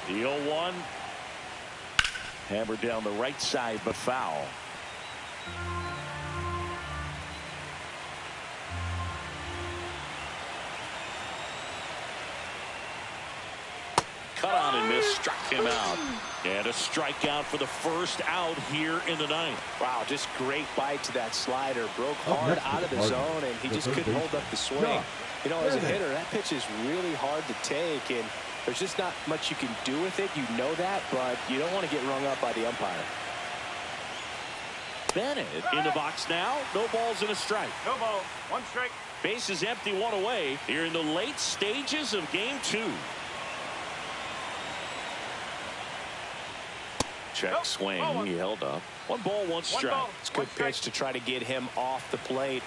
Speaker 1: The 0-1. Hammered down the right side, but foul. Cut on and missed, struck him out. And a strikeout for the first out here in the 9th.
Speaker 2: Wow, just great bite to that slider. Broke hard out of the zone, and he just couldn't hold up the swing. You know, as a hitter, that pitch is really hard to take, and there's just not much you can do with it. You know that, but you don't want to get rung up by the umpire.
Speaker 1: Bennett in the box now. No balls and a strike.
Speaker 4: No ball. 1 strike.
Speaker 1: Base is empty, 1 away here in the late stages of game 2.
Speaker 7: Check swing. He held up.
Speaker 1: 1 ball, 1 strike.
Speaker 2: It's a good pitch to try to get him off the plate.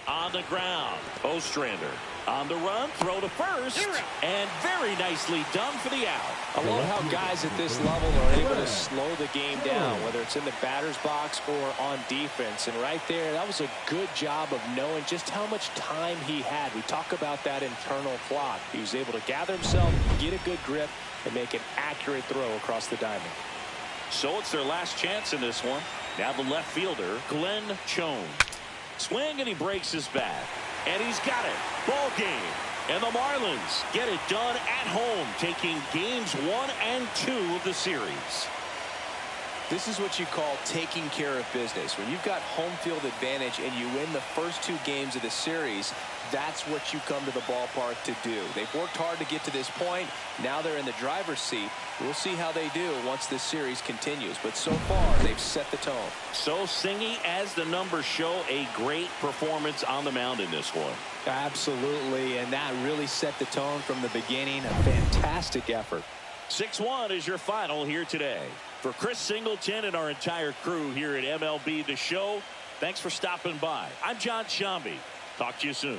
Speaker 1: On the ground, Ostrander on the run, throw to first, and very nicely done for the out.
Speaker 2: I love how guys at this level are able to slow the game down, whether it's in the batter's box or on defense. And right there, that was a good job of knowing just how much time he had. We talk about that internal clock. He was able to gather himself, get a good grip, and make an accurate throw across the diamond.
Speaker 1: So it's their last chance in this one. Now the left fielder, Glenn Chones. Swing, and he breaks his bat. And he's got it. Ball game. And the Marlins get it done at home, taking games 1 and 2 of the series.
Speaker 2: This is what you call taking care of business. When you've got home field advantage and you win the first 2 games of the series, that's what you come to the ballpark to do. They've worked hard to get to this point. Now they're in the driver's seat. We'll see how they do once this series continues. But so far, they've set the tone.
Speaker 1: So Singy, as the numbers show, a great performance on the mound in this one.
Speaker 2: Absolutely, and that really set the tone from the beginning. A fantastic effort.
Speaker 1: 6-1 is your final here today. For Chris Singleton and our entire crew here at MLB The Show, thanks for stopping by. I'm John Shambi. Talk to you soon.